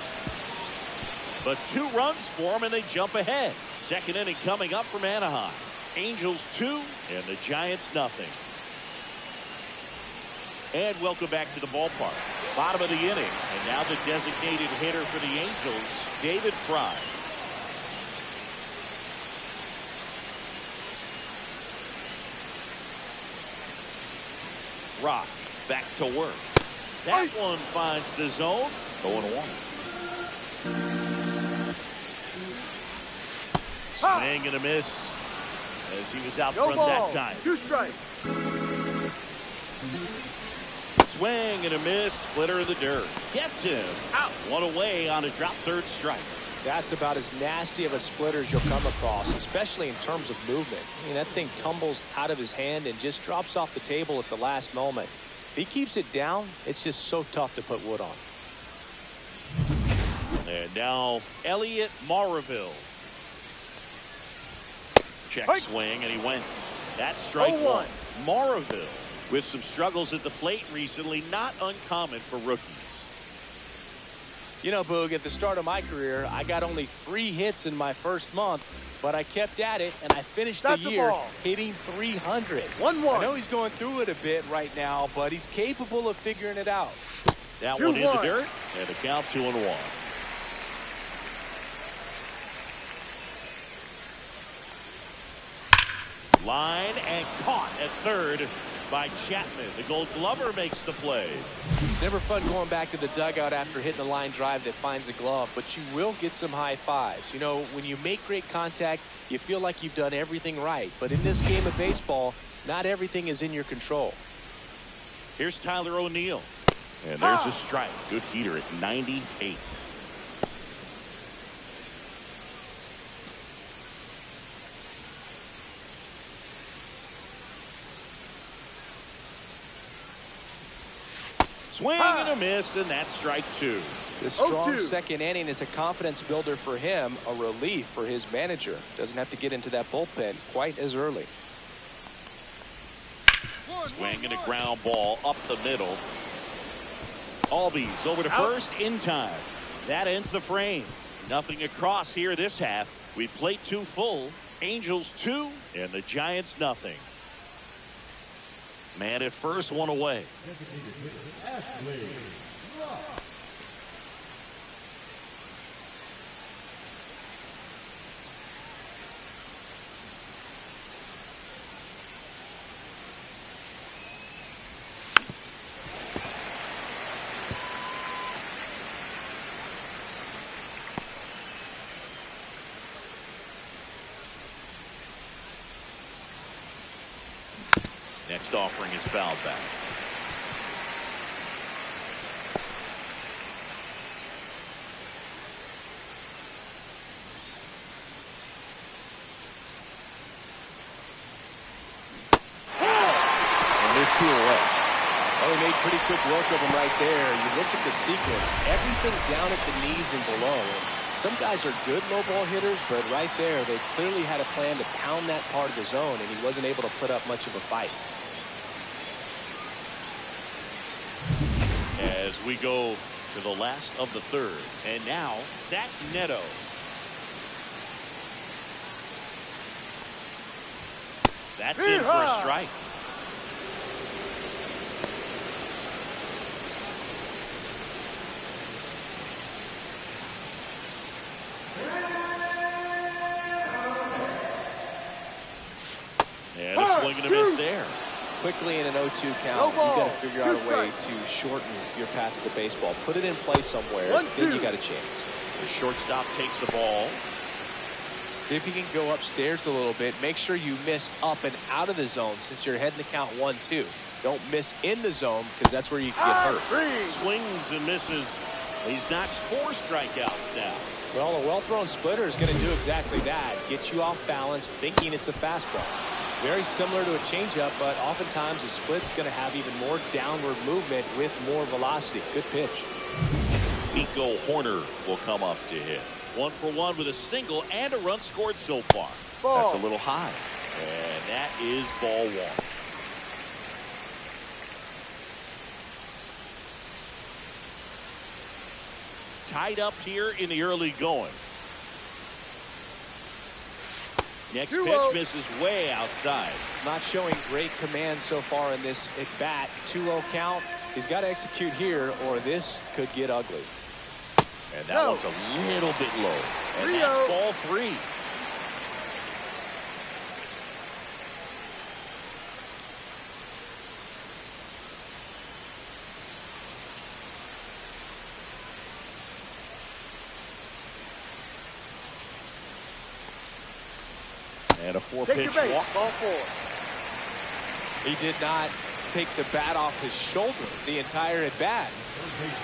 But 2 runs for him, and they jump ahead. Second inning coming up from Anaheim. Angels 2 and the Giants nothing. And welcome back to the ballpark. Bottom of the inning, and now the designated hitter for the Angels, David Fry. Rock back to work. That one finds the zone. 0-1. Swing and a miss as he was out front that time. 2 strikes. Swing and a miss. Splitter in the dirt. Gets him. Out. 1 away on a drop third strike. That's about as nasty of a splitter as you'll come across, especially in terms of movement. I mean, that thing tumbles out of his hand and just drops off the table at the last moment. If he keeps it down, it's just so tough to put wood on. And now Elliot Maraville. Check swing, and he went. That's strike 1. Maraville with some struggles at the plate recently, not uncommon for rookies. You know, Boog, at the start of my career, I got only 3 hits in my first month, but I kept at it, and I finished the year hitting 300. 1-1. I know he's going through it a bit right now, but he's capable of figuring it out. That one in the dirt, and the count 2-1. Line and caught at third by Chapman. The Gold Glover makes the play. It's never fun going back to the dugout after hitting a line drive that finds a glove, but you will get some high fives. You know, when you make great contact, you feel like you've done everything right. But in this game of baseball, not everything is in your control. Here's Tyler O'Neill. And there's a strike. Good heater at 98. Swing and a miss, and that's strike 2. This strong second inning is a confidence builder for him, a relief for his manager. Doesn't have to get into that bullpen quite as early. Swing and a ground ball up the middle. Albies over to first in time. That ends the frame. Nothing across here this half. We played 2 full. Angels 2 and the Giants nothing. Man at first, 1 away. Next offering is fouled back. And there's 2 away. Well, he made pretty quick work of him right there. You look at the sequence, everything down at the knees and below. And some guys are good low ball hitters, but right there, they clearly had a plan to pound that part of the zone, and he wasn't able to put up much of a fight. As we go to the last of the third. And now, Zach Neto. That's in for a strike. And a Swing and a miss there. Quickly in an 0-2 count, you got to figure out a way to shorten your path to the baseball. Put it in play somewhere, then you got a chance. The shortstop takes the ball. See if you can go upstairs a little bit. Make sure you miss up and out of the zone since you're heading to count 1-2. Don't miss in the zone because that's where you can get hurt. Swings and misses. He's notched 4 strikeouts now. Well, a well-thrown splitter is going to do exactly that. Get you off balance thinking it's a fastball. Very similar to a changeup, but oftentimes a split's going to have even more downward movement with more velocity. Good pitch. Nico Horner will come up to hit. 1 for 1 with a single and a run scored so far. That's a little high. And that is ball 1. Tied up here in the early going. Next pitch misses way outside. Not showing great command so far in this at bat. 2-0 count. He's got to execute here or this could get ugly. And that one's a little bit low. And that's ball 3. And a 4-pitch walk. Ball 4. He did not take the bat off his shoulder the entire at bat.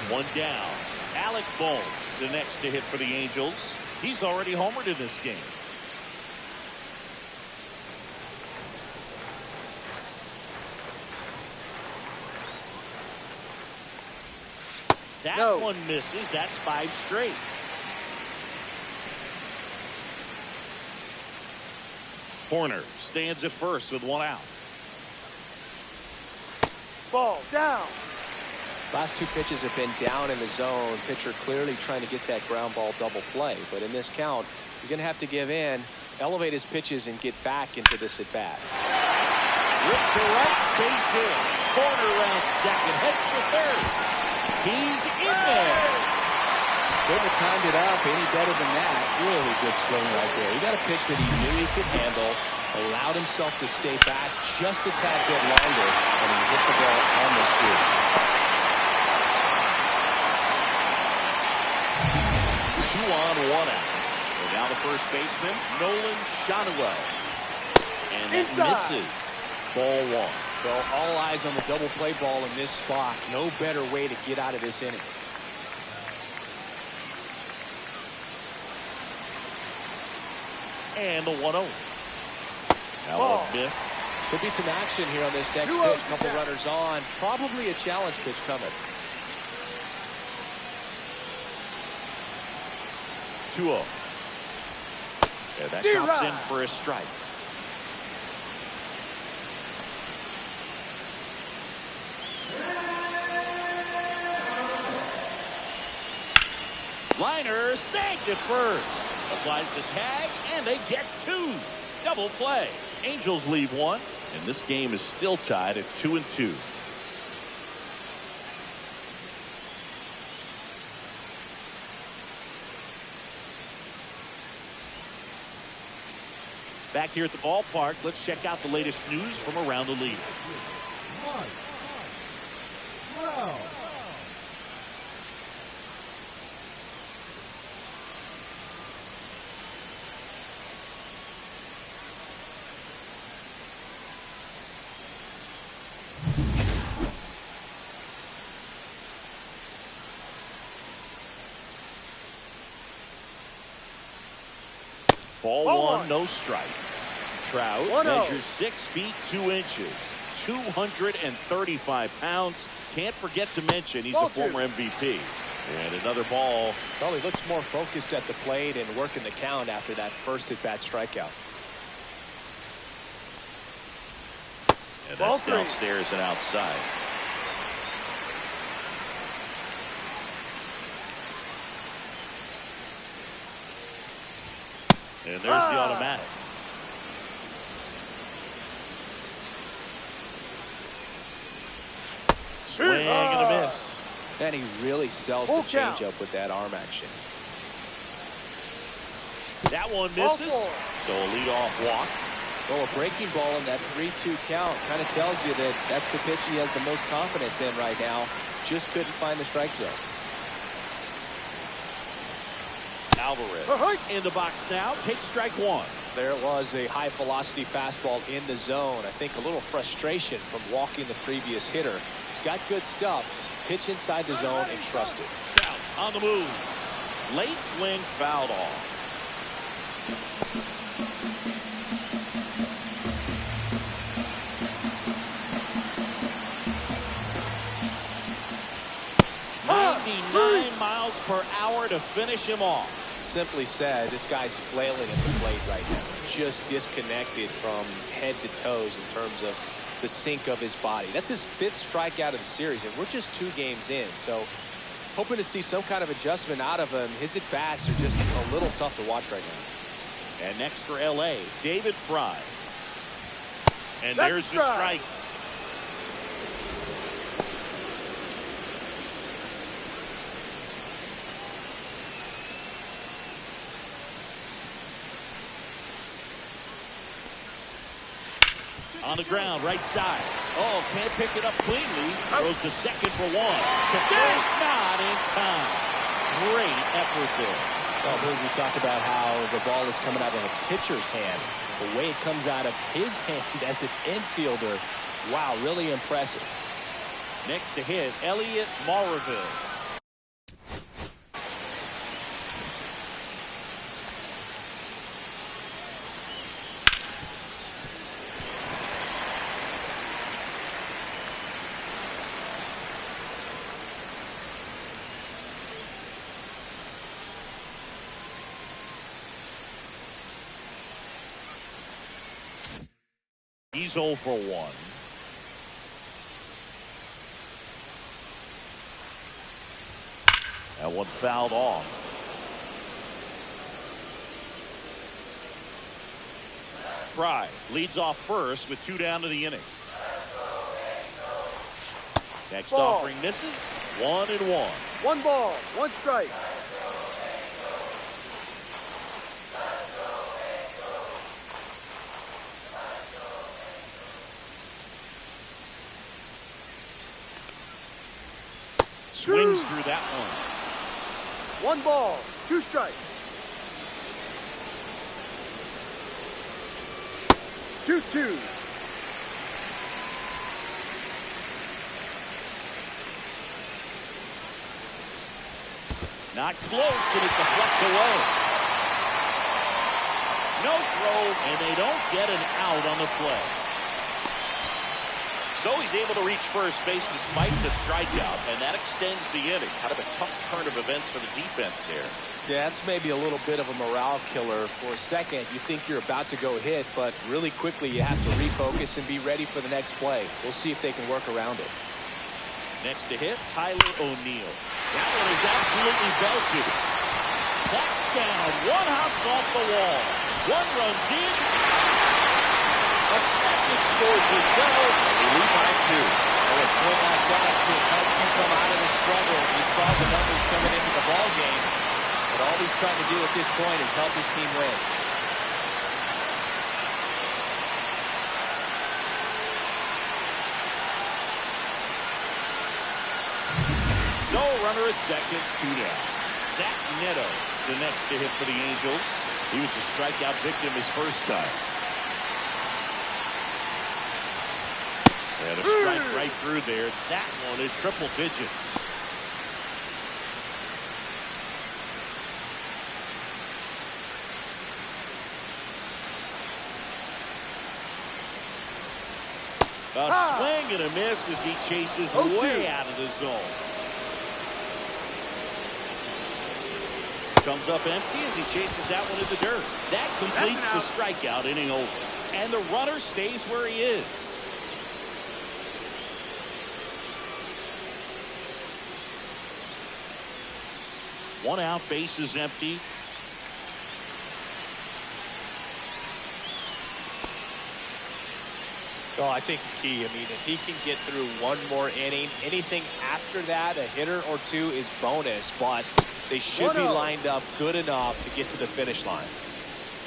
1 down. Alec Bohm, the next to hit for the Angels. He's already homered in this game. That one misses. That's 5 straight. Horner stands at first with 1 out. Ball down. Last 2 pitches have been down in the zone. Pitcher clearly trying to get that ground ball double play. But in this count, you're going to have to give in, elevate his pitches, and get back into this at bat. Ripped to right, base hit. Corner around second, heads for third. He's in there. Couldn't have timed it up any better than that. Really good swing right there. He got a pitch that he knew he could handle, allowed himself to stay back just a tad bit longer, and he hit the ball almost through. 2 on, 1 out. And now the first baseman, Nolan Shotwell. And that misses. Ball 1. So all eyes on the double play ball in this spot. No better way to get out of this inning. And the 1-0. Now a miss. Could be some action here on this next pitch. Couple runners on. Probably a challenge pitch coming. 2-0. Yeah, that chops in for a strike. Liner snagged at first. Applies the tag, and they get 2. Double play. Angels leave 1, and this game is still tied at 2-2. Back here at the ballpark, let's check out the latest news from around the league. Wow. Ball 1, no strikes. Trout measures 6 feet 2 inches, 235 pounds. Can't forget to mention he's a former MVP. And another ball. Well, he looks more focused at the plate and working the count after that first at-bat strikeout. And that's downstairs and outside. And there's the automatic. Swing and a miss. And he really sells the changeup with that arm action. That one misses. So a leadoff walk. Well, a breaking ball in that 3-2 count kind of tells you that that's the pitch he has the most confidence in right now. Just couldn't find the strike zone. Alvarez in the box now. Takes strike one. There it was, a high velocity fastball in the zone. I think a little frustration from walking the previous hitter. He's got good stuff. Pitch inside the zone and trust it. South on the move. Late swing fouled off. Miles per hour to finish him off. Simply said, this guy's flailing at the plate right now. Just disconnected from head to toes in terms of the sink of his body. That's his 5th strikeout of the series, and we're just 2 games in. So hoping to see some kind of adjustment out of him. His at-bats are just a little tough to watch right now. And next for L.A., David Fry. And there's the strike. On the ground, right side. Oh, can't pick it up cleanly. Throws to second for 1. To first, not in time. Great effort there. Well, I believe we talked about how the ball is coming out of a pitcher's hand. The way it comes out of his hand as an infielder, wow, really impressive. Next to hit, Elliot Marville. He's 0 for 1. That one fouled off. Fry leads off first with 2 down to the inning. Next offering misses. 1-1. 1 ball, 1 strike. Swings through that one. 1 ball, 2 strikes. 2-2. Not close, and it deflects away. No throw, and they don't get an out on the play. So he's able to reach first base despite the strikeout, and that extends the inning. Kind of a tough turn of events for the defense there. Yeah, that's maybe a little bit of a morale killer. For a second, you think you're about to go hit, but really quickly you have to refocus and be ready for the next play. We'll see if they can work around it. Next to hit, Tyler O'Neill. That one is absolutely belted. That's down. 1 hops off the wall. 1 runs in. A second scores as well. They lead by 2. Well, a swing like that can help you come out of the struggle. You saw the numbers coming into the ball game, but all he's trying to do at this point is help his team win. So runner at second, 2 down. Zach Neto, the next to hit for the Angels. He was a strikeout victim his first time. And a strike right through there. That one in triple digits. A swing and a miss as he chases way out of the zone. Comes up empty as he chases that one in the dirt. That completes the strikeout inning over. And the runner stays where he is. One out, base is empty. Well, I think the key, I mean, if he can get through 1 more inning, anything after that, a hitter or 2 is bonus, but they should be lined up good enough to get to the finish line.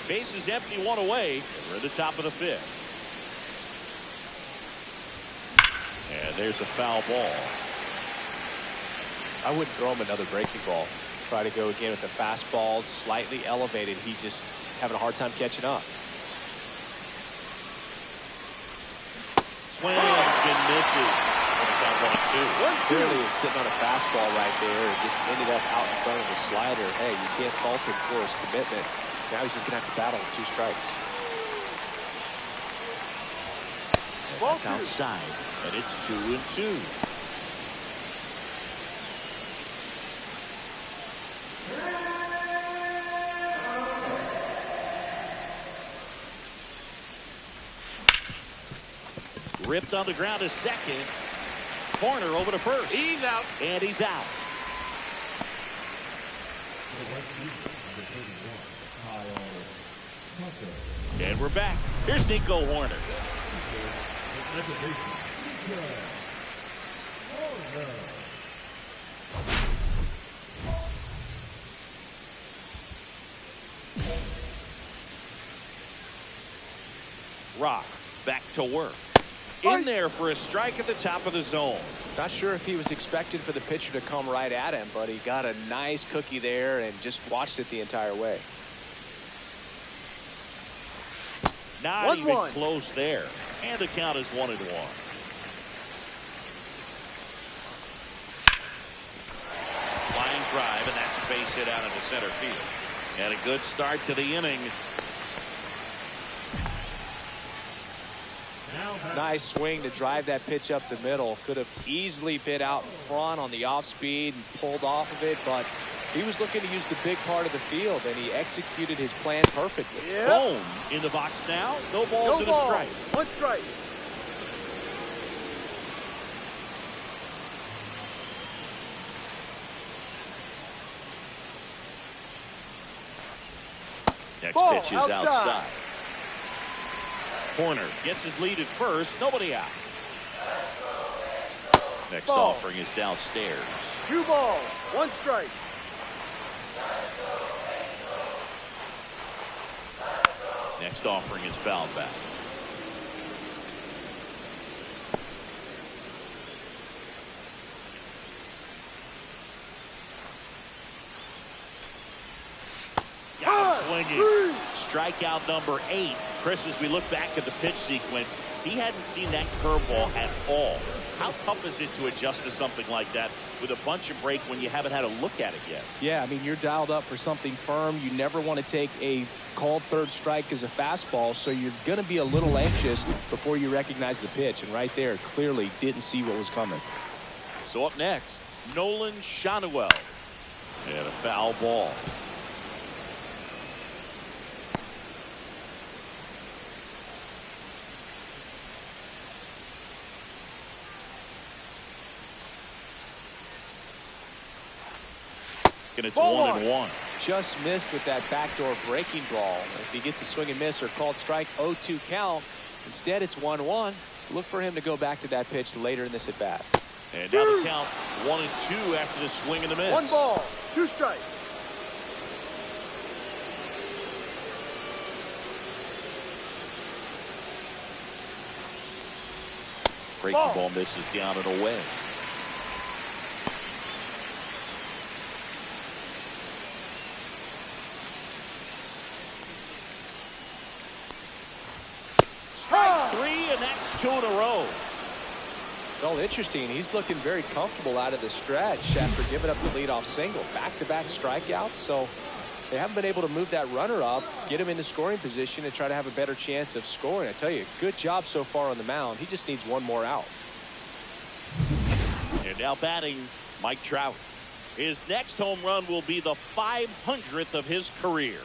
Base is empty, one away. We're at the top of the fifth. And there's a foul ball. I wouldn't throw him another breaking ball. Try to go again with the fastball, slightly elevated. He just is having a hard time catching up. Swings and misses. Clearly is sitting on a fastball right there and just ended up out in front of the slider. Hey, you can't fault him for his commitment. Now he's just going to have to battle with 2 strikes. That's outside, and it's 2-2. Ripped on the ground to second. Corner over to first. He's out. And he's out. And we're back. Here's Nico Horner. Rock back to work. In there for a strike at the top of the zone. Not sure if he was expecting for the pitcher to come right at him, but he got a nice cookie there and just watched it the entire way. Not even close there. And the count is 1-1. Line drive, and that's a base hit out into center field. And a good start to the inning. Nice swing to drive that pitch up the middle. Could have easily bit out in front on the off speed and pulled off of it, but he was looking to use the big part of the field, and he executed his plan perfectly. Yep. Boom in the box now. No balls and a strike. 1 strike. Next pitch is outside. Corner gets his lead at first. Nobody out. Next offering is downstairs. 2 balls, 1 strike. Next offering is fouled back. Swinging. Strikeout number 8. Chris, as we look back at the pitch sequence, he hadn't seen that curveball at all. How tough is it to adjust to something like that with a bunch of break when you haven't had a look at it yet? Yeah, I mean, you're dialed up for something firm. You never want to take a called third strike as a fastball, so you're going to be a little anxious before you recognize the pitch. And right there, clearly didn't see what was coming. So up next, Nolan Shanuel. And a foul ball. And it's 1-1. Just missed with that backdoor breaking ball. If he gets a swing and miss or called strike, 0-2 count. Instead, it's 1-1. Look for him to go back to that pitch later in this at bat. And now the count 1-2 after the swing and the miss. 1 ball, 2 strikes. Breaking ball misses down and away. Strike 3, and that's 2 in a row. Well, interesting. He's looking very comfortable out of the stretch after giving up the leadoff single. Back-to-back strikeouts, so they haven't been able to move that runner up, get him into scoring position, and try to have a better chance of scoring. I tell you, good job so far on the mound. He just needs 1 more out. And now batting, Mike Trout. His next home run will be the 500th of his career.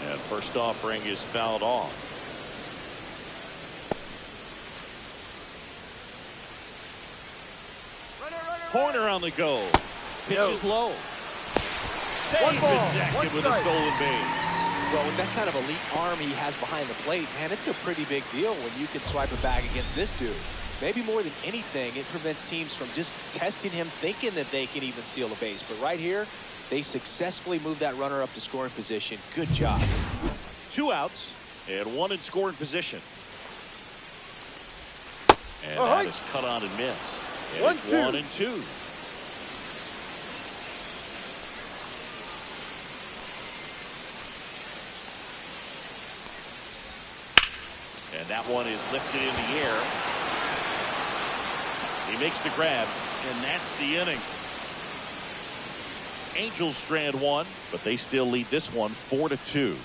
And first offering is fouled off. Corner on the go. Pitch is low. Saved at second with a stolen base. Well, with that kind of elite arm he has behind the plate, man, it's a pretty big deal when you can swipe a bag against this dude. Maybe more than anything, it prevents teams from just testing him, thinking that they can even steal a base. But right here, they successfully moved that runner up to scoring position. Good job. 2 outs and 1 in scoring position. And that is cut on and miss. And it's 1 and 2. And that one is lifted in the air. He makes the grab, and that's the inning. Angels strand 1, but they still lead this one 4-2.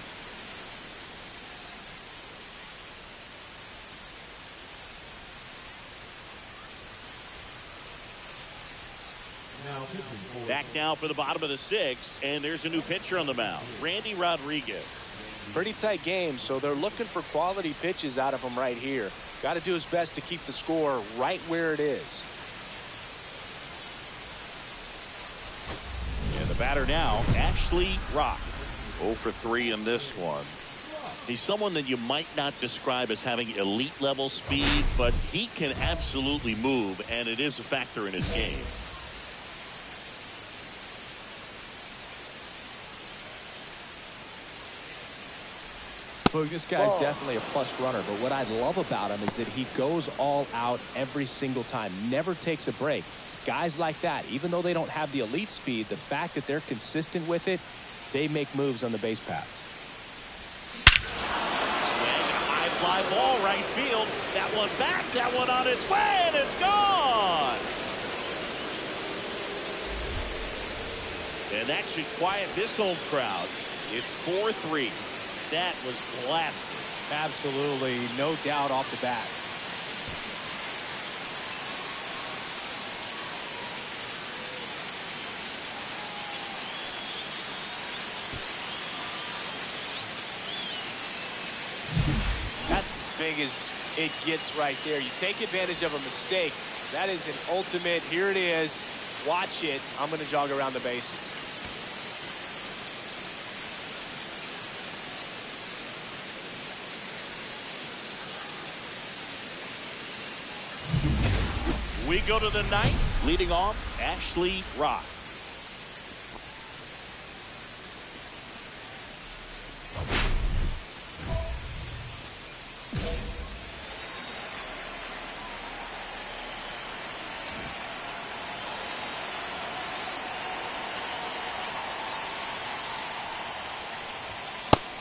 Back now for the bottom of the 6th, and there's a new pitcher on the mound, Randy Rodriguez. Pretty tight game, so they're looking for quality pitches out of him right here. Got to do his best to keep the score right where it is. And the batter now, Ashley Rock. 0 for 3 in this one. He's someone that you might not describe as having elite level speed, but he can absolutely move, and it is a factor in his game. Boog, this guy's definitely a plus runner, but what I love about him is that he goes all out every single time, never takes a break. It's guys like that, even though they don't have the elite speed, the fact that they're consistent with it, they make moves on the base paths. Swing, a high fly ball, right field. That one back, that one on its way, and it's gone. And that should quiet this home crowd. It's 4-3. That was blasted. Absolutely, no doubt off the bat. That's as big as it gets right there. You take advantage of a mistake. That is an ultimate. Here it is. Watch it. I'm going to jog around the bases. We go to the 9th, leading off Ashley Rock.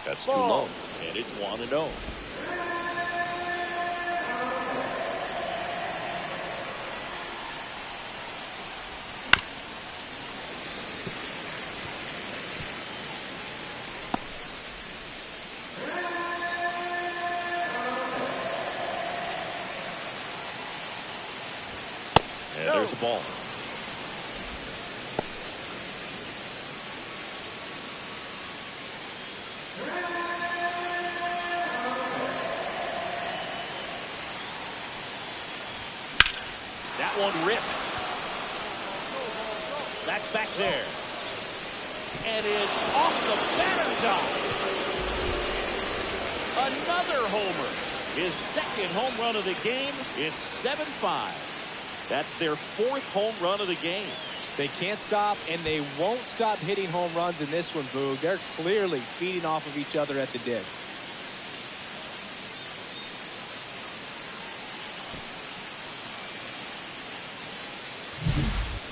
That's too low, and it's 1-0. There's the ball. That one ripped. That's back there. And it's off the batter's eye. Another homer. His 2nd home run of the game. It's 7-5. That's their 4th home run of the game. They can't stop, and they won't stop hitting home runs in this one, Boog. They're clearly feeding off of each other at the dip.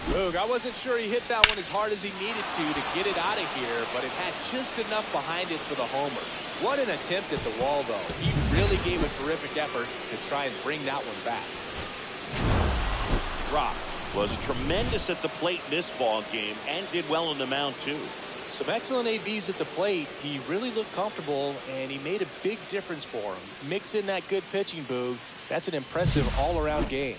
Boog, I wasn't sure he hit that one as hard as he needed to get it out of here, but it had just enough behind it for the homer. What an attempt at the wall, though. He really gave a terrific effort to try and bring that one back. Rock was tremendous at the plate in this ball game and did well on the mound too. Some excellent ABs at the plate. He really looked comfortable, and he made a big difference for him. Mix in that good pitching, Boog. That's an impressive all-around game.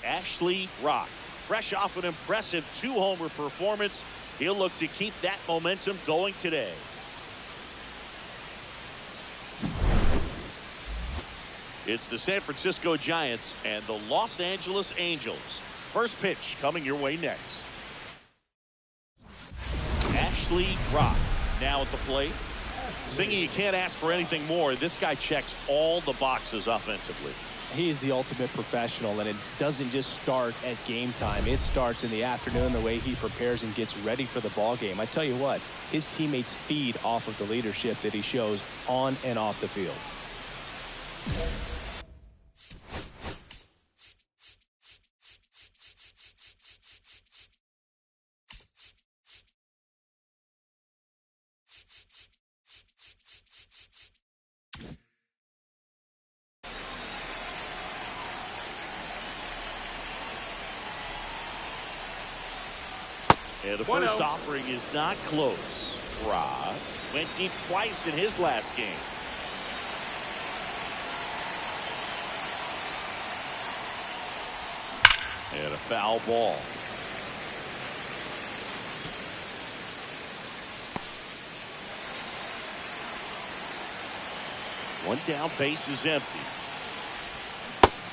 Ashley Rock, fresh off an impressive 2-homer performance, he'll look to keep that momentum going today. It's the San Francisco Giants and the Los Angeles Angels. First pitch coming your way next. Ashley Rock now at the plate. Singing, you can't ask for anything more. This guy checks all the boxes offensively. He's the ultimate professional, and it doesn't just start at game time. It starts in the afternoon, the way he prepares and gets ready for the ball game. I tell you what, his teammates feed off of the leadership that he shows on and off the field. And the first offering is not close. Rock went deep twice in his last game. And a foul ball. One down, base is empty.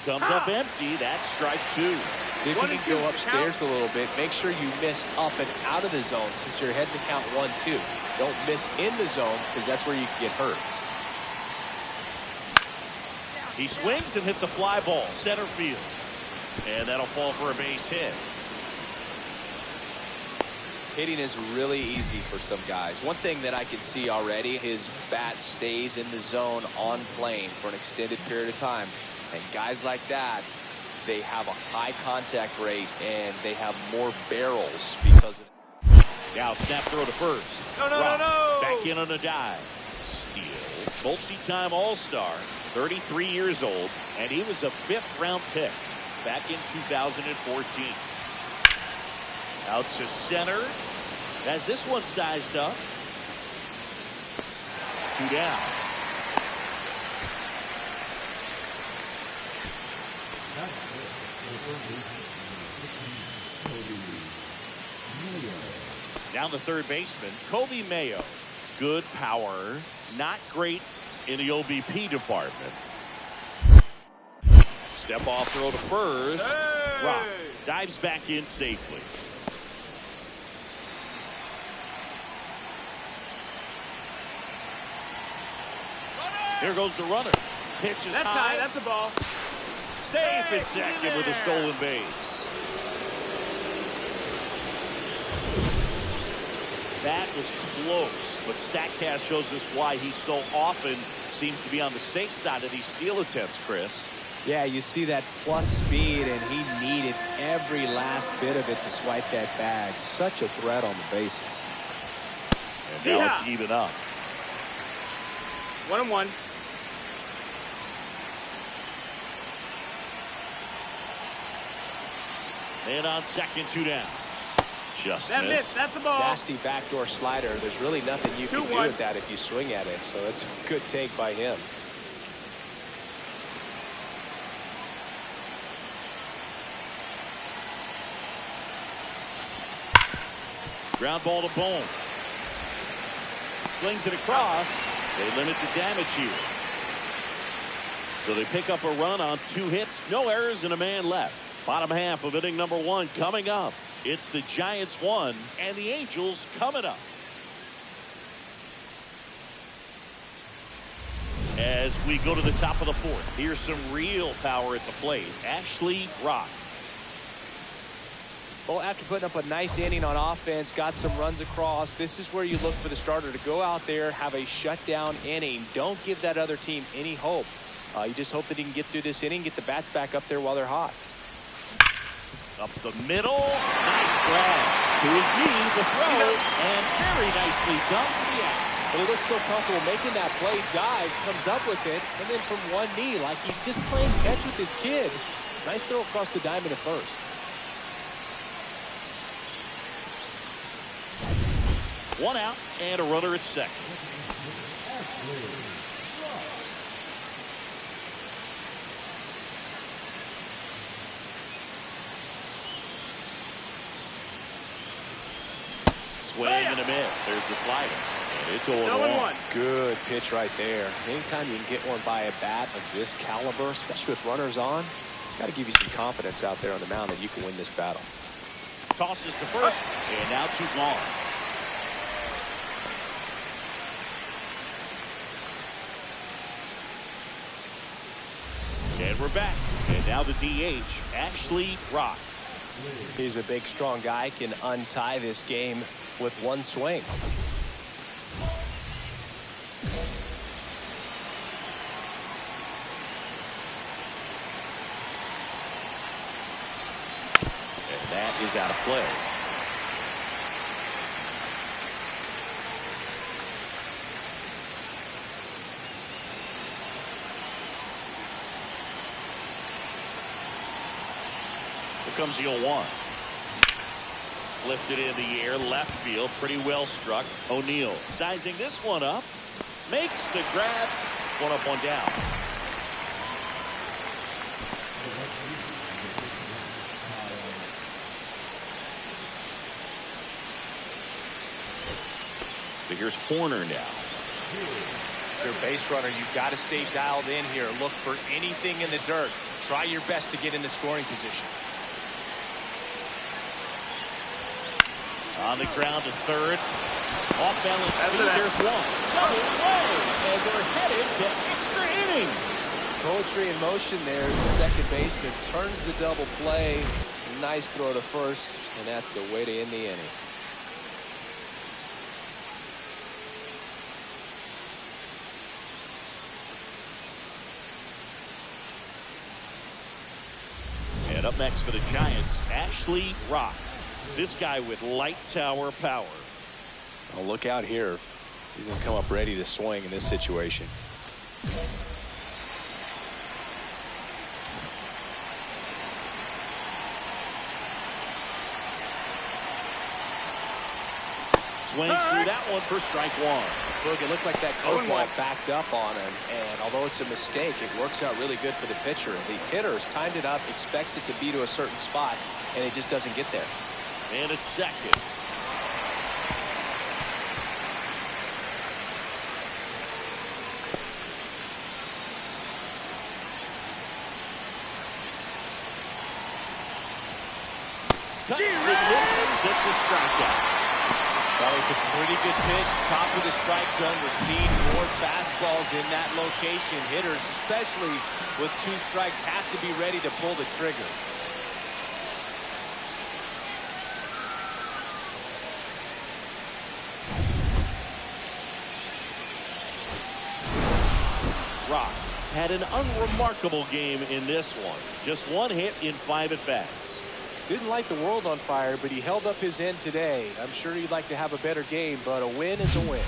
Comes up empty. That's strike two. See if you can go upstairs a little bit. Make sure you miss up and out of the zone since you're heading to count 1-2. Don't miss in the zone because that's where you can get hurt. He swings and hits a fly ball, center field. And that'll fall for a base hit. Hitting is really easy for some guys. One thing that I can see already, his bat stays in the zone on plane for an extended period of time. And guys like that, they have a high contact rate and they have more barrels because of it. Now snap throw to first. No. Back in on a dive. Steal. Multi-time All-Star. 33 years old. And he was a 5th-round pick back in 2014. Out to center. Has this one sized up. 2 down. Down the third baseman, Kobe Mayo. Good power, not great in the OBP department. Step off throw to first. Hey! Rock dives back in safely. Here goes the runner. Pitch is high. That's a ball. Safe at second with a stolen base. That was close, but StatCast shows us why he so often seems to be on the safe side of these steal attempts, Chris. Yeah, you see that plus speed, and he needed every last bit of it to swipe that bag. Such a threat on the bases. And now it's even up. 1-1. And on second, 2 down. Just That missed. missed. That's a ball. Nasty backdoor slider. There's really nothing you can do 2-1. with that if you swing at it. So that's a good take by him. Ground ball to Bone. Slings it across. They limit the damage here. So they pick up a run on 2 hits, no errors, and a man left. Bottom half of inning number 1 coming up. It's the Giants 1 and the Angels coming up. As we go to the top of the 4th, here's some real power at the plate. Ashley Rock. Well, after putting up a nice inning on offense, got some runs across, this is where you look for the starter to go out there, have a shutdown inning. Don't give that other team any hope. You just hope that he can get through this inning, get the bats back up there while they're hot. Up the middle. Nice grab. To his knee, the throw, and very nicely done for the out. But he looks so comfortable making that play, dives, comes up with it, and then from one knee, like he's just playing catch with his kid. Nice throw across the diamond at first. One out and a runner at second. Swing and a miss. There's the slider. And it's 0-1. Good pitch right there. Anytime you can get one by a bat of this caliber, especially with runners on, it's got to give you some confidence out there on the mound that you can win this battle. Tosses to first, and now 2 gone. And we're back. And now the DH, Ashley Rock. He's a big, strong guy, can untie this game with one swing. And that is out of play. Here comes the 0-1. Lifted in the air, left field, pretty well struck. O'Neill sizing this one up, makes the grab, 1 up, 1 down. So here's Horner now. If you're a base runner, you've got to stay dialed in here. Look for anything in the dirt. Try your best to get into scoring position. On the ground to third. Off balance. There's 1. Double play as they're headed to extra innings. Poetry in motion there as the second baseman turns the double play. Nice throw to first, and that's the way to end the inning. And up next for the Giants, Ashley Rock. This guy with light tower power. Oh, look out here. He's going to come up ready to swing in this situation. Swings through that one for strike 1. Look, it looked like that curveball backed up on him, and although it's a mistake, it works out really good for the pitcher. The hitter's timed it up, expects it to be to a certain spot, and it just doesn't get there. And it's second. Cuts and misses. It's a strikeout. That was a pretty good pitch. Top of the strike zone. We're seeing more fastballs in that location. Hitters, especially with 2 strikes, have to be ready to pull the trigger. Rock had an unremarkable game in this one. Just 1 hit in 5 at-bats. Didn't light the world on fire, but he held up his end today. I'm sure he'd like to have a better game, but a win is a win.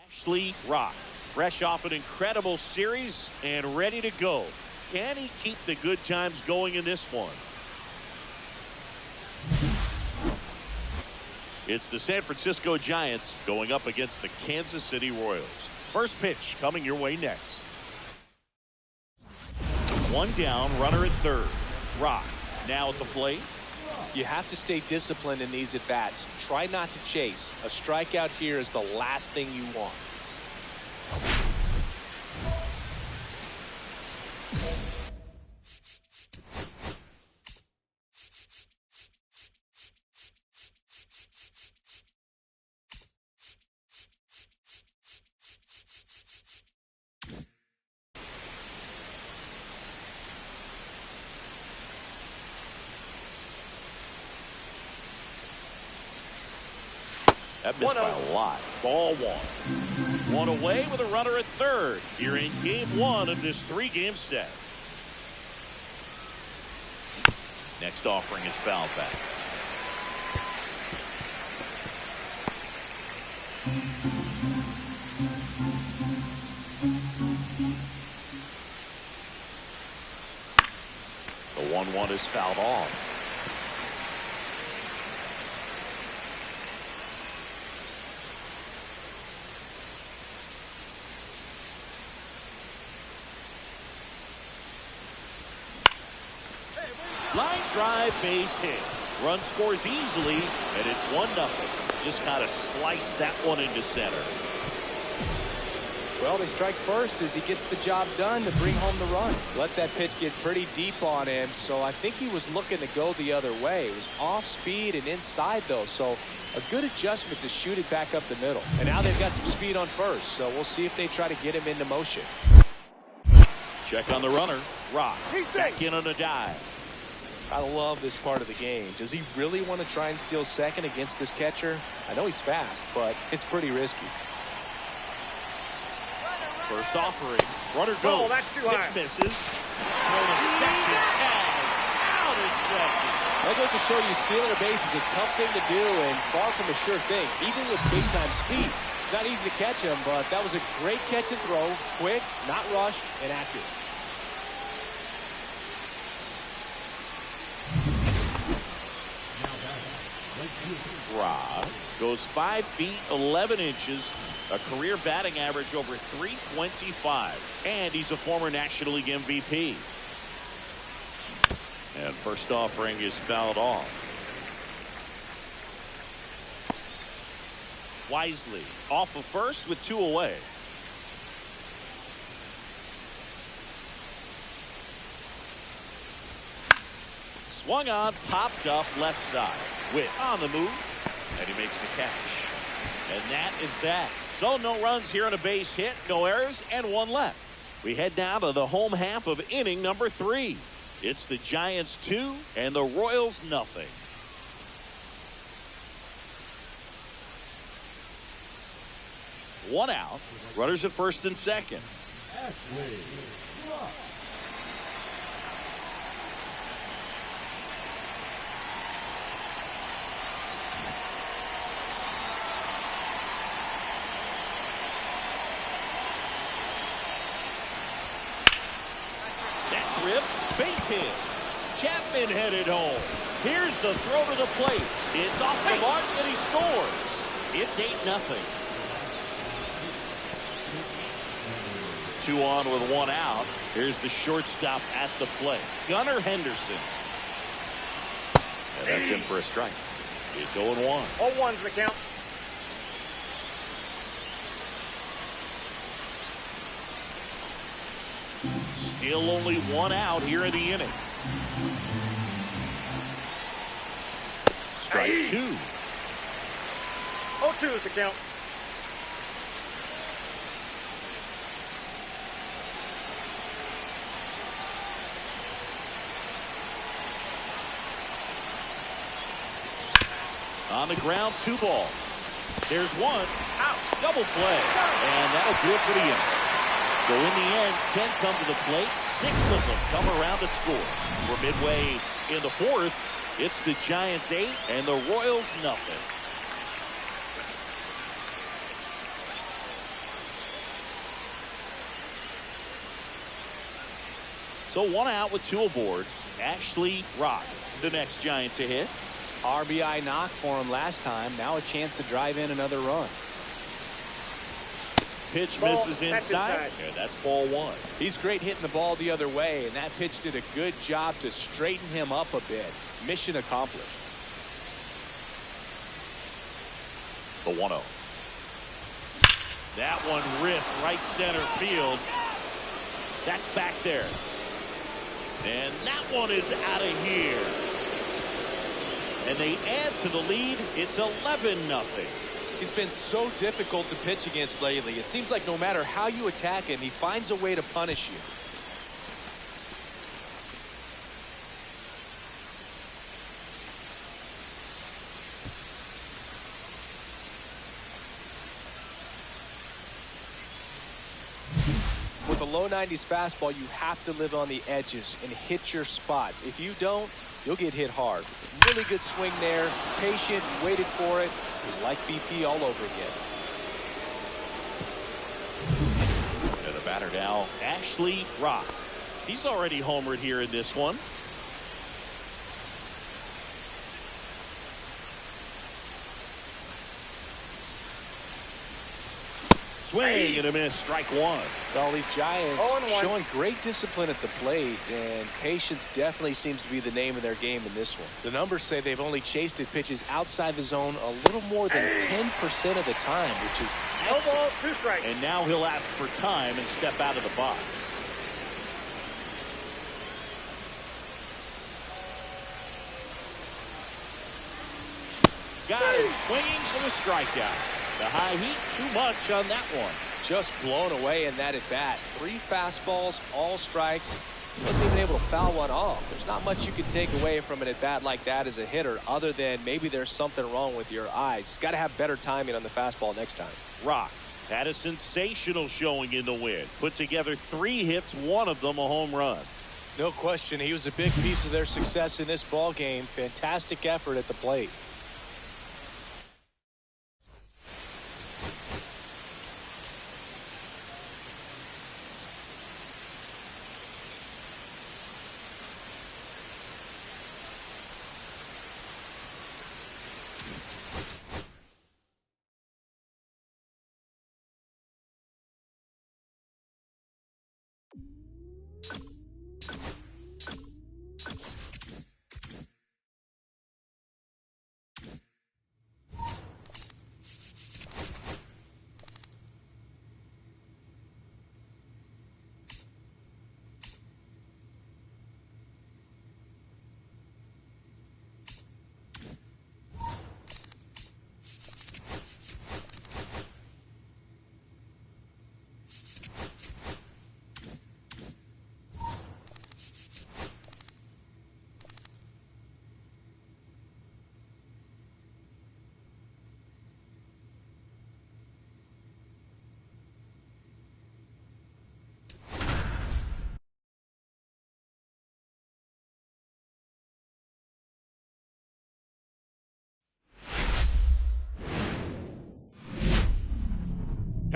Ashley Rock, fresh off an incredible series and ready to go. Can he keep the good times going in this one? It's the San Francisco Giants going up against the Kansas City Royals. First pitch coming your way next. One down, runner at third. Rock now at the plate. You have to stay disciplined in these at-bats. Try not to chase. A strikeout here is the last thing you want. That missed by a lot. Ball one. One away with a runner at third here in game one of this three-game set. Next offering is foul back. The 1-1 is fouled off. Line drive, base hit. Run scores easily, and it's 1-0. Just kind of slice that one into center. Well, they strike first as he gets the job done to bring home the run. Let that pitch get pretty deep on him, so I think he was looking to go the other way. It was off speed and inside, though, so a good adjustment to shoot it back up the middle. And now they've got some speed on first, so we'll see if they try to get him into motion. Check on the runner. Rock back in on a dive. I love this part of the game. Does he really want to try and steal second against this catcher? I know he's fast, but it's pretty risky. First offering. Runner goes. Oh, that's too high. Pitch misses. Throw to second. Tag. Out at second. That goes to show you stealing a base is a tough thing to do and far from a sure thing. Even with big-time speed, it's not easy to catch him, but that was a great catch and throw. Quick, not rushed, and accurate. Rock goes 5 feet 11 inches, a career batting average over 325, and he's a former National League MVP. And first offering is fouled off. Wisely off of first with 2 away. Swung on, popped up left side. Witt on the move, and he makes the catch. And that is that. So no runs here on a base hit, no errors, and one left. We head now to the home half of inning number 3. It's the Giants 2 and the Royals nothing. One out. Runners at first and second. Ashley. That's ripped. Base hit. Chapman headed home. Here's the throw to the plate. It's off the mark and he scores. It's 8-0. 2 on with 1 out. Here's the shortstop at the plate. Gunnar Henderson. And that's in for a strike. It's 0-1. 0-1's the count. Still only 1 out here in the inning. Strike 2. 0-2 is the count. On the ground, 2 ball. There's 1. Out. Double play. And that'll do it for the inning. So in the end, 10 come to the plate. 6 of them come around to score. We're midway in the 4th. It's the Giants 8 and the Royals nothing. So 1 out with 2 aboard. Ashley Rock, the next Giant to hit. RBI knock for him last time. Now a chance to drive in another run. Pitch Ball, misses that's inside. inside. Yeah, that's ball 1. He's great hitting the ball the other way, and that pitch did a good job to straighten him up a bit. Mission accomplished. The 1-0. That one ripped right center field. That's back there. And that one is out of here. And they add to the lead. It's 11-0. He's been so difficult to pitch against lately. It seems like no matter how you attack him, he finds a way to punish you. With a low 90s fastball, you have to live on the edges and hit your spots. If you don't, you'll get hit hard. Really good swing there. Patient, waited for it. It was like BP all over again. And the batter now, Ashley Rock. He's already homered here in this one. Swing and a miss, strike 1. Well, these Giants 0-1. showing great discipline at the plate, and patience definitely seems to be the name of their game in this one. The numbers say they've only chased at pitches outside the zone a little more than 10% of the time, which is No excellent. ball, 2 strikes. And now he'll ask for time and step out of the box. Got him swinging for the strikeout. The high heat, too much on that one. Just blown away in that at-bat. 3 fastballs, all strikes. Wasn't even able to foul one off. There's not much you can take away from an at-bat like that as a hitter, other than maybe there's something wrong with your eyes. Got to have better timing on the fastball next time. Rock had a sensational showing in the win. Put together 3 hits, 1 of them a home run. No question, he was a big piece of their success in this ball game. Fantastic effort at the plate.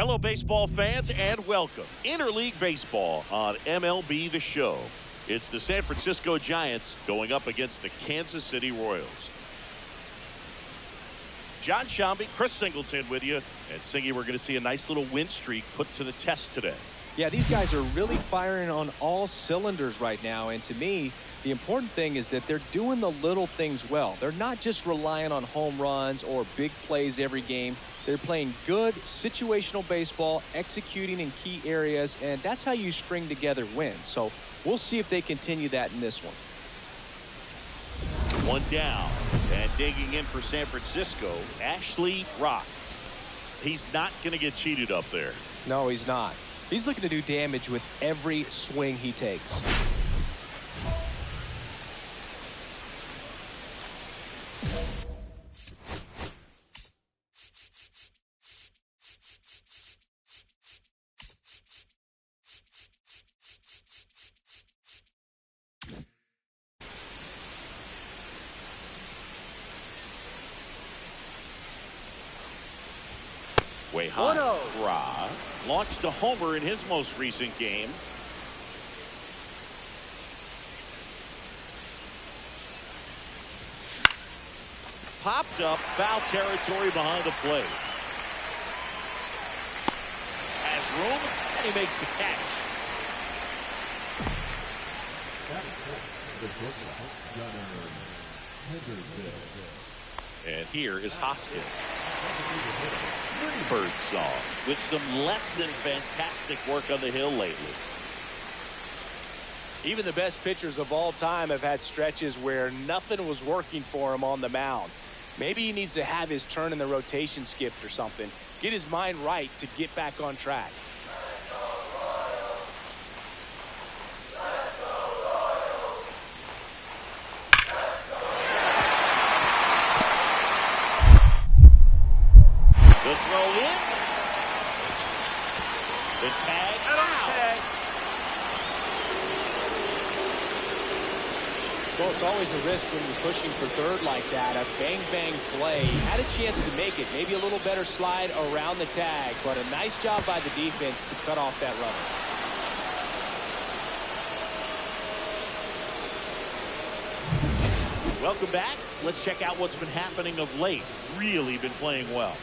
Hello, baseball fans, and welcome. Interleague Baseball on MLB The Show. It's the San Francisco Giants going up against the Kansas City Royals. John Shambi, Chris Singleton with you. And Singy, we're going to see a nice little win streak put to the test today. Yeah, these guys are really firing on all cylinders right now. And to me, the important thing is that they're doing the little things well. They're not just relying on home runs or big plays every game. They're playing good situational baseball, executing in key areas, and that's how you string together wins. So we'll see if they continue that in this one. One down, and digging in for San Francisco, Ashley Rock. He's not going to get cheated up there. No, he's not. He's looking to do damage with every swing he takes. Way high. Ra launched a homer in his most recent game. Popped up, foul territory behind the plate. Has room, and he makes the catch. And here is Hoskins. Birdsong with some less than fantastic work on the hill lately. Even the best pitchers of all time have had stretches where nothing was working for him on the mound. Maybe he needs to have his turn in the rotation skipped or something. Get his mind right to get back on track. The throw in. The tag out. Well, it's always a risk when you're pushing for third like that. A bang-bang play. Had a chance to make it. Maybe a little better slide around the tag, but a nice job by the defense to cut off that runner. Welcome back. Let's check out what's been happening of late. Really been playing well.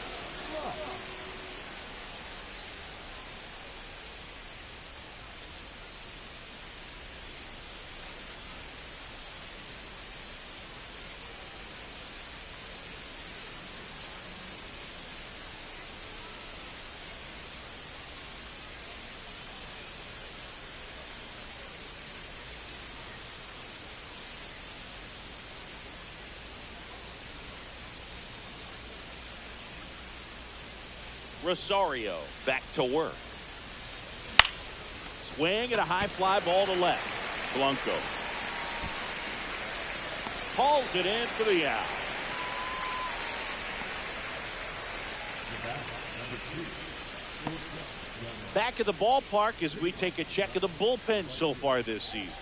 Rosario back to work. Swing and a high fly ball to left. Blanco hauls it in for the out. Back at the ballpark as we take a check of the bullpen so far this season.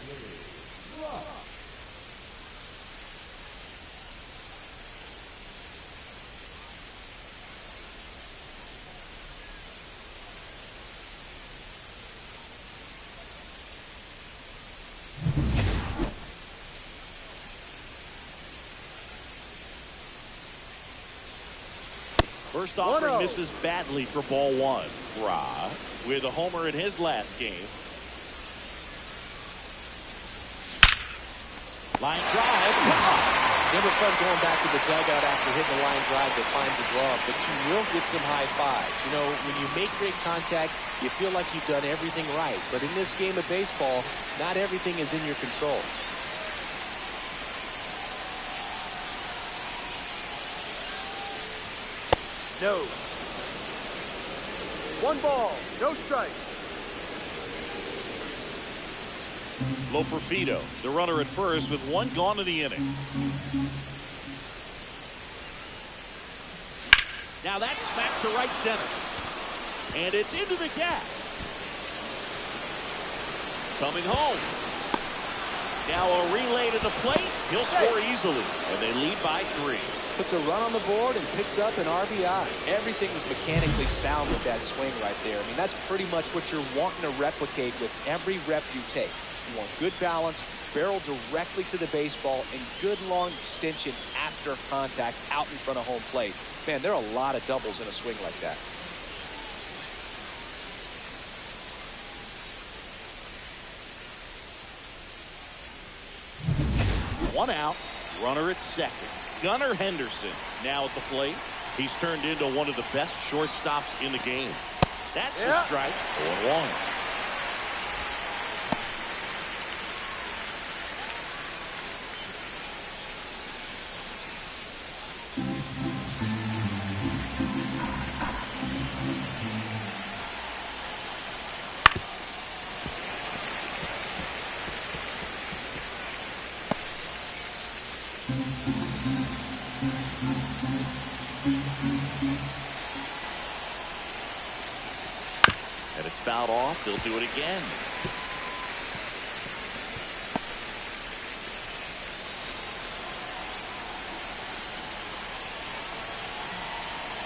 First offering misses badly for ball one. Ra with a homer in his last game. Line drive. It's never fun going back to the dugout after hitting a line drive that finds a glove, but you will get some high fives. You know, when you make great contact, you feel like you've done everything right. But in this game of baseball, not everything is in your control. No. One ball, no strikes. Loperfido, the runner at first with one gone in the inning. Now that's smacked to right center. And it's into the gap. Coming home. Now a relay to the plate. He'll score easily, and they lead by 3. Puts a run on the board and picks up an RBI. Everything was mechanically sound with that swing right there. I mean, that's pretty much what you're wanting to replicate with every rep you take. You want good balance, barrel directly to the baseball, and good long extension after contact out in front of home plate. Man, there are a lot of doubles in a swing like that. One out, runner at second. Gunnar Henderson now at the plate. He's turned into one of the best shortstops in the game. That's a strike. 0-1. And it's fouled off. They'll do it again.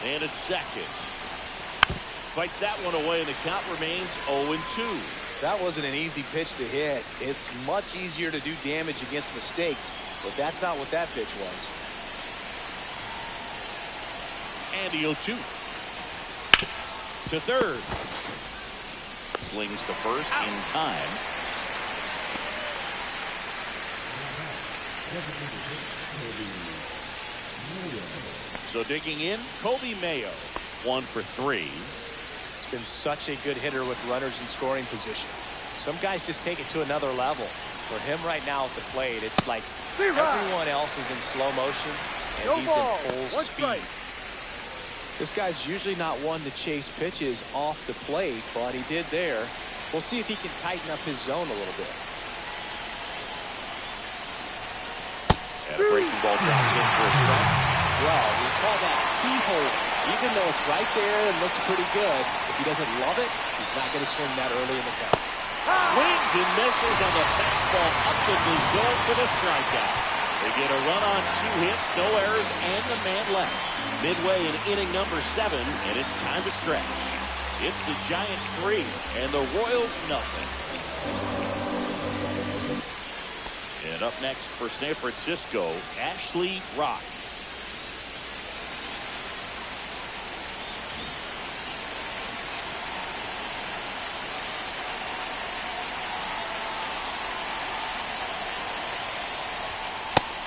And it's second. Fights that one away, and the count remains 0-2. That wasn't an easy pitch to hit. It's much easier to do damage against mistakes, but that's not what that pitch was. And the 0-2. To third. Slings to first in time. So digging in, Kobe Mayo, 1 for 3. He's been such a good hitter with runners in scoring position. Some guys just take it to another level. For him right now at the plate, it's like everyone else is in slow motion and he's in full speed. This guy's usually not one to chase pitches off the plate, but he did there. We'll see if he can tighten up his zone a little bit. And a breaking ball drops in for a strike. Well, we call that keyhole. Even though it's right there and looks pretty good, if he doesn't love it, he's not going to swing that early in the count. Swings and misses on the fastball up in the zone for the strikeout. They get a run on 2 hits, no errors, and a man left. Midway in inning number 7, and it's time to stretch. It's the Giants 3 and the Royals nothing. And up next for San Francisco, Ashley Rock.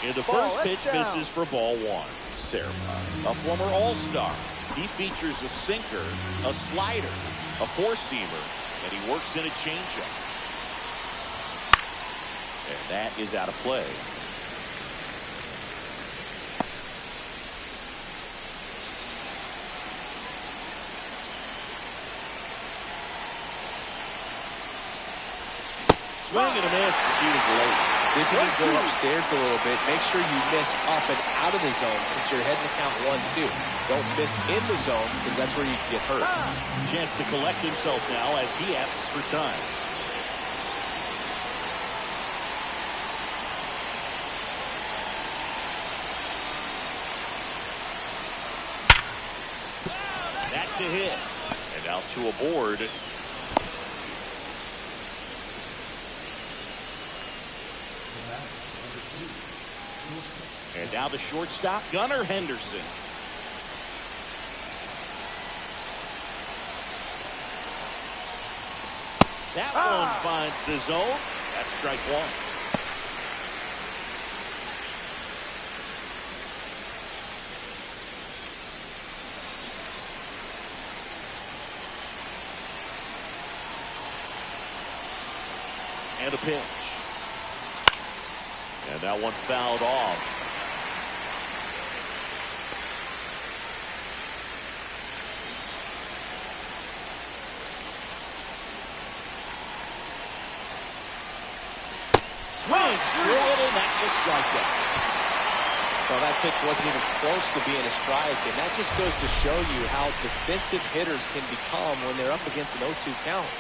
And the first pitch misses for ball 1. Sarah, a former All-Star. He features a sinker, a slider, a four-seamer, and he works in a changeup. And that is out of play. Swing and a miss. He was late. If you can go upstairs a little bit, make sure you miss up and out of the zone since you're heading to count 1-2. Don't miss in the zone because that's where you can get hurt. Chance to collect himself now as he asks for time. That's a hit. And now 2 aboard. And now the shortstop, Gunnar Henderson. That one finds the zone. That's strike 1. And a pitch. And that one fouled off. Swings through it, and that's a strikeout. Well, that pitch wasn't even close to being a strike, and that just goes to show you how defensive hitters can become when they're up against an 0-2 count.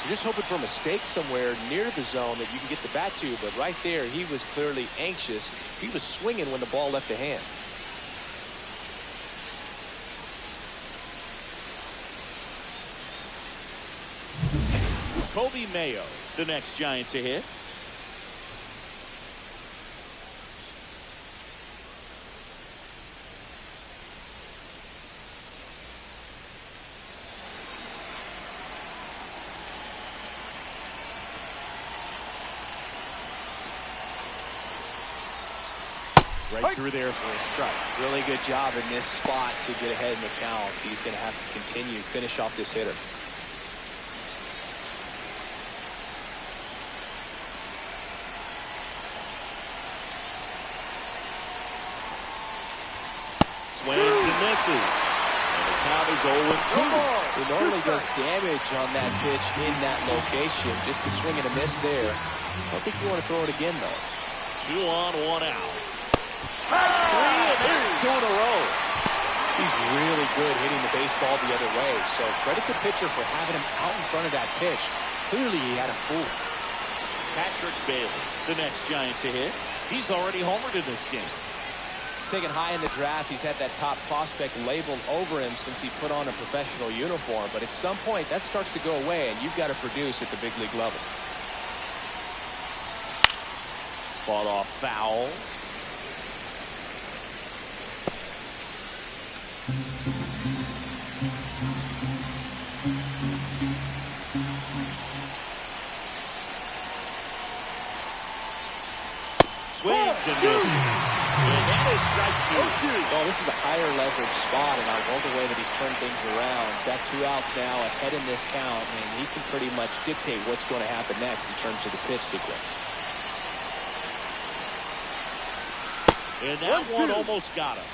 You're just hoping for a mistake somewhere near the zone that you can get the bat to, but right there, he was clearly anxious. He was swinging when the ball left the hand. Kobe Mayo, the next Giant to hit. Right through there for a strike. Really good job in this spot to get ahead in the count. He's going to have to continue, finish off this hitter. Swings and misses. And the count is 0-2. He normally does damage on that pitch in that location. Just a swing and a miss there. I don't think you want to throw it again, though. 2 on, 1 out. 3, and there's 2 in a row. He's really good hitting the baseball the other way. So credit the pitcher for having him out in front of that pitch. Clearly he had him fooled. Patrick Bailey, the next Giant to hit. He's already homered in this game. Taken high in the draft, he's had that top prospect labeled over him since he put on a professional uniform. But at some point, that starts to go away, and you've got to produce at the big league level. Fought off foul. Swings and misses. And that is strike 2. Well, this is a higher leverage spot, and I love the way that he's turned things around. He's got 2 outs now ahead in this count, and he can pretty much dictate what's going to happen next in terms of the pitch sequence. And that one almost got him.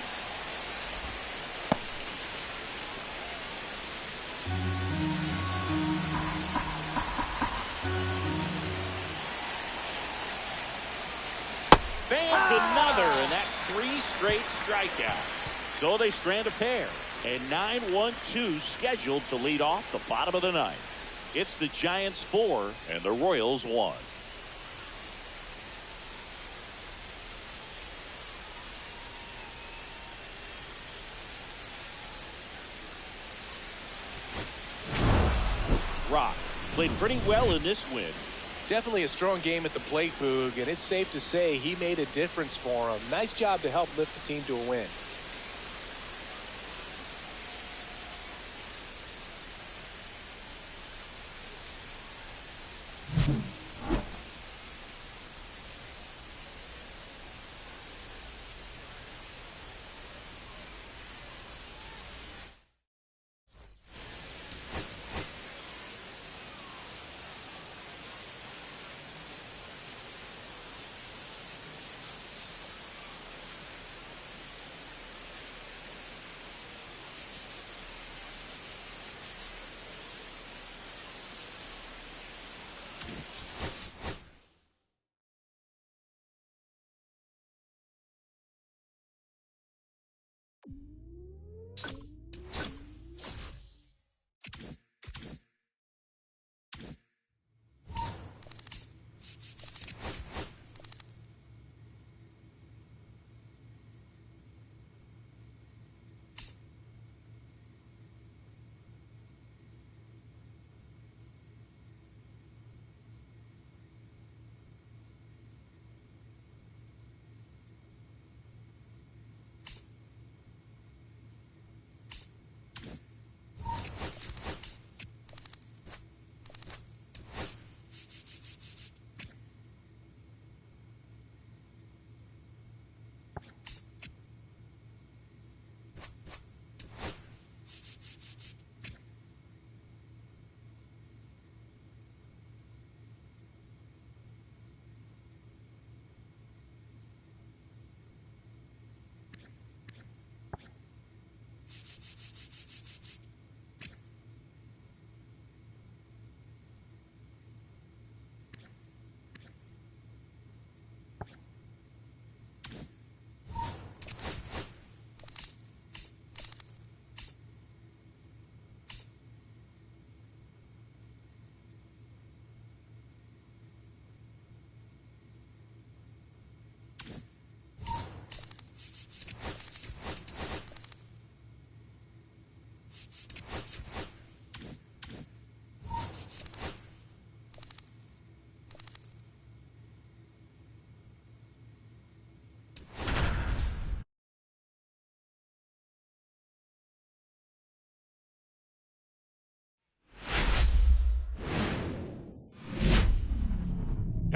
Fans another, and that's 3 straight strikeouts. So they strand a pair. And 9-1-2 scheduled to lead off the bottom of the ninth. It's the Giants 4 and the Royals 1. Rock played pretty well in this win. Definitely a strong game at the plate, Boog, and it's safe to say he made a difference for him. Nice job to help lift the team to a win.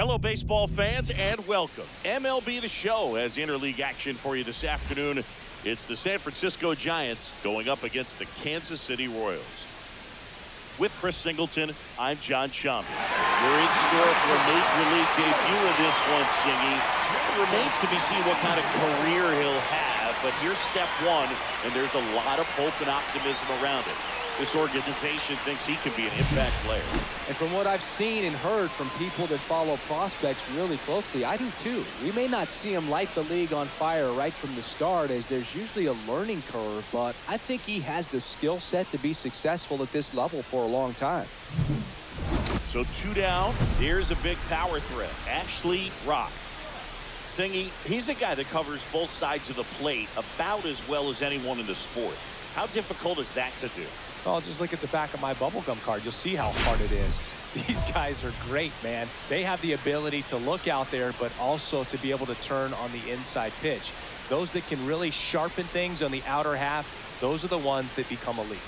Hello, baseball fans, and welcome. MLB The Show has interleague action for you this afternoon. It's the San Francisco Giants going up against the Kansas City Royals. With Chris Singleton, I'm John Schaumburg. We're in store for a major league debut of this one, Singy. It remains to be seen what kind of career he'll have, but here's step one, and there's a lot of hope and optimism around it. This organization thinks he can be an impact player. And from what I've seen and heard from people that follow prospects really closely, I do too. We may not see him light the league on fire right from the start, as there's usually a learning curve, but I think he has the skill set to be successful at this level for a long time. So 2 down. Here's a big power threat. Ashley Rock. Singy, he's a guy that covers both sides of the plate about as well as anyone in the sport. How difficult is that to do? Oh, just look at the back of my bubblegum card. You'll see how hard it is. These guys are great, man. They have the ability to look out there, but also to be able to turn on the inside pitch. Those that can really sharpen things on the outer half, those are the ones that become elite.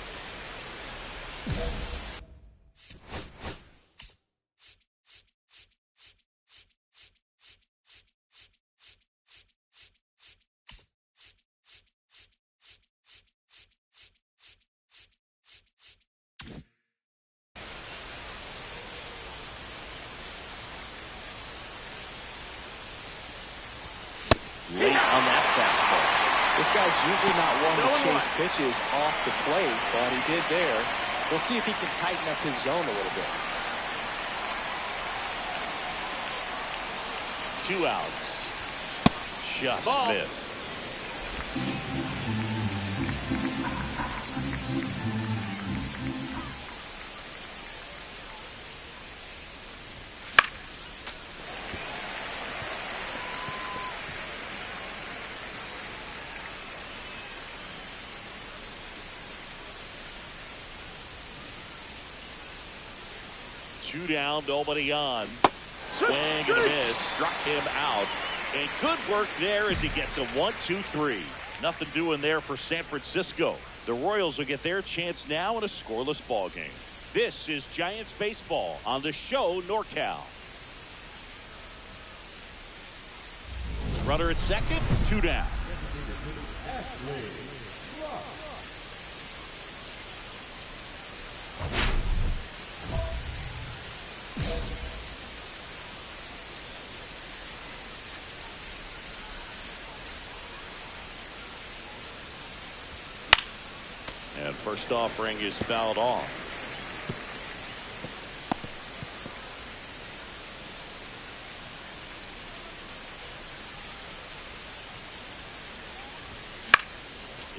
Late on that fastball. This guy's usually not one to chase pitches off the plate, but he did there. We'll see if he can tighten up his zone a little bit. 2 outs. Just missed. Two down, nobody on. Swing and a miss, struck him out. And good work there as he gets a 1-2-3. Nothing doing there for San Francisco. The Royals will get their chance now in a scoreless ball game. This is Giants baseball on the show NorCal. Runner at second, 2 down. And first offering is fouled off.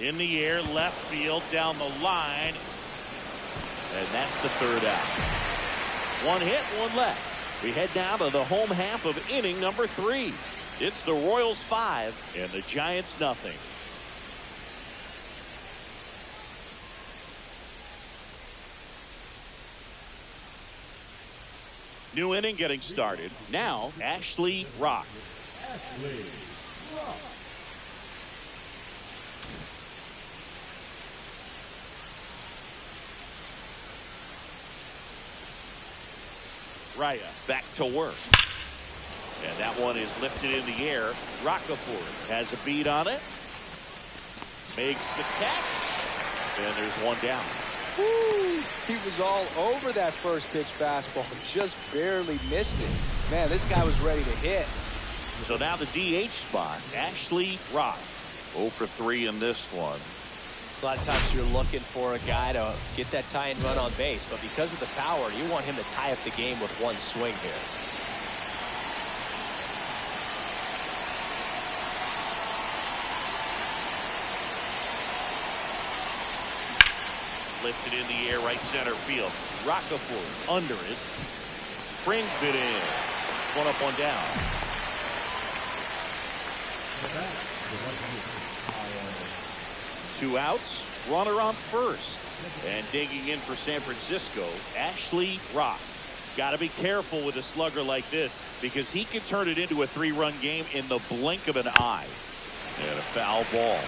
In the air, left field, down the line. And that's the 3rd out. 1 hit, 1 left. We head down to the home half of inning number 3. It's the Royals 5 and the Giants nothing. New inning getting started. Now, Ashley Rock. Raya back to work. And that one is lifted in the air. Rockefeller has a beat on it. Makes the catch. And there's 1 down. Woo! He was all over that first pitch fastball, just barely missed it. Man, this guy was ready to hit. So now the DH spot, Ashley Rock. 0 for 3 in this one. A lot of times you're looking for a guy to get that tie-in run on base, but because of the power, you want him to tie up the game with 1 swing here. Lifted in the air, right center field. Rockefeller under it. Brings it in. 1 up, 1 down. 2 outs. Runner on first. And digging in for San Francisco, Ashley Rock. Got to be careful with a slugger like this because he can turn it into a 3-run game in the blink of an eye. And a foul ball.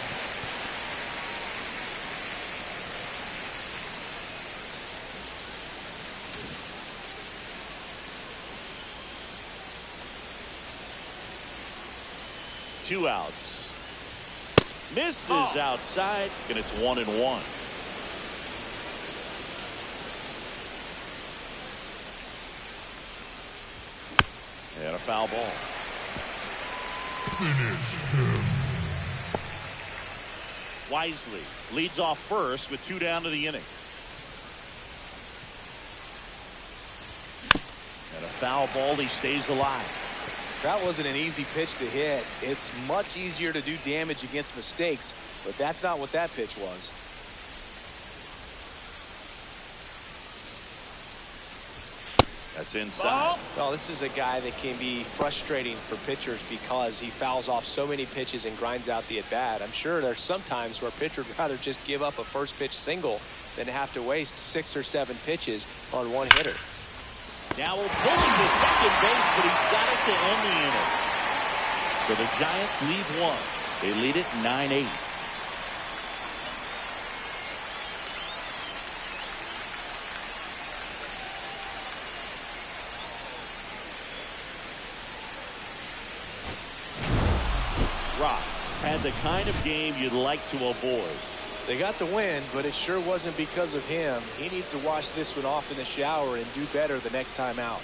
2 outs. Misses outside, and it's 1-1. And a foul ball. Wisely leads off first with 2 down to the inning. And a foul ball, he stays alive. That wasn't an easy pitch to hit. It's much easier to do damage against mistakes, but that's not what that pitch was. That's inside. Well, this is a guy that can be frustrating for pitchers because he fouls off so many pitches and grinds out the at-bat. I'm sure there's some times where a pitcher would rather just give up a first pitch single than have to waste 6 or 7 pitches on one hitter. Now we're pulling to second base, but he's got it to end the inning. So the Giants lead 1. They lead it 9-8. Rock had the kind of game you'd like to avoid. They got the win, but it sure wasn't because of him. He needs to wash this one off in the shower and do better the next time out.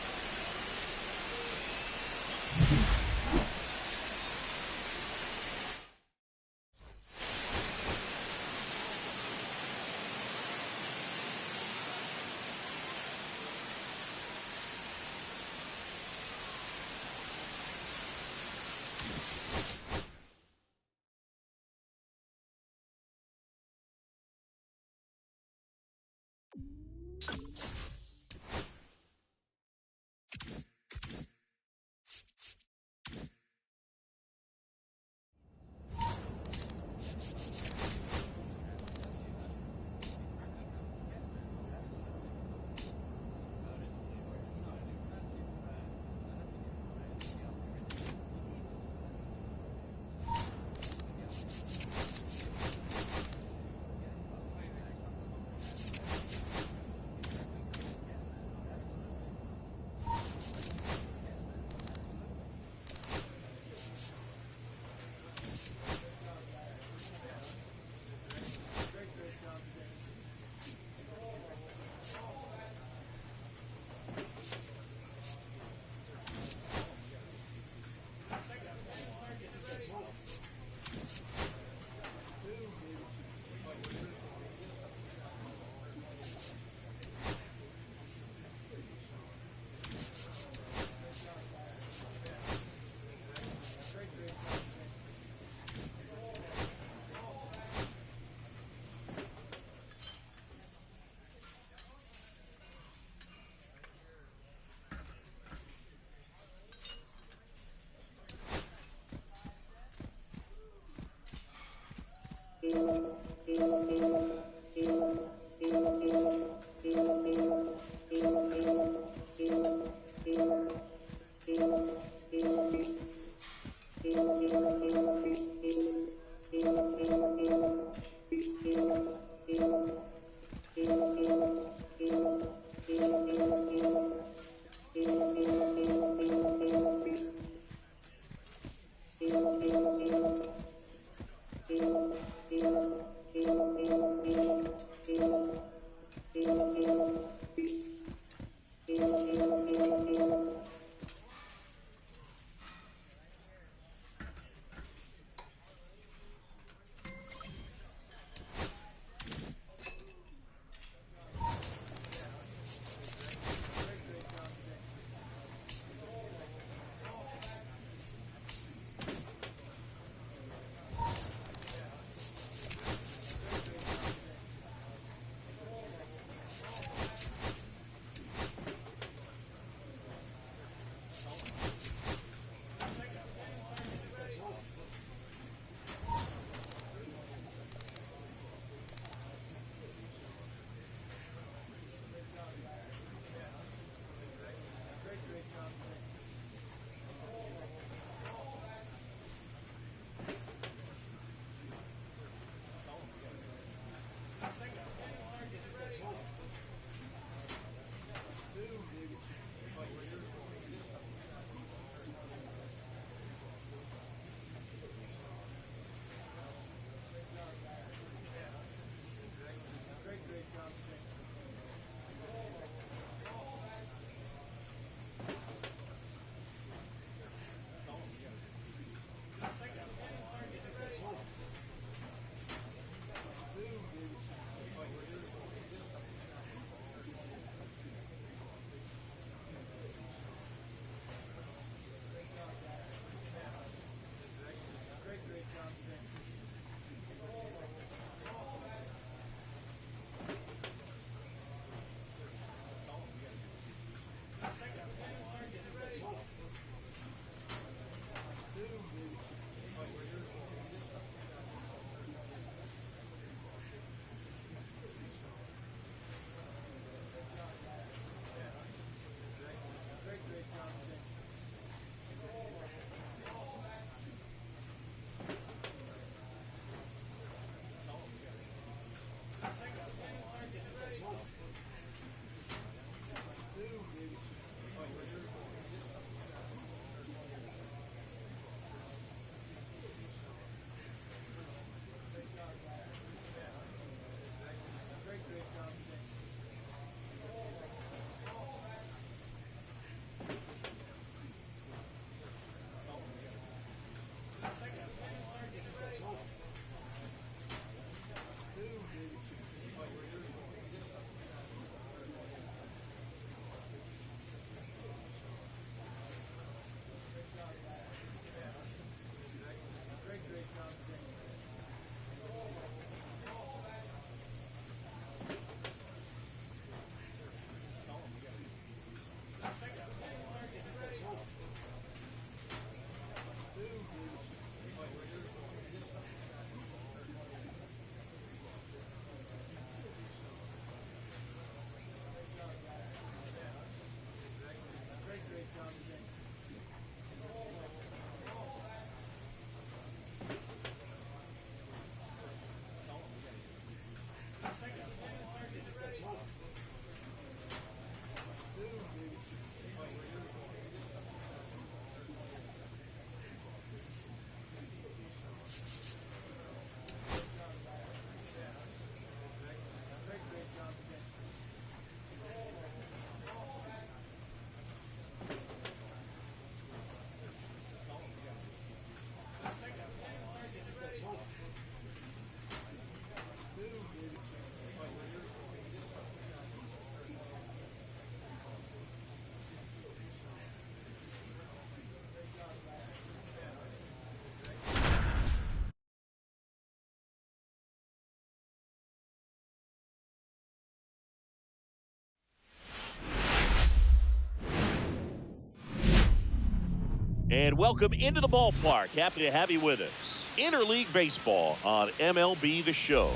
And welcome into the ballpark. Happy to have you with us. Interleague baseball on MLB The Show.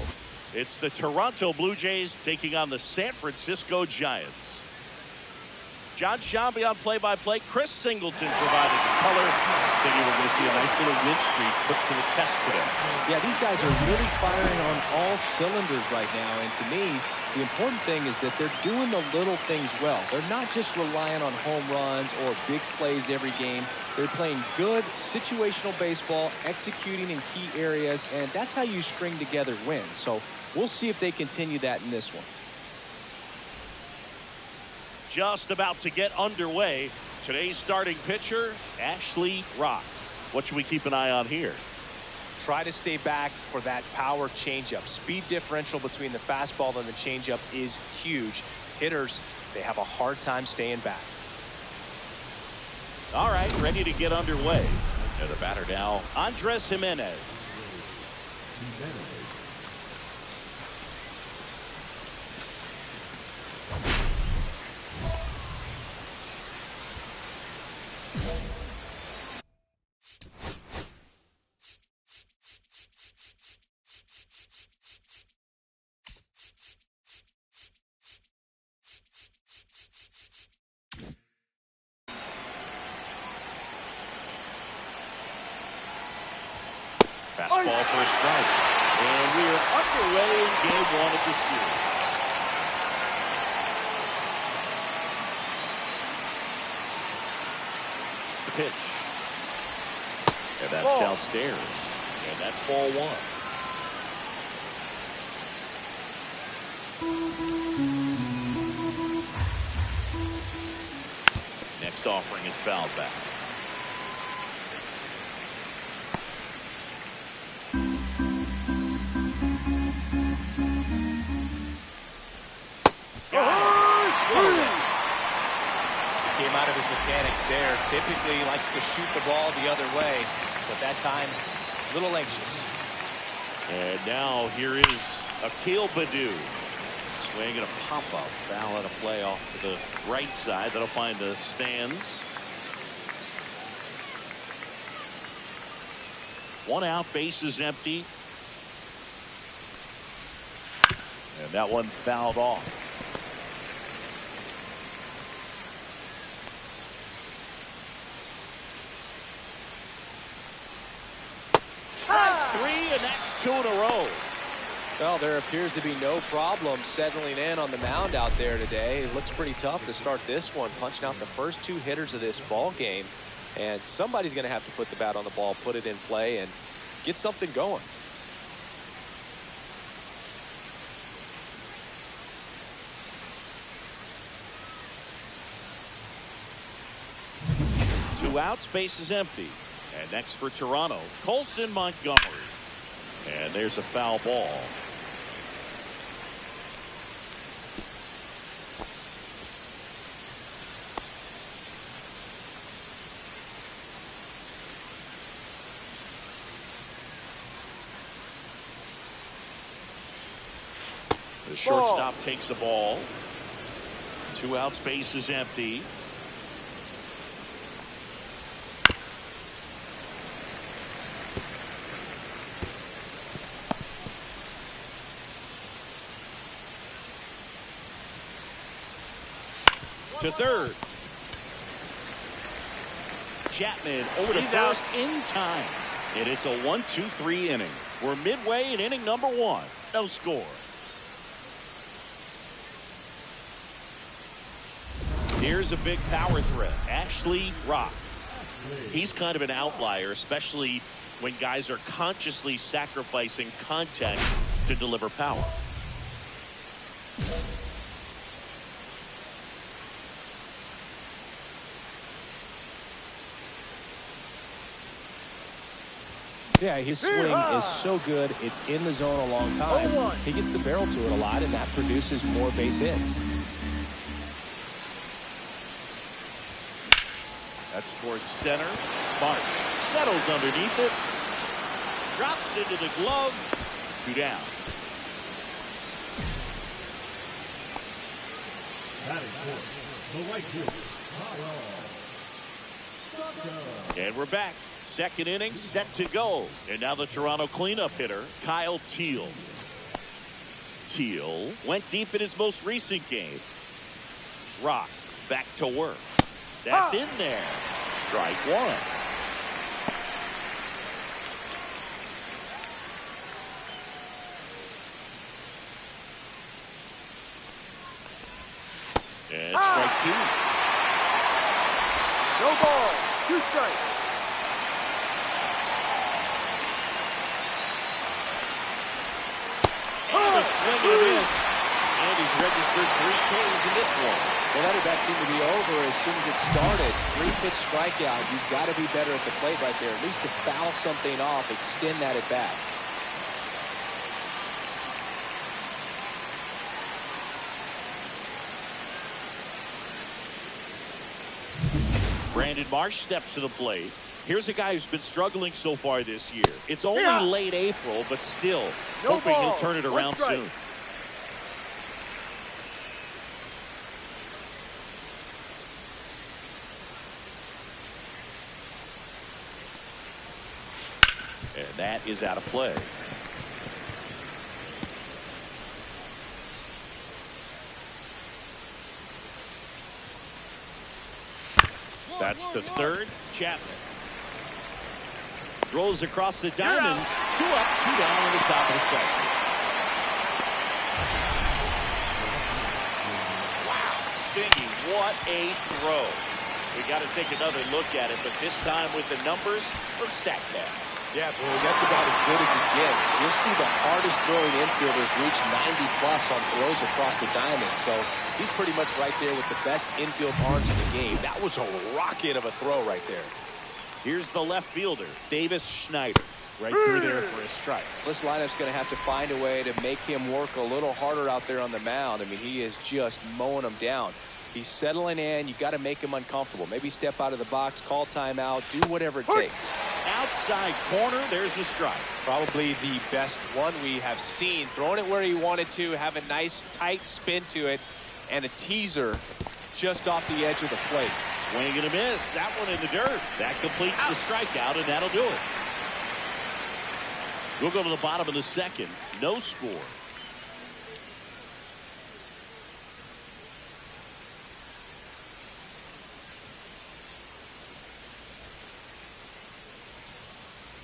It's the Toronto Blue Jays taking on the San Francisco Giants. John Shambi on play-by-play. Chris Singleton provided the color. Saying we're going to see a nice little win streak put to the test today. Yeah, these guys are really firing on all cylinders right now. And to me, the important thing is that they're doing the little things well. They're not just relying on home runs or big plays every game. They're playing good situational baseball, executing in key areas, and that's how you string together wins. So we'll see if they continue that in this one. Just about to get underway. Today's starting pitcher, Ashley Rock. What should we keep an eye on here? Try to stay back for that power changeup. Speed differential between the fastball and the changeup is huge. Hitters, they have a hard time staying back. All right, ready to get underway. And the batter now, Andres Jimenez. Fastball for a strike. And we are underway in game one of the series. The pitch. And that's downstairs. And that's ball one. Next offering is fouled back. Came out of his mechanics there. Typically he likes to shoot the ball the other way, but that time a little anxious. And now here is Akil Baddoo. Swing and a pop-up. Foul and a play off to the right side. That'll find the stands. One out, base is empty. And that one fouled off. Three, and that's two in a row. Well, there appears to be no problem settling in on the mound out there today. It looks pretty tough to start this one, punching out the first two hitters of this ball game. And somebody's going to have to put the bat on the ball, put it in play, and get something going. Two outs, base is empty. And next for Toronto, Colson Montgomery. And there's a foul ball. The shortstop takes the ball. Two outs, base is empty. To third. Chapman over to first in time. And it's a 1-2-3 inning. We're midway in inning number one. No score. Here's a big power threat. Ashley Rock. He's kind of an outlier, especially when guys are consciously sacrificing contact to deliver power. Yeah, his swing is so good. It's in the zone a long time. He gets the barrel to it a lot, and that produces more base hits. That's towards center. March settles underneath it. Drops into the glove. Two down. Batting fourth, the right fielder, And we're back. Second inning set to go. And now the Toronto cleanup hitter, Kyle Teal. Teal went deep in his most recent game. Rock back to work. That's in there. Strike one. And strike two. No ball. 2 strikes. And a swing and a miss. And he's registered 3 Ks in this one. Well, that at bat seemed to be over as soon as it started. 3-pitch strikeout. You've got to be better at the plate right there. At least to foul something off, extend that at bat. Brandon Marsh steps to the plate. Here's a guy who's been struggling so far this year. It's only late April, but still hoping he'll turn it around soon. And that is out of play. That's to third. Chapman throws across the diamond. 2 up, 2 down on the top of the second. Wow, Singy, what a throw. We got to take another look at it, but this time with the numbers from StatCast. Yeah, boy, that's about as good as it gets. You'll see the hardest throwing infielders reach 90+ on throws across the diamond. So he's pretty much right there with the best infield arms in the game. That was a rocket of a throw right there. Here's the left fielder, Davis Schneider. Right through there for a strike. This lineup's going to have to find a way to make him work a little harder out there on the mound. I mean, he is just mowing them down. He's settling in. You got to make him uncomfortable. Maybe step out of the box, call timeout, do whatever it takes. Outside corner, there's a strike. Probably the best one we have seen. Throwing it where he wanted to, have a nice tight spin to it, and a teaser just off the edge of the plate. Swing and a miss. That one in the dirt. That completes the strikeout, and that'll do it. We'll go to the bottom of the second. No score.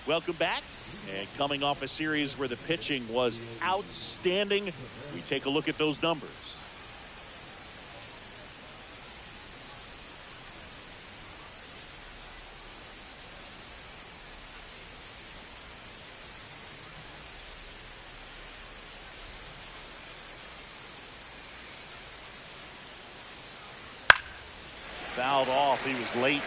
Welcome back. And coming off a series where the pitching was outstanding, we take a look at those numbers. Fouled off. He was late.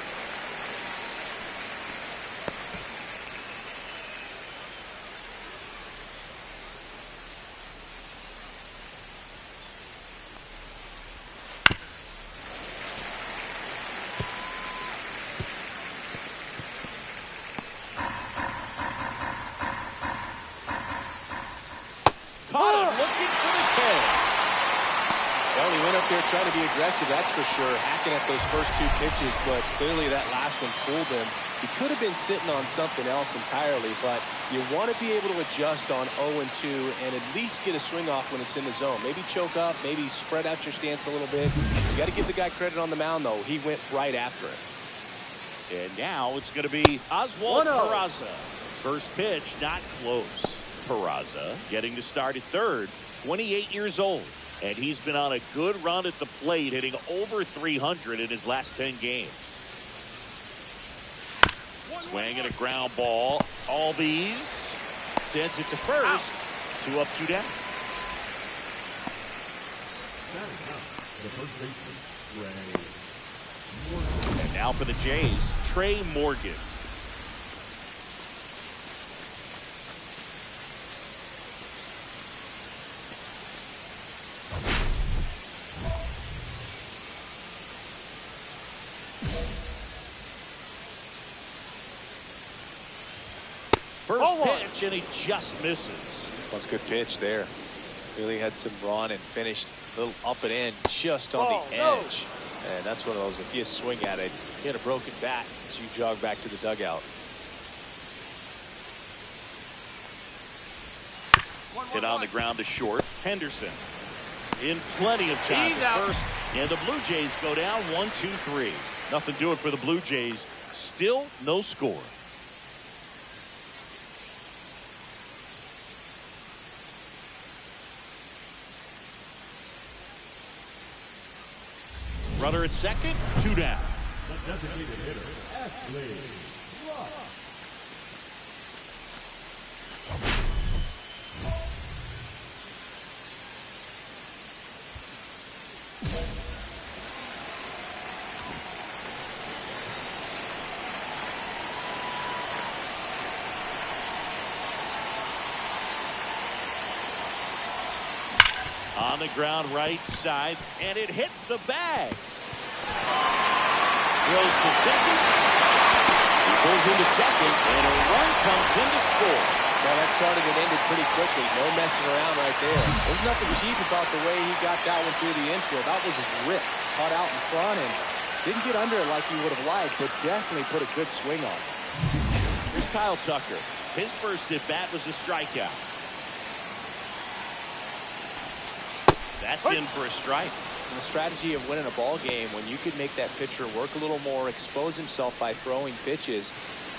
Trying to be aggressive, that's for sure. Hacking at those first 2 pitches, but clearly that last one fooled him. He could have been sitting on something else entirely, but you want to be able to adjust on 0-2 and at least get a swing off when it's in the zone. Maybe choke up, maybe spread out your stance a little bit. You got to give the guy credit on the mound, though. He went right after it. And now it's going to be Oswald Peraza. First pitch, not close. Peraza getting to start at third, 28 years old. And he's been on a good run at the plate, hitting over 300 in his last 10 games. Swing and a ground ball. Albies sends it to first. 2 up, 2 down. And now for the Jays, Trey Morgan. First pitch, and he just misses. That's a good pitch there. Really had some run and finished a little up and in just on the edge. And that's one of those, if you swing at it, hit a broken bat as you jog back to the dugout. Hit on the ground to short. Henderson in plenty of time at first, and the Blue Jays go down 1-2-3. Nothing doing for the Blue Jays. Still no score. Runner at second, 2 down. The designated hitter, Ashley. On the ground right side, and it hits the bag. Throws to second. He pulls into second, and a run comes in to score. Well, that started and ended pretty quickly. No messing around right there. There's nothing cheap about the way he got that one through the infield. That was ripped. Caught out in front and didn't get under it like he would have liked, but definitely put a good swing on it. Here's Kyle Tucker. His first at-bat was a strikeout. That's in for a strike. And the strategy of winning a ball game, when you could make that pitcher work a little more, expose himself by throwing pitches,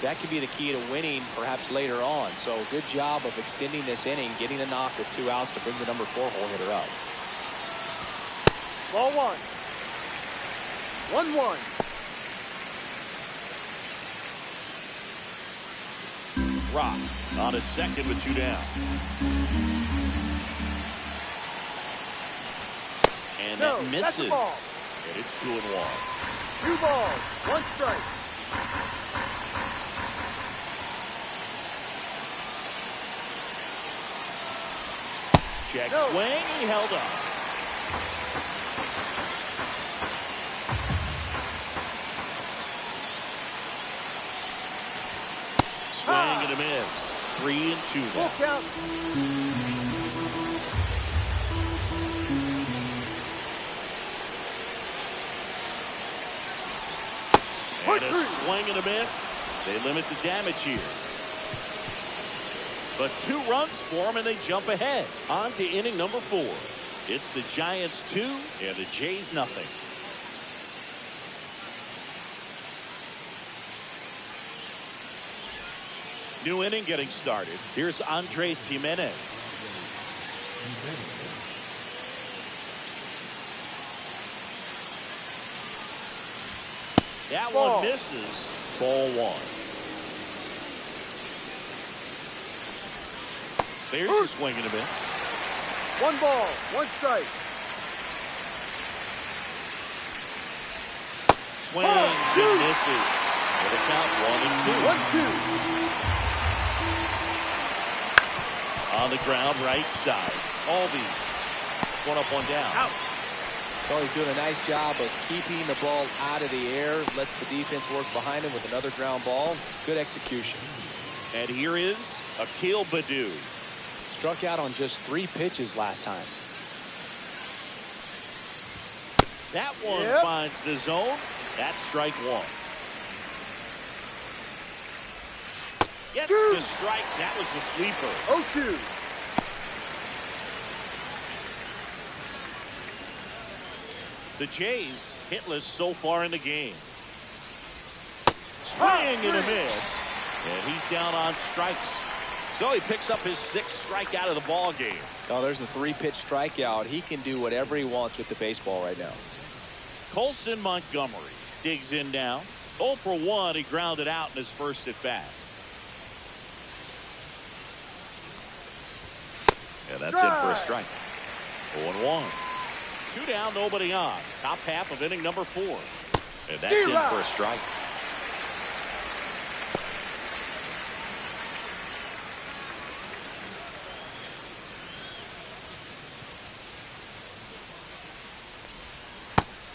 that could be the key to winning perhaps later on. So good job of extending this inning, getting a knock with 2 outs to bring the number 4 hole hitter up. Ball 1. 1-1. Rock on at second with 2 down. And No, that that's a misses. ball. And it's 2-1. 2 balls, 1 strike. Check No. swing. He held up. Swing and a miss. 3-2 Full now. count. And a swing and a miss. They limit the damage here. But 2 runs for them, and they jump ahead. On to inning number 4. It's the Giants 2 and the Jays nothing. New inning getting started. Here's Andres Jimenez. That Ball. one misses. Ball 1. There's a swing and a miss. 1 ball, 1 strike. Swings and misses. With a count 1-2. 1-2. On the ground right side. All these. 1 up, 1 down. Out. Well, he's doing a nice job of keeping the ball out of the air. Lets the defense work behind him with another ground ball. Good execution. And here is Akil Baddoo. Struck out on just 3 pitches last time. That one finds the zone. That's strike 1. Gets the strike. That was the sleeper. 0-2. The Jays hitless so far in the game. Swing and a miss. And he's down on strikes. So he picks up his 6th strikeout of the ball game. Oh, there's a 3-pitch strikeout. He can do whatever he wants with the baseball right now. Colson Montgomery digs in now. 0 for 1. He grounded out in his first at bat. Yeah, that's in for a strike. 0-1. 2 down, nobody on. Top half of inning number 4. And that's in for a strike.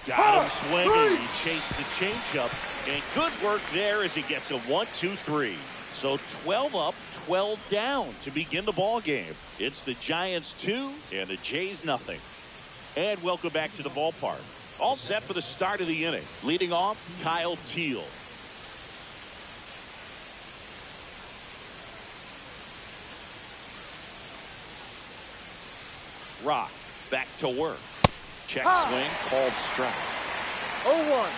Got him swinging. He chased the changeup. And good work there as he gets a 1-2-3. So 12 up, 12 down to begin the ball game. It's the Giants 2 and the Jays nothing. And welcome back to the ballpark. All set for the start of the inning. Leading off, Kyle Teal. Rock back to work. Check swing, called strike. 0-1.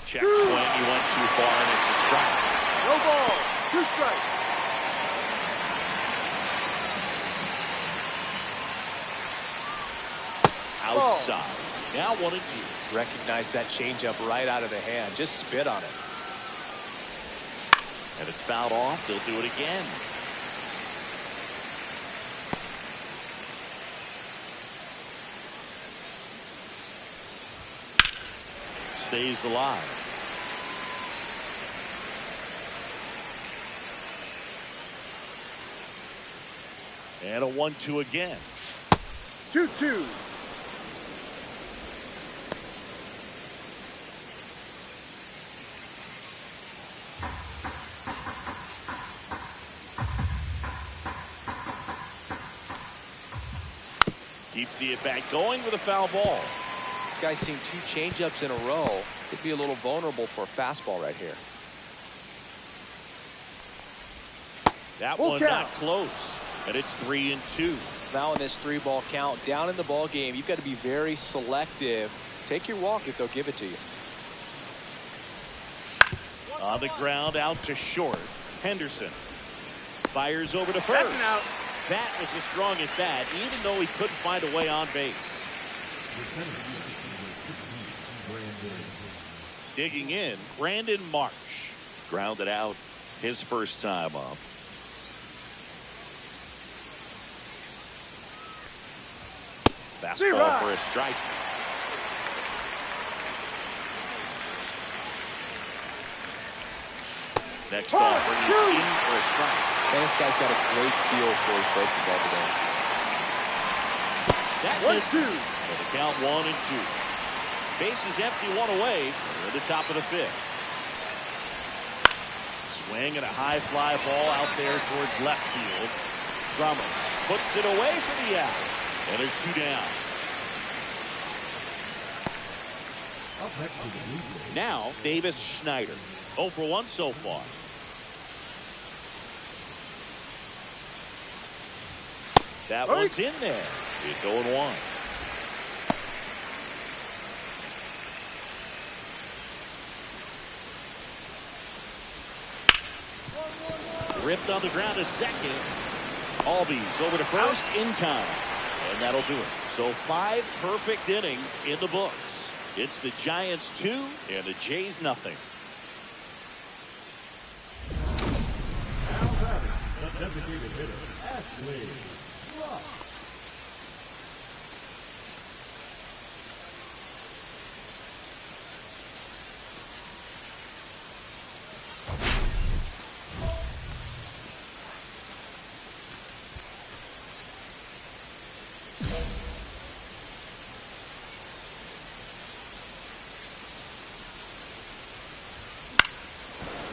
Check swing, he went too far, and it's a strike. No ball. 2 strikes. Outside. Now 1-2. Recognize that changeup right out of the hand. Just spit on it. And it's fouled off. They'll do it again. Stays alive. And a 1-2 again. 2-2. Keeps the at-bat going with a foul ball. This guy's seen 2 changeups in a row. Could be a little vulnerable for a fastball right here. That Full one count. not close. And it's 3-2. Now in this 3-ball count, down in the ball game, you've got to be very selective. Take your walk if they'll give it to you. On the ground, out to short. Henderson fires over to first. That's an out. That was a strong at bat, even though he couldn't find a way on base. Digging in, Brandon Marsh. Grounded out his first time up. Fastball for a strike. Next offer, he's in for a strike. And this guy's got a great feel for his breaking ball today. That 1-2. misses. So the count 1-2. Bases empty, 1 away. We're at the top of the 5th. Swing and a high fly ball out there towards left field. Drummond puts it away for the out. And there's 2 down. Now Davis Schneider. 0 for 1 so far. That one's in there. It's 0-1. Ripped on the ground to second. Albies over to first in time. And that'll do it. So 5 perfect innings in the books. It's the Giants 2 and the Jays nothing. Now batting, the designated hitter, Ashley Rock.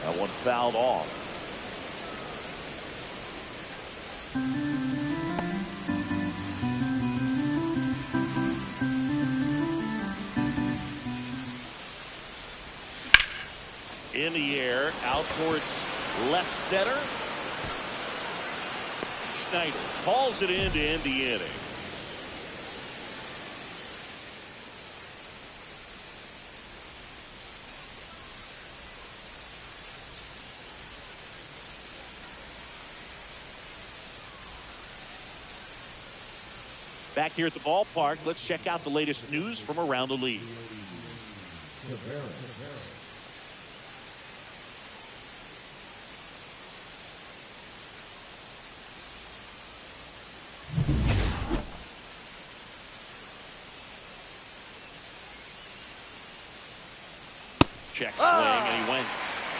That one fouled off. In the air, out towards left center. Schneider calls it in to end the inning. Back here at the ballpark, let's check out the latest news from around the league. Check swing, and he went.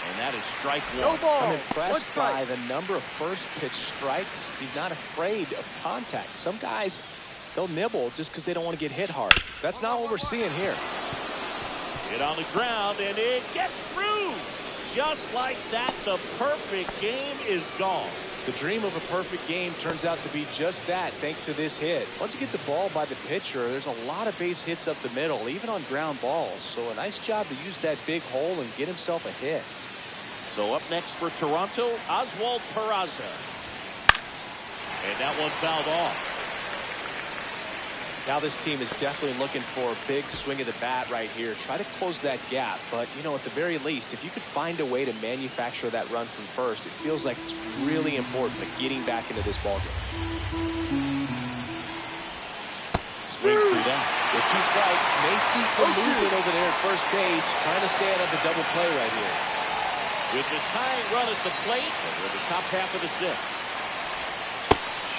And that is strike 1. No ball. I'm impressed by the number of first pitch strikes. He's not afraid of contact. Some guys, they'll nibble just because they don't want to get hit hard. That's not what we're seeing here. Hit on the ground, and it gets through. just like that, the perfect game is gone. The dream of a perfect game turns out to be just that, thanks to this hit. Once you get the ball by the pitcher, there's a lot of base hits up the middle, even on ground balls. So a nice job to use that big hole and get himself a hit. So up next for Toronto, Oswald Peraza. And that one fouled off. Now this team is definitely looking for a big swing of the bat right here. Try to close that gap. But, you know, at the very least, if you could find a way to manufacture that run from first, it feels like it's really important to getting back into this ballgame. Swings through that. With 2 strikes, may see some movement over there at first base, trying to stay out of the double play right here. With the tying run at the plate, and we're the top half of the 6th.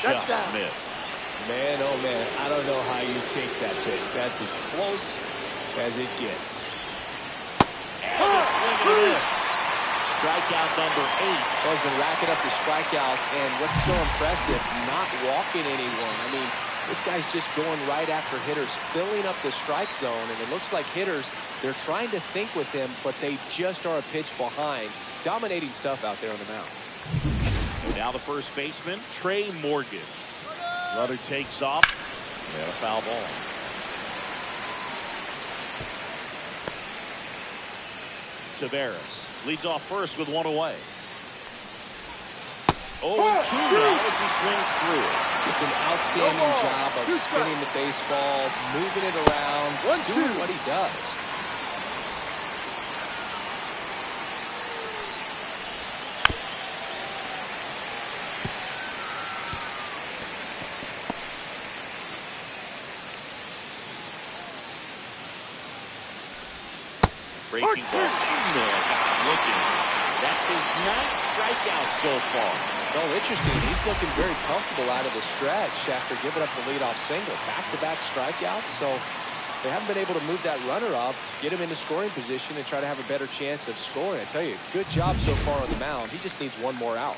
Just missed. Man, oh man, I don't know how you take that pitch. That's as close as it gets. And a swing and a miss. Strikeout number 8. Well, he's been racking up the strikeouts, and what's so impressive, not walking anyone. I mean, this guy's just going right after hitters, filling up the strike zone, and it looks like hitters, they're trying to think with him, but they just are a pitch behind. Dominating stuff out there on the mound. And now the first baseman, Trey Morgan. Runner takes off, and a foul ball. Tavares leads off first with 1 away. 0-2 now as he swings through it. Just an outstanding job of spinning the baseball, moving it around, doing what he does. Breaking ball. Looking. That's his 9th strikeout so far. Oh, interesting. He's looking very comfortable out of the stretch after giving up the leadoff single. Back-to-back strikeouts, so they haven't been able to move that runner up, get him into scoring position, and try to have a better chance of scoring. I tell you, good job so far on the mound. He just needs one more out.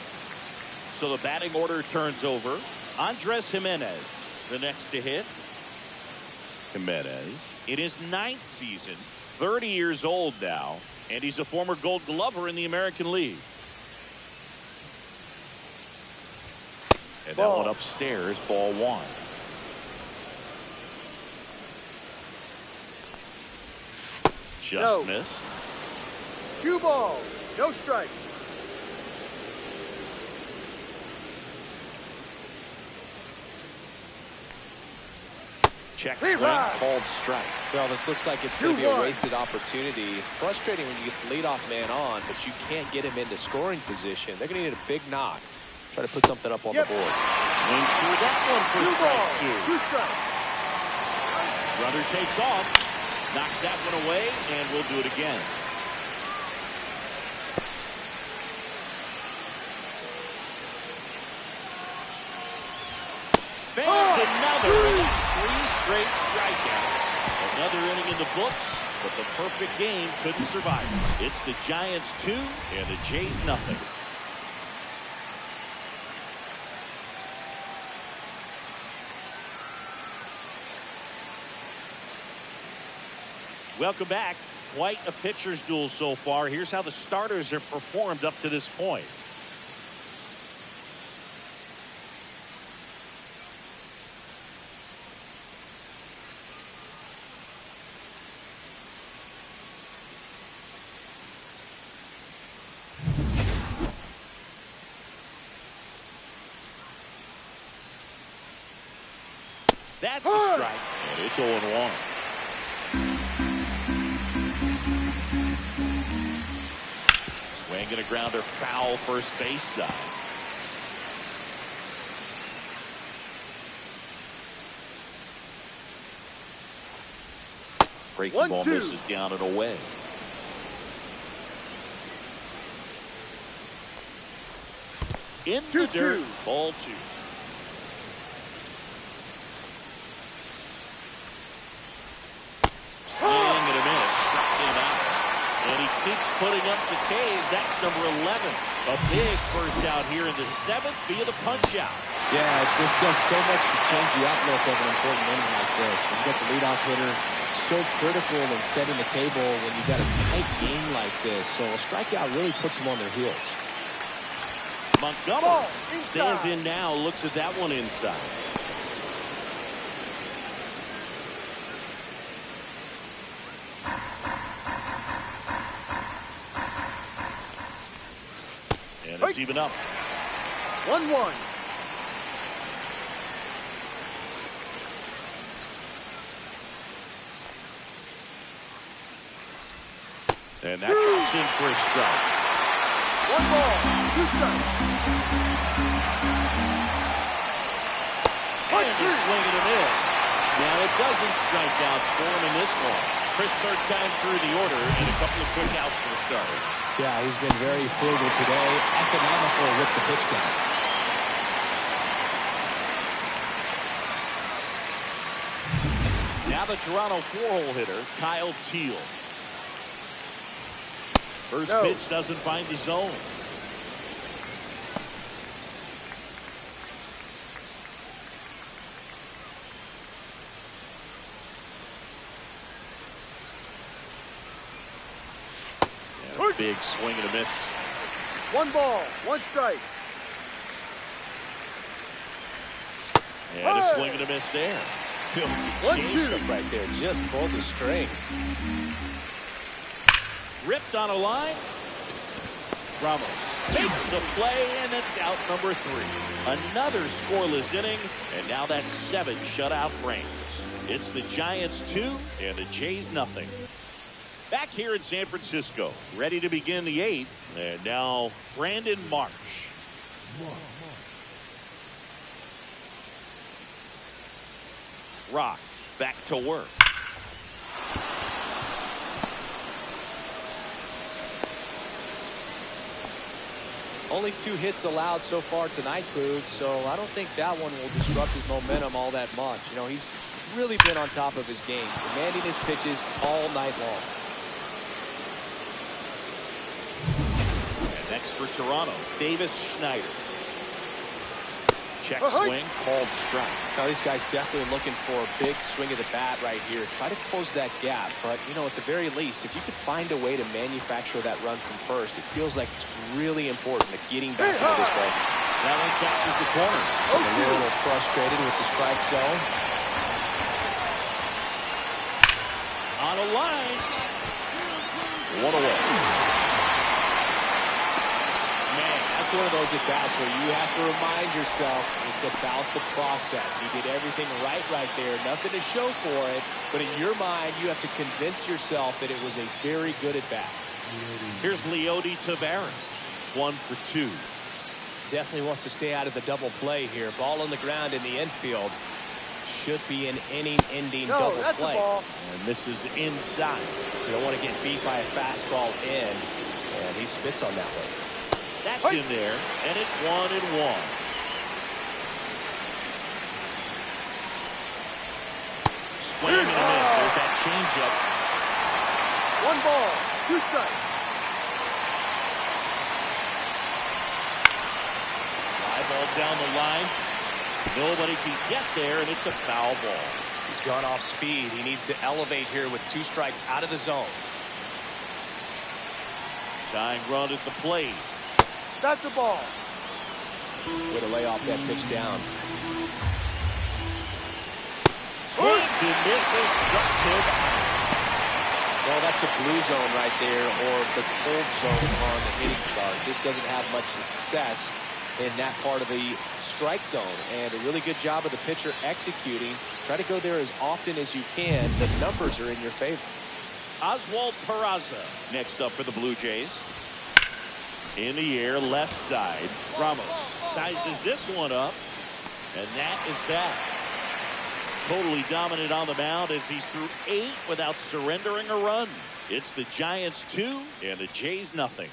So the batting order turns over. Andres Jimenez, the next to hit. Jimenez in his 9th season. 30 years old now, and he's a former Gold Glover in the American League. And that one upstairs, ball 1. Just missed. 2 balls, no strikes. Check swing, called strike. Well, this looks like it's going to be a wasted opportunity. It's frustrating when you get the leadoff man on, but you can't get him into scoring position. They're going to need a big knock. Try to put something up on the board. Swings through that one for strike 2. 2 strikes. Runner takes off, knocks that one away, and we'll do it again. Fans another. 3 straight strikeouts. Another inning in the books, but the perfect game couldn't survive. It's the Giants 2 and the Jays nothing. Welcome back. Quite a pitcher's duel so far. Here's how the starters have performed up to this point. That's a strike, and it's 0-1. Swing and a grounder foul first base side. Breaking ball misses down and away. In the dirt, ball 2. Swing and a miss, struck him out. And he keeps putting up the Ks. That's number 11. A big first out here in the 7th via the punch out. Yeah, it just does so much to change the outlook of an important inning like this. When you get the leadoff hitter, so critical in setting the table when you got a tight game like this. So a strikeout really puts them on their heels. Montgomery stands in now, looks at that one inside. And it's even up. 1-1. And that drops in for a strike. 1 ball, 2 strikes. And a swing and a miss. Now it doesn't strike out for him in this one. Chris, third time through the order and a couple of quick outs for the starter. Yeah, he's been very frugal today. Economical with the pitch count. Now the Toronto four-hole hitter, Kyle Teal. First pitch doesn't find the zone. And a big swing and a miss. 1 ball, 1 strike. And a swing and a miss there. Changed up right there. Just pulled the string. Ripped on a line. Ramos takes the play, and it's out number 3. Another scoreless inning, and now that's 7 shutout frames. It's the Giants 2 and the Jays nothing. Back here in San Francisco, ready to begin the 8th, and now Brandon Marsh. Rock back to work. Only 2 hits allowed so far tonight, Boog, so I don't think that one will disrupt his momentum all that much. You know, he's really been on top of his game, commanding his pitches all night long. And next for Toronto, Davis Schneider. Check swing, called strike. Now these guys definitely looking for a big swing of the bat right here. Try to close that gap, but you know, at the very least, if you could find a way to manufacture that run from first, it feels like it's really important to getting back into this ball. That one catches the corner. A little frustrated with the strike zone. On a line. 1 away. It's one of those at-bats where you have to remind yourself it's about the process. You did everything right there. Nothing to show for it. But in your mind, you have to convince yourself that it was a very good at-bat. Here's Leody Taveras. 1 for 2. Definitely wants to stay out of the double play here. Ball on the ground in the infield. Should be an inning-ending double play. And this is inside. You don't want to get beat by a fastball in. And he spits on that one. That's in there, and it's 1-1. Swing and a miss. There's that changeup. 1 ball, 2 strikes. Fly ball down the line. Nobody can get there, and it's a foul ball. He's gone off speed. He needs to elevate here with 2 strikes out of the zone. Tying run at the plate. That's a ball. Way to lay off that pitch down. Swings and misses. Struck him out. Well, that's a blue zone right there, or the cold zone on the hitting chart. Just doesn't have much success in that part of the strike zone. And a really good job of the pitcher executing. Try to go there as often as you can. The numbers are in your favor. Oswald Peraza next up for the Blue Jays. In the air, left side. Ramos sizes this one up, and that is that. Totally dominant on the mound as he's through 8 without surrendering a run. It's the Giants 2 and the Jays nothing.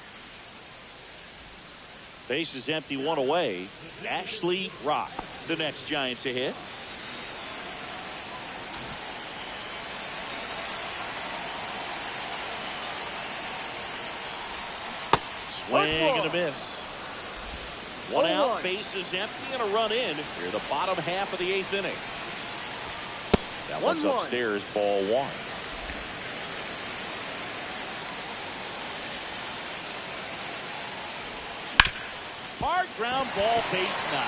Base is empty, 1 away. Ashley Rock, the next Giant to hit. Swing and a miss. One out, base is empty, and a run in here the bottom half of the 8th inning. That one's upstairs, ball 1. Hard ground ball, base 9.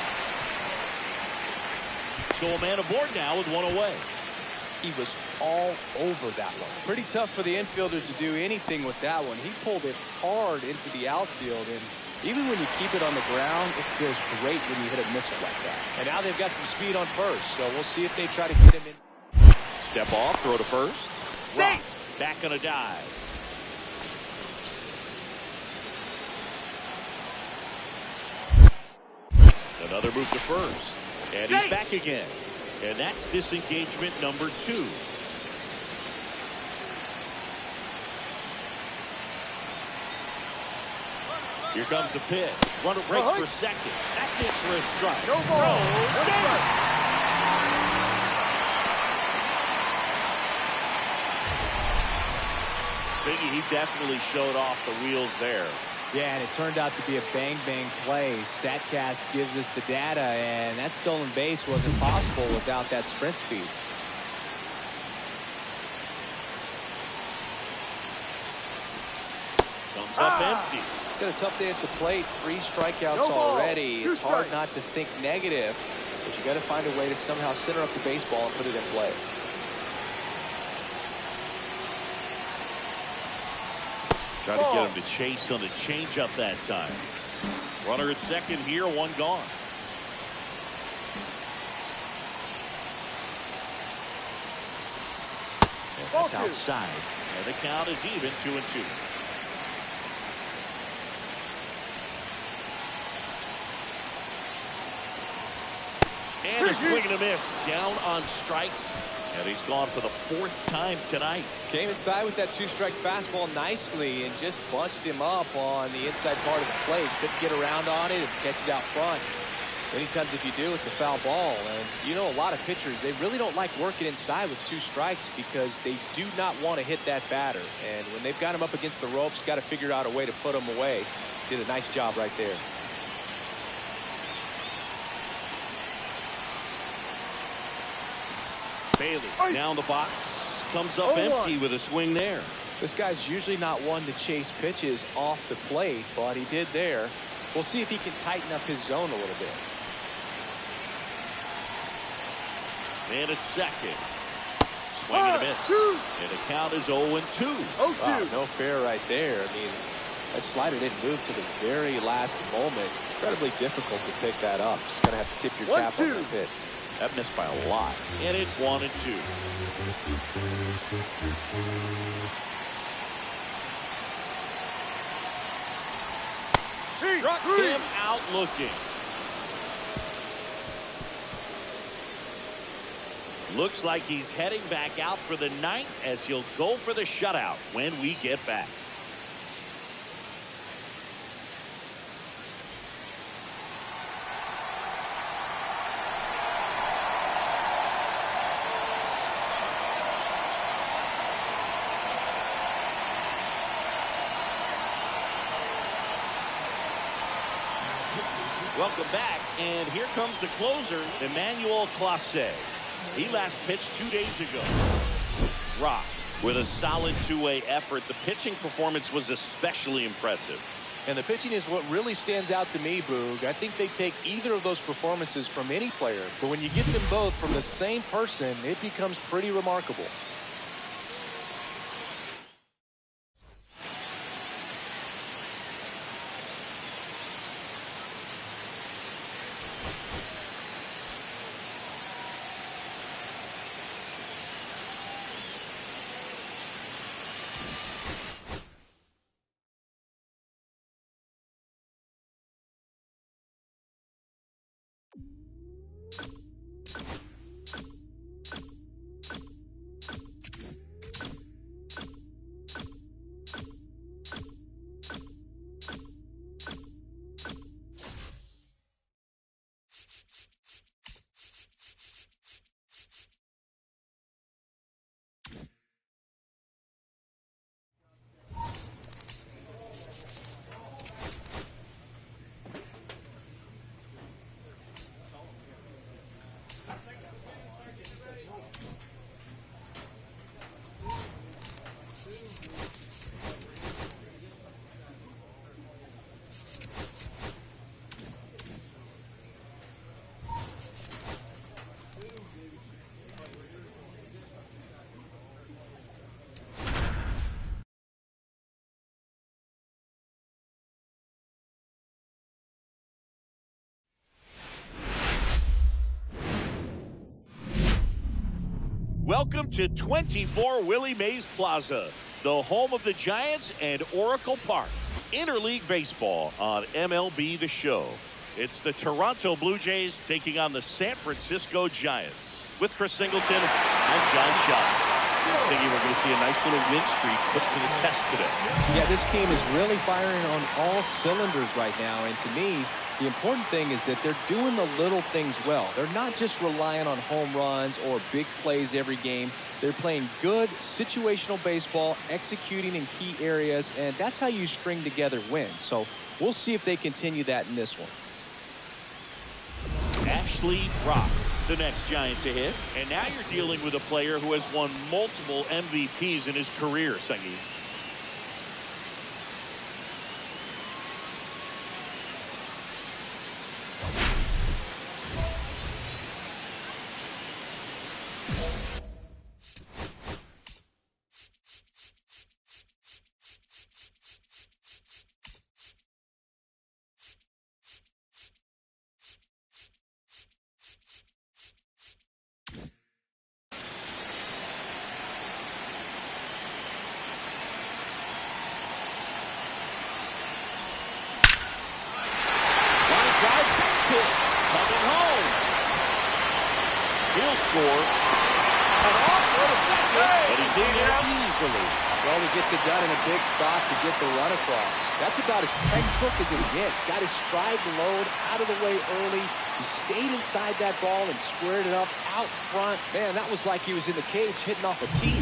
So a man aboard now with one away. He was all over that one. Pretty tough for the infielders to do anything with that one. He pulled it hard into the outfield, and even when you keep it on the ground, it feels great when you hit a missile like that. And now they've got some speed on first, so we'll see if they try to get him in. Step off, throw to first. Rock, back on a dive. Another move to first. And he's back again. And that's disengagement number 2. Here comes the pitch. Runner breaks for second. That's it for a strike. No ball. Siggy, he definitely showed off the wheels there. Yeah, and it turned out to be a bang-bang play. StatCast gives us the data, and that stolen base wasn't possible without that sprint speed. Comes up empty. It's had a tough day at the plate. 3 strikeouts already. It's hard not to think negative, but you got to find a way to somehow center up the baseball and put it in play. Try to get him to chase on the changeup that time. Runner at second here, 1 gone. And that's outside. And the count is even, 2-2. And a swing and a miss. Down on strikes. And he's gone for the 4th time tonight. Came inside with that 2-strike fastball nicely and just bunched him up on the inside part of the plate. Couldn't get around on it and catch it out front. Many times if you do, it's a foul ball. And you know, a lot of pitchers, they really don't like working inside with 2 strikes because they do not want to hit that batter. And when they've got him up against the ropes, got to figure out a way to put him away. Did a nice job right there. Bailey down the box, comes up empty with a swing there. This guy's usually not one to chase pitches off the plate, but he did there. We'll see if he can tighten up his zone a little bit. And it's second. Swing and a miss. And the count is 0-2. Wow, no fair right there. I mean, that slider didn't move to the very last moment. Incredibly difficult to pick that up. Just gonna have to tip your cap on that pitch. That missed by a lot. And it's 1-2. Struck him out looking. Looks like he's heading back out for the 9th as he'll go for the shutout when we get back. Welcome back, and here comes the closer, Emmanuel Clase. He last pitched 2 days ago. Rock with a solid 2-way effort. The pitching performance was especially impressive. And the pitching is what really stands out to me, Boog. I think they take either of those performances from any player, but when you get them both from the same person, it becomes pretty remarkable. Welcome to 24 Willie Mays Plaza, the home of the Giants and Oracle Park. Interleague baseball on MLB The Show. It's the Toronto Blue Jays taking on the San Francisco Giants. With Chris Singleton, I'm John Schott. Siggy, we're going to see a nice little win streak put to the test today. Yeah, this team is really firing on all cylinders right now, and to me, the important thing is that they're doing the little things well. They're not just relying on home runs or big plays every game. They're playing good situational baseball, executing in key areas, and that's how you string together wins. So we'll see if they continue that in this one. Ashley Rock, the next Giant to hit. And now you're dealing with a player who has won multiple MVPs in his career, Siggy. Coming home. He'll score. And off for the second. But he's in there easily. Well, he gets it done in a big spot to get the run across. That's about as textbook as it gets. Got his stride load out of the way early. He stayed inside that ball and squared it up out front. Man, that was like he was in the cage hitting off a tee.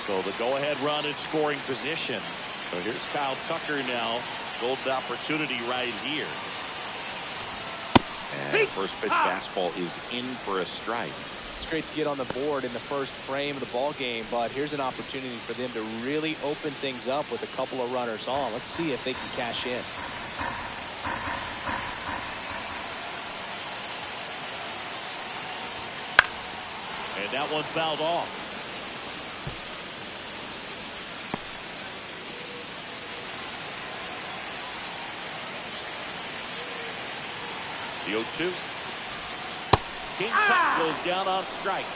So the go-ahead run in scoring position. So here's Kyle Tucker now. Golden opportunity right here. And the first pitch fastball is in for a strike. It's great to get on the board in the first frame of the ball game, but here's an opportunity for them to really open things up with a couple of runners on. Let's see if they can cash in. And that one fouled off. The 0-2. King Tuck goes down on strikes.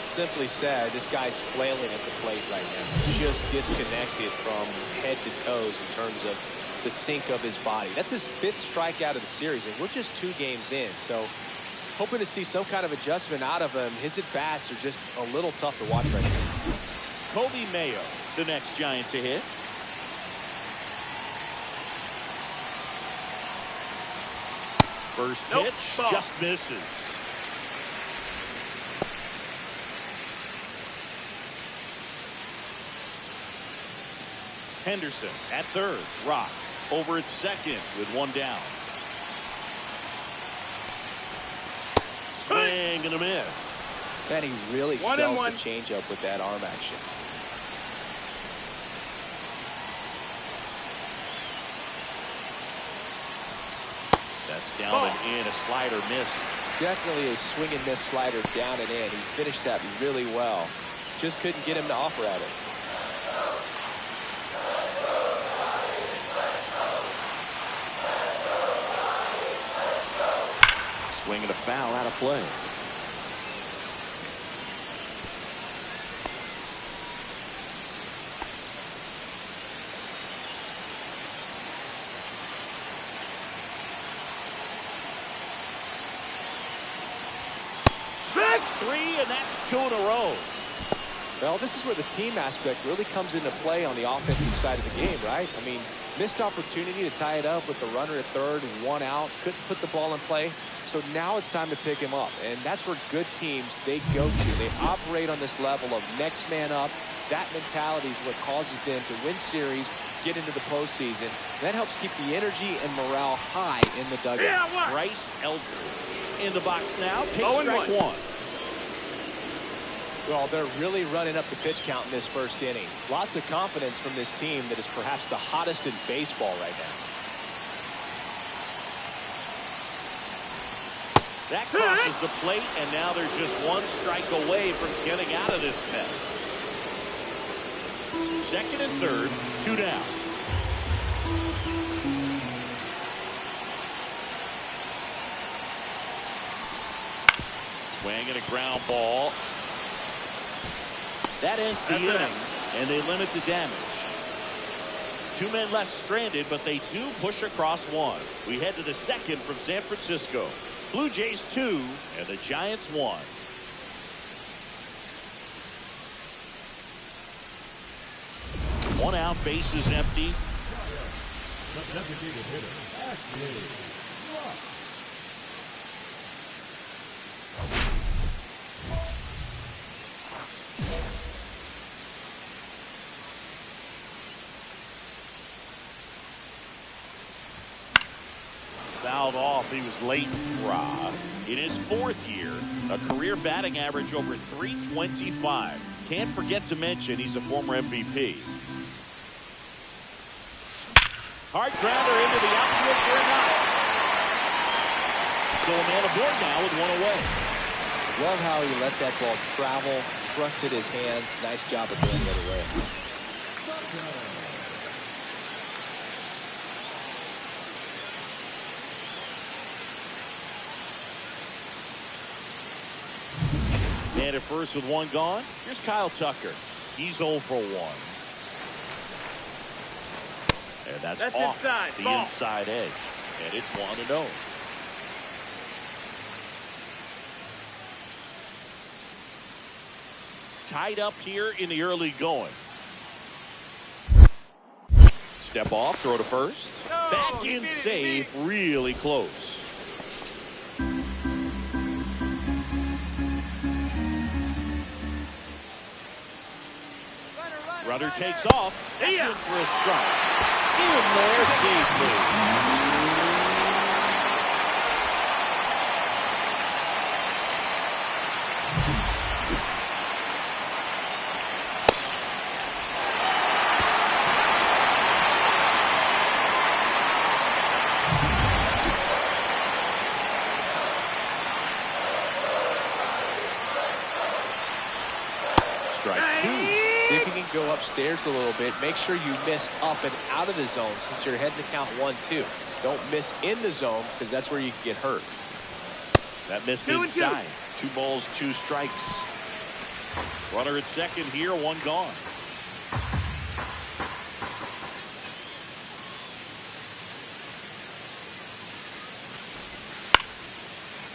Simply said, this guy's flailing at the plate right now. Just disconnected from head to toes in terms of the sink of his body. That's his 5th strikeout of the series, and we're just 2 games in. So hoping to see some kind of adjustment out of him. His at-bats are just a little tough to watch right now. Kobe Mayo, the next Giant to hit. First pitch, just misses. Henderson at third. Rock over at second with 1 down. Swing and a miss. Man, he really sells the changeup with that arm action. That's down and in. A slider missed. Definitely a swing and miss slider down and in. He finished that really well. Just couldn't get him to offer at it. Swing and a foul out of play. Strike 3, and that's 2 in a row. Well, this is where the team aspect really comes into play on the offensive side of the game, right? I mean, missed opportunity to tie it up with the runner at third, 1 out, couldn't put the ball in play. So now it's time to pick him up, and that's where good teams, they go to. They operate on this level of next man up. That mentality is what causes them to win series, get into the postseason. That helps keep the energy and morale high in the dugout. Bryce Elder in the box now. Takes strike 1. Well, they're really running up the pitch count in this first inning. Lots of confidence from this team that is perhaps the hottest in baseball right now. That crosses the plate, and now they're just one strike away from getting out of this mess. Second and third, 2 down. Swing and a ground ball. That ends the inning, and they limit the damage. 2 men left stranded, but they do push across one. We head to the second from San Francisco. Blue Jays 2 and the Giants 1. One out, bases empty. The designated hitter, Ashley. Fouled off. He was late. In his 4th year, a career batting average over .325. Can't forget to mention he's a former MVP. Hard grounder into the outfield for a knock. So a man aboard now with one away. Love how he let that ball travel, trusted his hands. Nice job of getting it away. And at first with one gone, here's Kyle Tucker. He's 0 for 1. And that's off inside. the Ball. inside edge. And it's 1-0. Tied up here in the early going. Step off, throw to first. No, Back in safe, really close. Runner takes off. That's in for a strike. In there safely. Strike 2. See if you can go upstairs a little bit. Make sure you miss up and out of the zone since you're heading to count 1-2. Don't miss in the zone because that's where you can get hurt. That missed inside. 2 balls, 2 strikes. Runner at second here, 1 gone.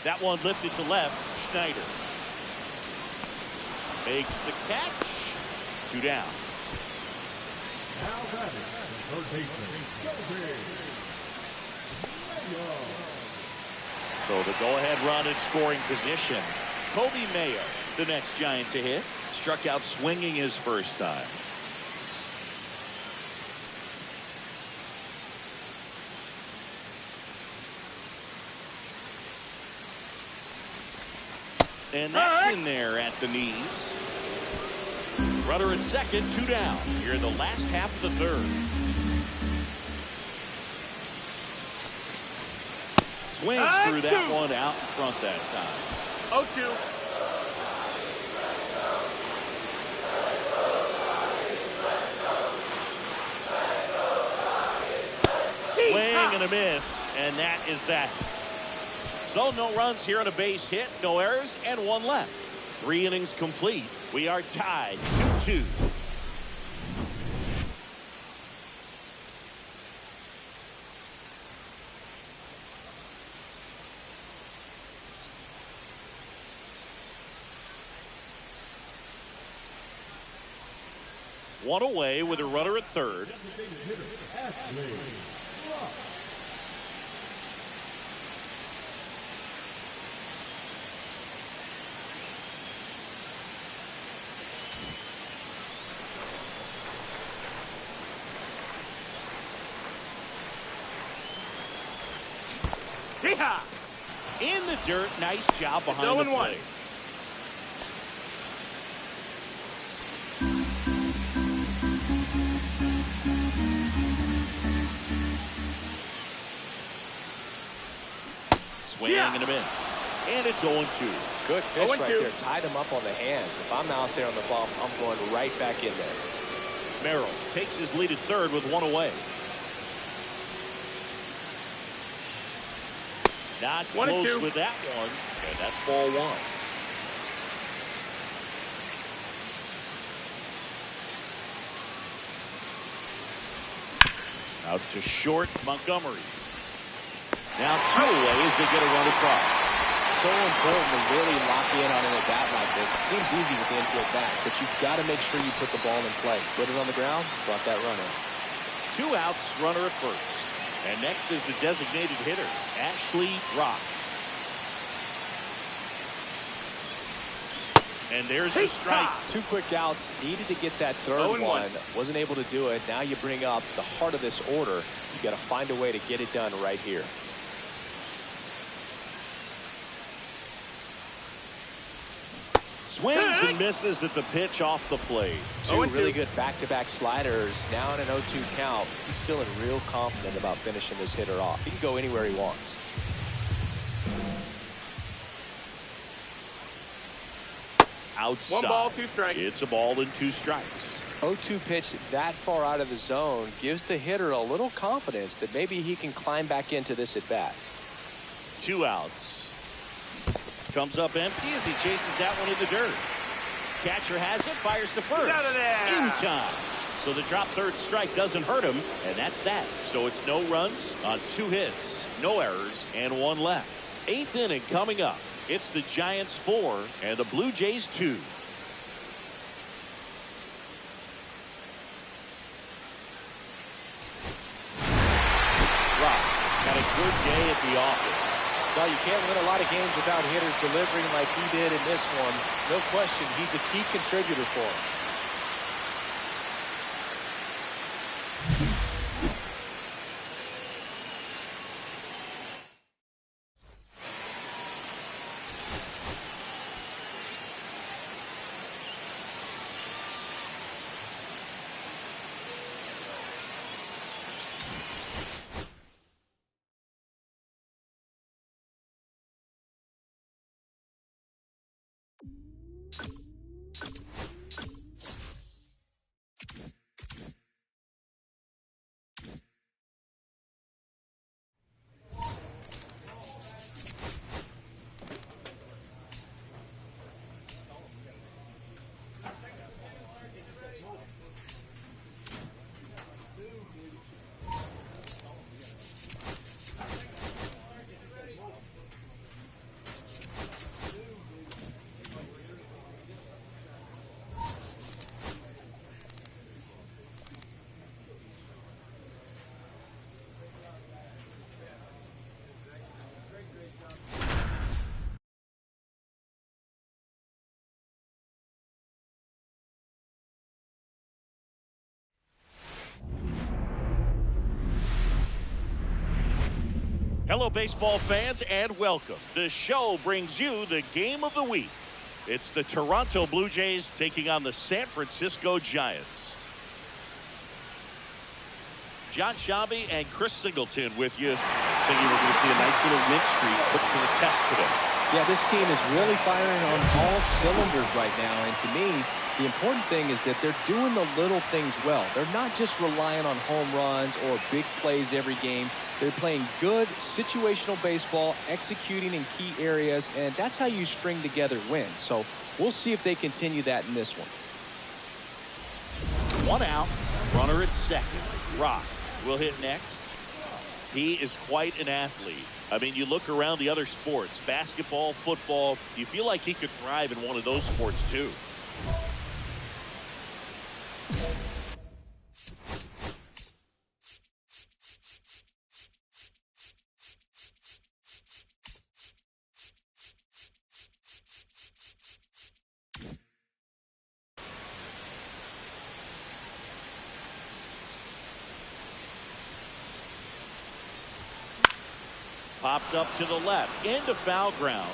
That one lifted to left. Schneider makes the catch. 2 down. Now batting, third baseman, So the go-ahead run in scoring position. Kobe Mayo, the next Giant to hit. Struck out swinging his first time. And that's in there at the knees. Runner at second, 2 down. Here in the last half of the 3rd. Swings through that one out in front that time. 0-2. Swing and a miss, and that is that. So no runs here on a base hit, no errors, and 1 left. 3 innings complete. We are tied 2-2. One away with a runner at third. Ashley. In the dirt, nice job behind the 0-1. plate. Swing and a miss. And it's 0-2. Good pitch right there. Tied him up on the hands. If I'm out there on the bump, I'm going right back in there. Merrill takes his lead at third with one away. Not close with that one. And that's ball one. Out to short, Montgomery. Now 2 away as they get a run across. So important to really lock in on an at-bat like this. It seems easy with the infield back, but you've got to make sure you put the ball in play. Put it on the ground, brought that run in. 2 outs, runner at first. And next is the designated hitter, Ashley Rock. And there's the strike. 2 quick outs. Needed to get that third one. Wasn't able to do it. Now you bring up the heart of this order. You got to find a way to get it done right here. Swings and misses at the pitch off the plate. 2 really good back-to-back sliders. Now in an 0-2 count. He's feeling real confident about finishing this hitter off. He can go anywhere he wants. Outside. 1 ball, 2 strikes. It's a ball and 2 strikes. 0-2 pitch that far out of the zone gives the hitter a little confidence that maybe he can climb back into this at bat. 2 outs. Comes up empty as he chases that one in the dirt. Catcher has it, fires to first. Get out of there. In time. So the drop third strike doesn't hurt him, and that's that. So it's no runs on 2 hits, no errors, and 1 left. 8th inning coming up. It's the Giants 4 and the Blue Jays 2. Rock had a good day at the office. Well, you can't win a lot of games without hitters delivering like he did in this one. No question, he's a key contributor for him. Hello, baseball fans, and welcome. The show brings you the game of the week. It's the Toronto Blue Jays taking on the San Francisco Giants. John Shabby and Chris Singleton with you. Singing, we're going to see a nice little win streak put to the test today. Yeah, this team is really firing on all cylinders right now, and to me, the important thing is that they're doing the little things well. They're not just relying on home runs or big plays every game. They're playing good situational baseball, executing in key areas, and that's how you string together wins. So we'll see if they continue that in this one. 1 out, runner at second. Rock will hit next. He is quite an athlete. I mean, you look around the other sports, basketball, football, you feel like he could thrive in one of those sports too. Popped up to the left, into foul ground.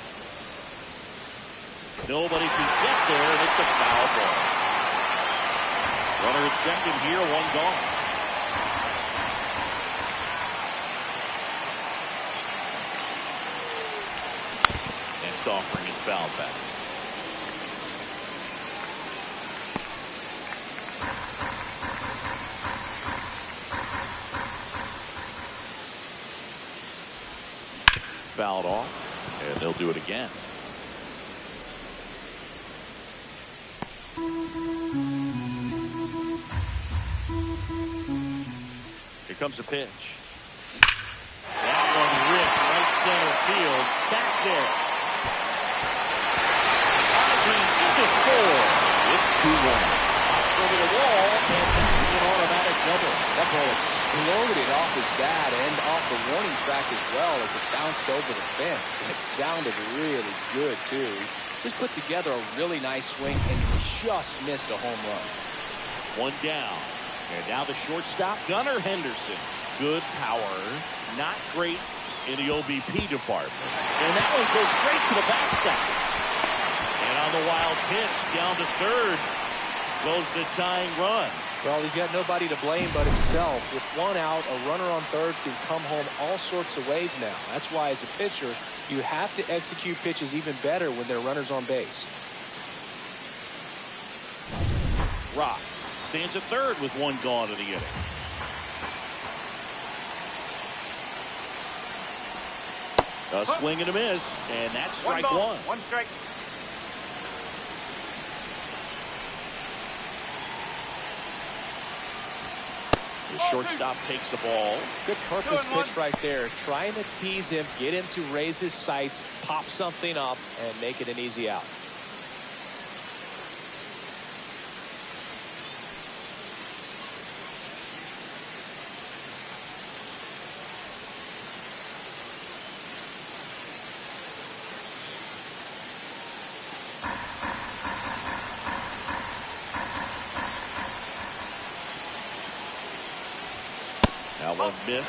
Nobody can get there, and it's a foul ball. Runner at second here, 1 gone. next offering is fouled back. Fouled off, and they'll do it again. Here comes a pitch. That one ripped right center field. Back there. Ozzie in to score. It's 2-1. Pops over the wall, and that's an automatic double. That ball exploded off his bat and off the warning track as well as it bounced over the fence. It sounded really good, too. Just put together a really nice swing and just missed a home run. One down. And now the shortstop, Gunnar Henderson. Good power, not great in the OBP department. And that one goes straight to the backstop. And on the wild pitch, down to third, goes the tying run. Well, he's got nobody to blame but himself. With one out, a runner on third can come home all sorts of ways now. That's why, as a pitcher, you have to execute pitches even better when there are runners on base. Rock stands at third with one gone in the inning. A swing and a miss, and that's strike one. One strike. The shortstop takes the ball. Good purpose pitch right there. Trying to tease him, get him to raise his sights, pop something up, and make it an easy out. Now one miss.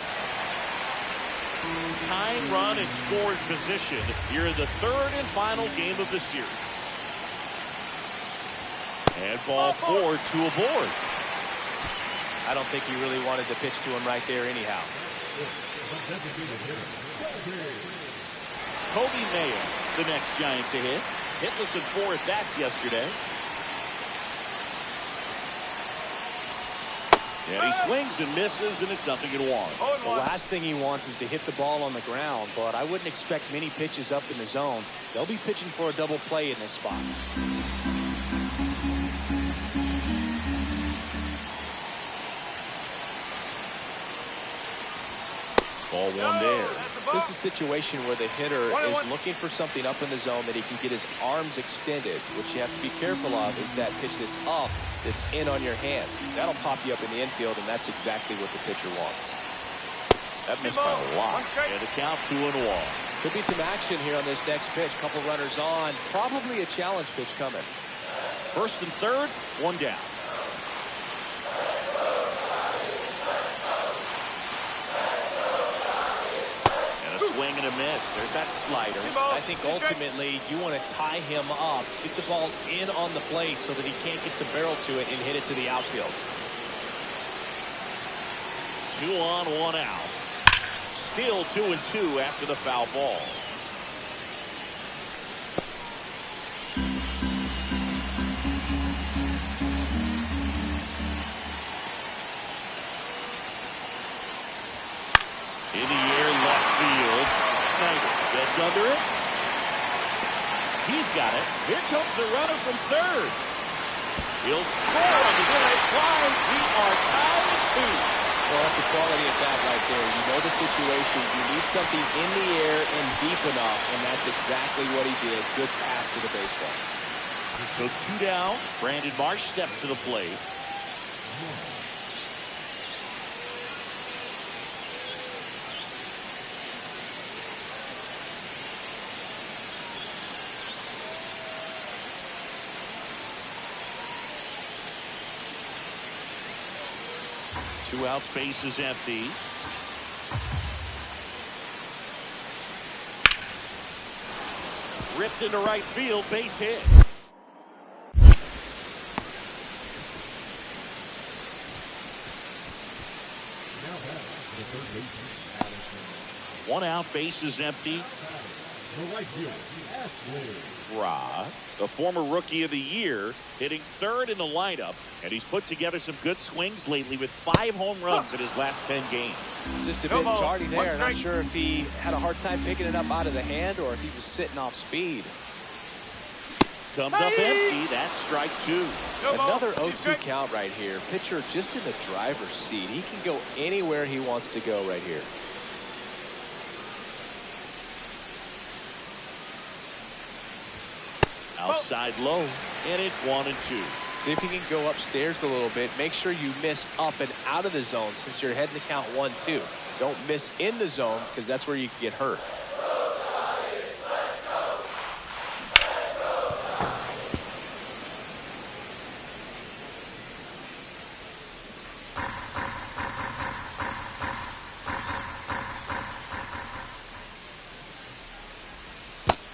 Tying run in scoring position here in the third and final game of the series. And ball four to a board. I don't think he really wanted to pitch to him right there anyhow. Kobe Mayer, the next Giant to hit. Hitless in 4 at-bats yesterday. And he swings and misses, and it's 0-1. The last thing he wants is to hit the ball on the ground, but I wouldn't expect many pitches up in the zone. They'll be pitching for a double play in this spot. Ball one there. This is a situation where the hitter is looking for something up in the zone that he can get his arms extended. What you have to be careful of is that pitch that's up, that's in on your hands. That'll pop you up in the infield, and that's exactly what the pitcher wants. That missed by a lot. And the count 2-1. Could be some action here on this next pitch. Couple runners on. Probably a challenge pitch coming. First and third, one down. Swing and a miss. There's that slider. I think ultimately you want to tie him up, get the ball in on the plate so that he can't get the barrel to it and hit it to the outfield. 2 on, 1 out. Still 2-2 after the foul ball. In the air, left field. Snyder gets under it. He's got it. Here comes the runner from third. He'll score on the high fly. We are tied at 2. Well, that's a quality at bat right there. You know the situation. You need something in the air and deep enough, and that's exactly what he did. Good pass to the baseball. So 2 down. Brandon Marsh steps to the plate. Two out, space is empty. Ripped into right field, base hit. One out, base is empty. the right fielder, Ashley. Rod, the former Rookie of the Year, hitting third in the lineup, and he's put together some good swings lately with 5 home runs in his last 10 games. Just a bit tardy there. Not sure if he had a hard time picking it up out of the hand or if he was sitting off speed. Comes up empty. That's strike 2. Another 0-2 count right here. Pitcher just in the driver's seat. He can go anywhere he wants to go right here. Outside low, and it's 1-2. See if you can go upstairs a little bit. Make sure you miss up and out of the zone since you're heading to count 1-2. Don't miss in the zone because that's where you can get hurt.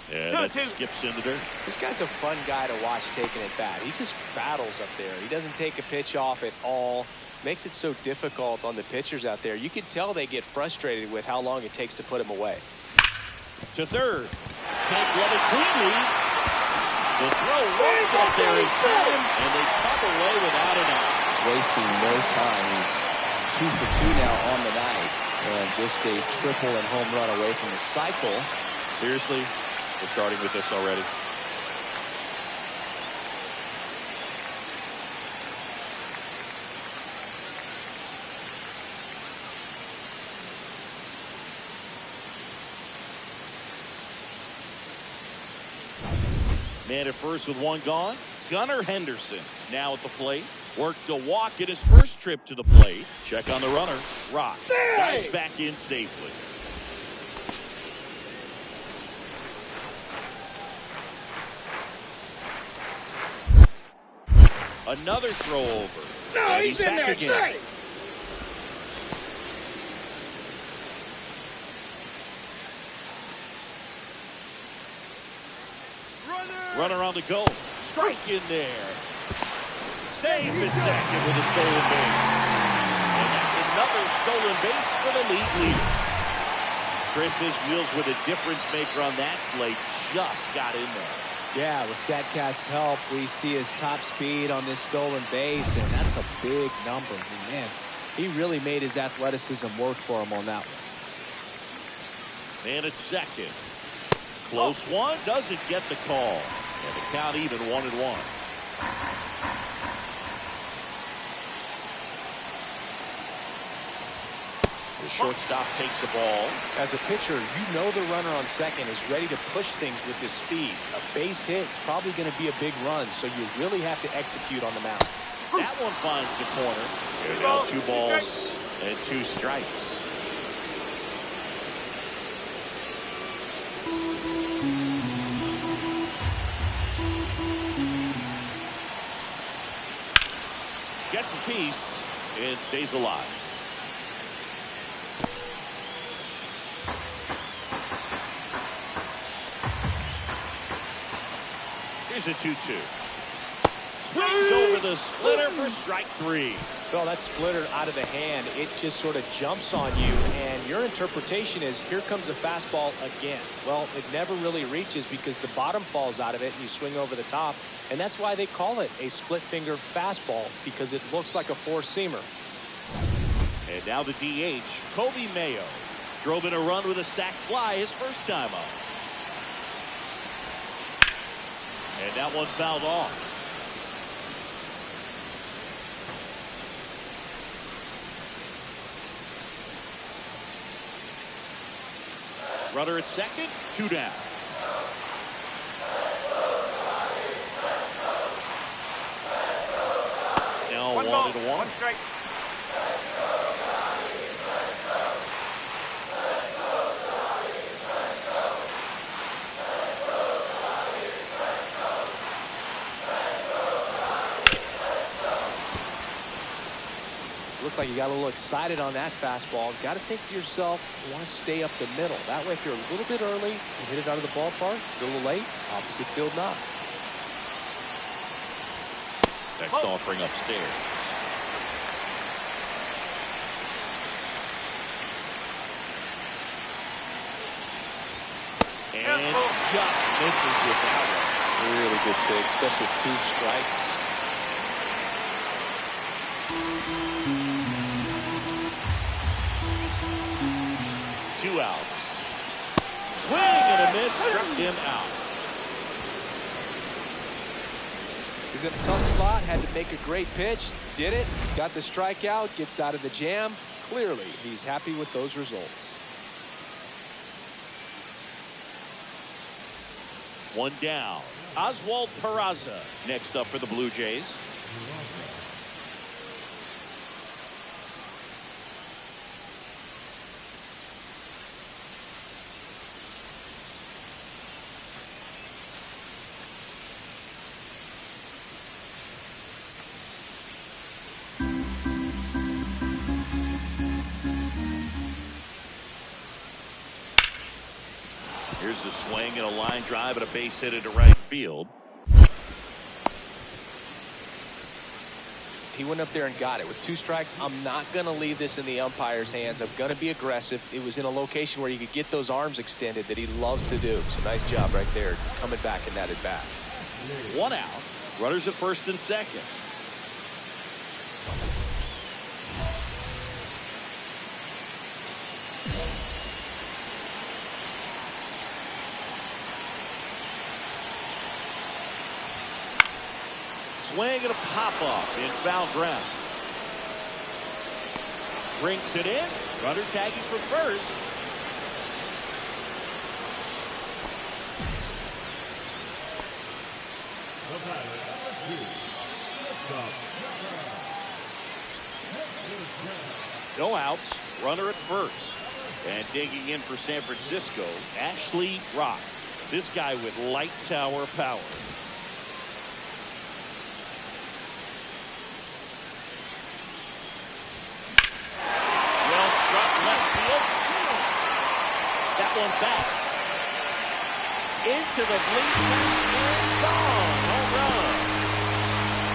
Yeah, that skips into there. This guy's a fun guy to watch taking it bat. He just battles up there. He doesn't take a pitch off at all. Makes it so difficult on the pitchers out there. You can tell they get frustrated with how long it takes to put him away. To third. Can't get it cleanly. The throw right up there is time, and they come away without an out. Wasting no time. He's 2 for 2 now on the night. And just a triple and home run away from the cycle. Seriously? We're starting with this already. Man at first with 1 gone. Gunnar Henderson now at the plate. Worked a walk in his first trip to the plate. Check on the runner. Rock dives back in safely. Another throw over. No, and he's in back there. again. Runner on the go. Strike in there. Save at second with a stolen base. And that's another stolen base for the league leader. Chris's wheels with a difference maker on that play. Just got in there. Yeah, with StatCast's help, we see his top speed on this stolen base, and that's a big number. And man, he really made his athleticism work for him on that one. And at second. Close one, doesn't get the call. And the count even 1-1. The shortstop takes the ball. As a pitcher, you know the runner on second is ready to push things with his speed. A base hit's probably going to be a big run, so you really have to execute on the mound. That one finds the corner. And now 2 balls and 2 strikes. Gets a piece and stays alive. Here's a 2-2. Swings over the splitter for strike 3. Well, that splitter out of the hand, it just sort of jumps on you, and your interpretation is, here comes a fastball again. Well, it never really reaches because the bottom falls out of it and you swing over the top, and that's why they call it a split-finger fastball, because it looks like a four-seamer. And now the DH, Kobe Mayo, drove in a run with a sac fly his first time up. And that one fouled off. Runner at second, 2 down. Now 1-1. 1 strike. Looked like you got a little excited on that fastball. Got to think to yourself, you want to stay up the middle. That way, if you're a little bit early, you hit it out of the ballpark. A little late, opposite field knock. Next offering upstairs. And just misses with that one. Really good take, especially with 2 strikes. Two outs. Swing and a miss, struck him out. He's in a tough spot, had to make a great pitch, did it, got the strikeout, gets out of the jam. Clearly, he's happy with those results. One down. Oswald Peraza next up for the Blue Jays. Here's a swing and a line drive and a base hit into right field. He went up there and got it. With 2 strikes, I'm not going to leave this in the umpire's hands. I'm going to be aggressive. It was in a location where you could get those arms extended that he loves to do. So nice job right there, coming back in that at bat. 1 out. Runners at first and second. Swing and a pop-off in foul ground. Brings it in. Runner tagging for first. No outs. Runner at first. And digging in for San Francisco, Ashley Rock. This guy with light tower power. One back into the bleachers and gone. Home run.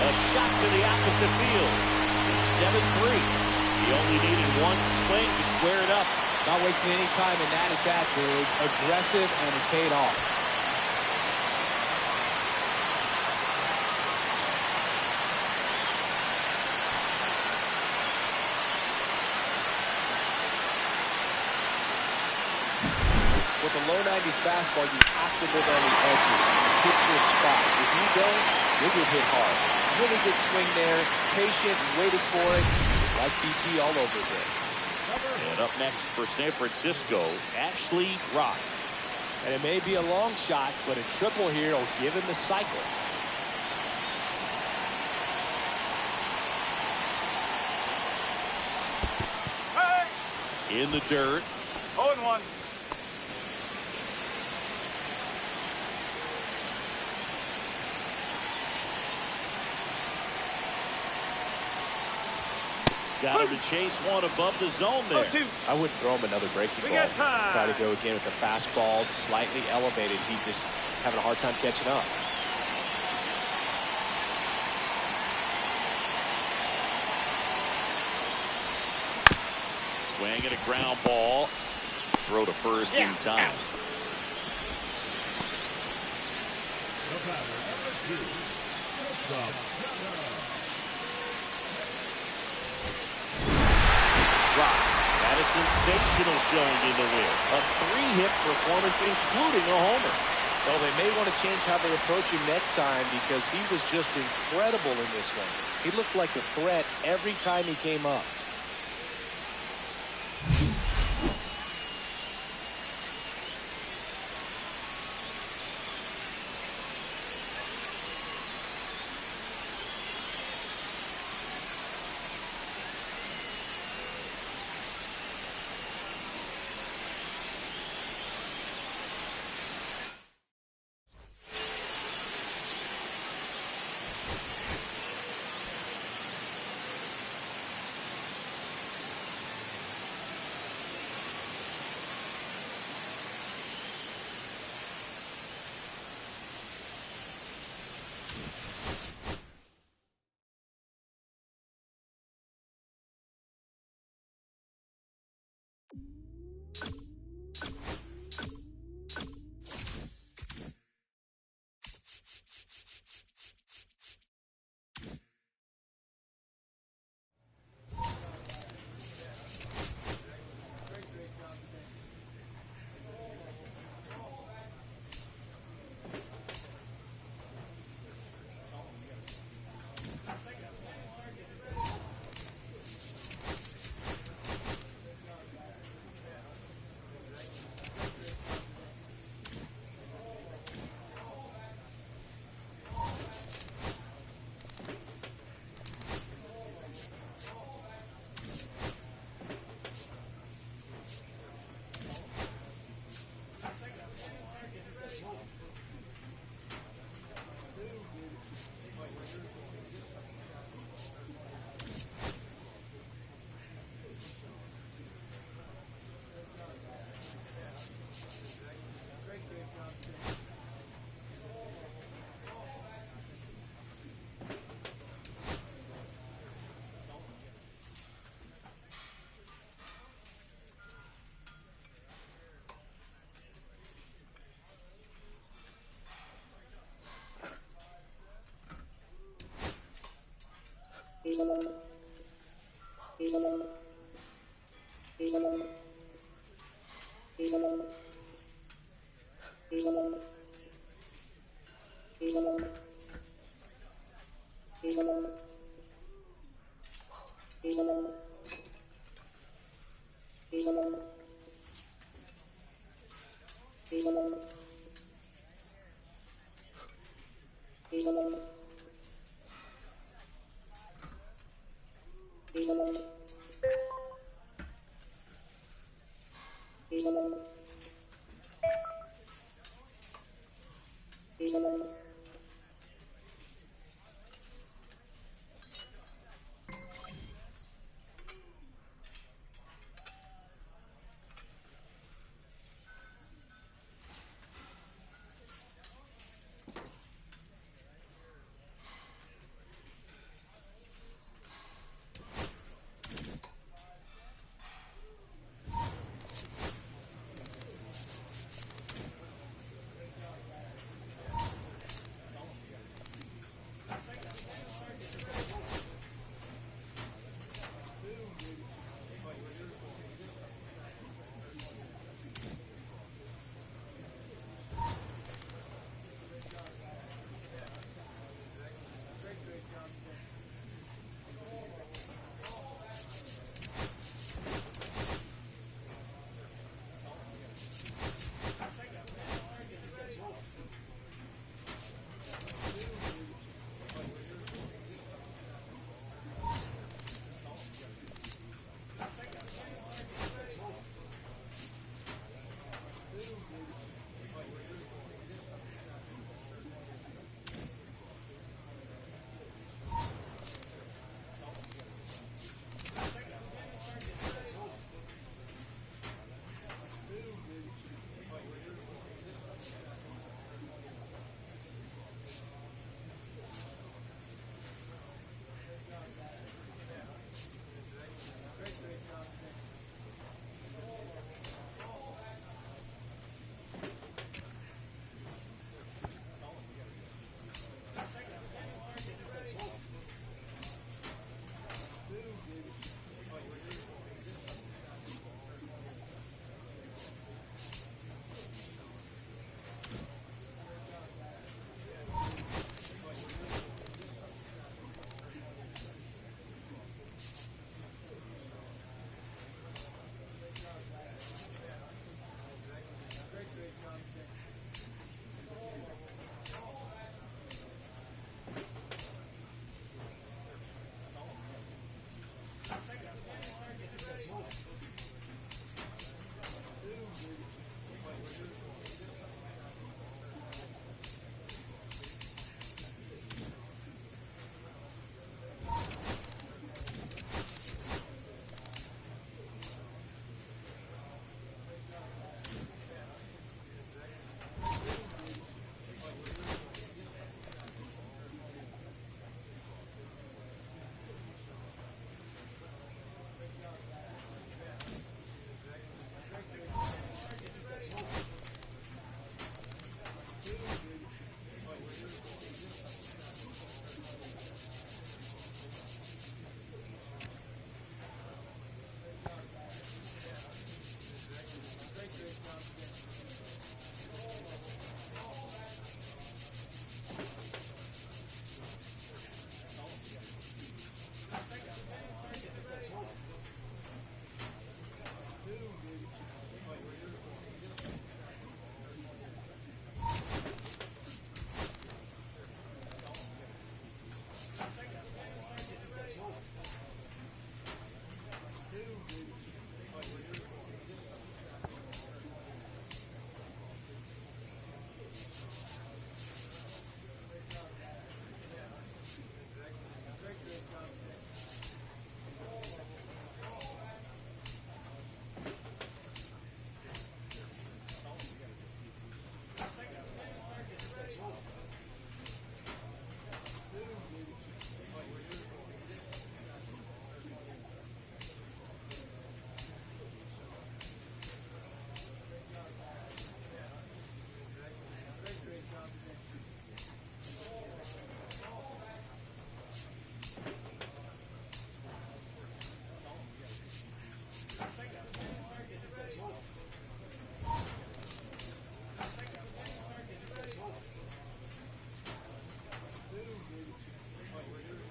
A shot to the opposite field. 7-3. He only needed 1 swing to square it up. Not wasting any time in that at bat, dude. Aggressive, and it paid off. With a low 90s fastball, you have to live on the edges. Hit your spot. If you don't, you'll get hit hard. Really good swing there. Patient, waited for it. Just like BP all over again. And up next for San Francisco, Ashley Rock. And it may be a long shot, but a triple here will give him the cycle. In the dirt. 0-1. Got him to chase one above the zone there. I wouldn't throw him another breaking ball. Try to go again with the fastball slightly elevated. He just is having a hard time catching up. Swing and a ground ball. Throw to first in time. Rock had a sensational showing in the win. A 3-hit performance, including a homer. Well, they may want to change how they approach him next time because he was just incredible in this one. He looked like a threat every time he came up. Thank you.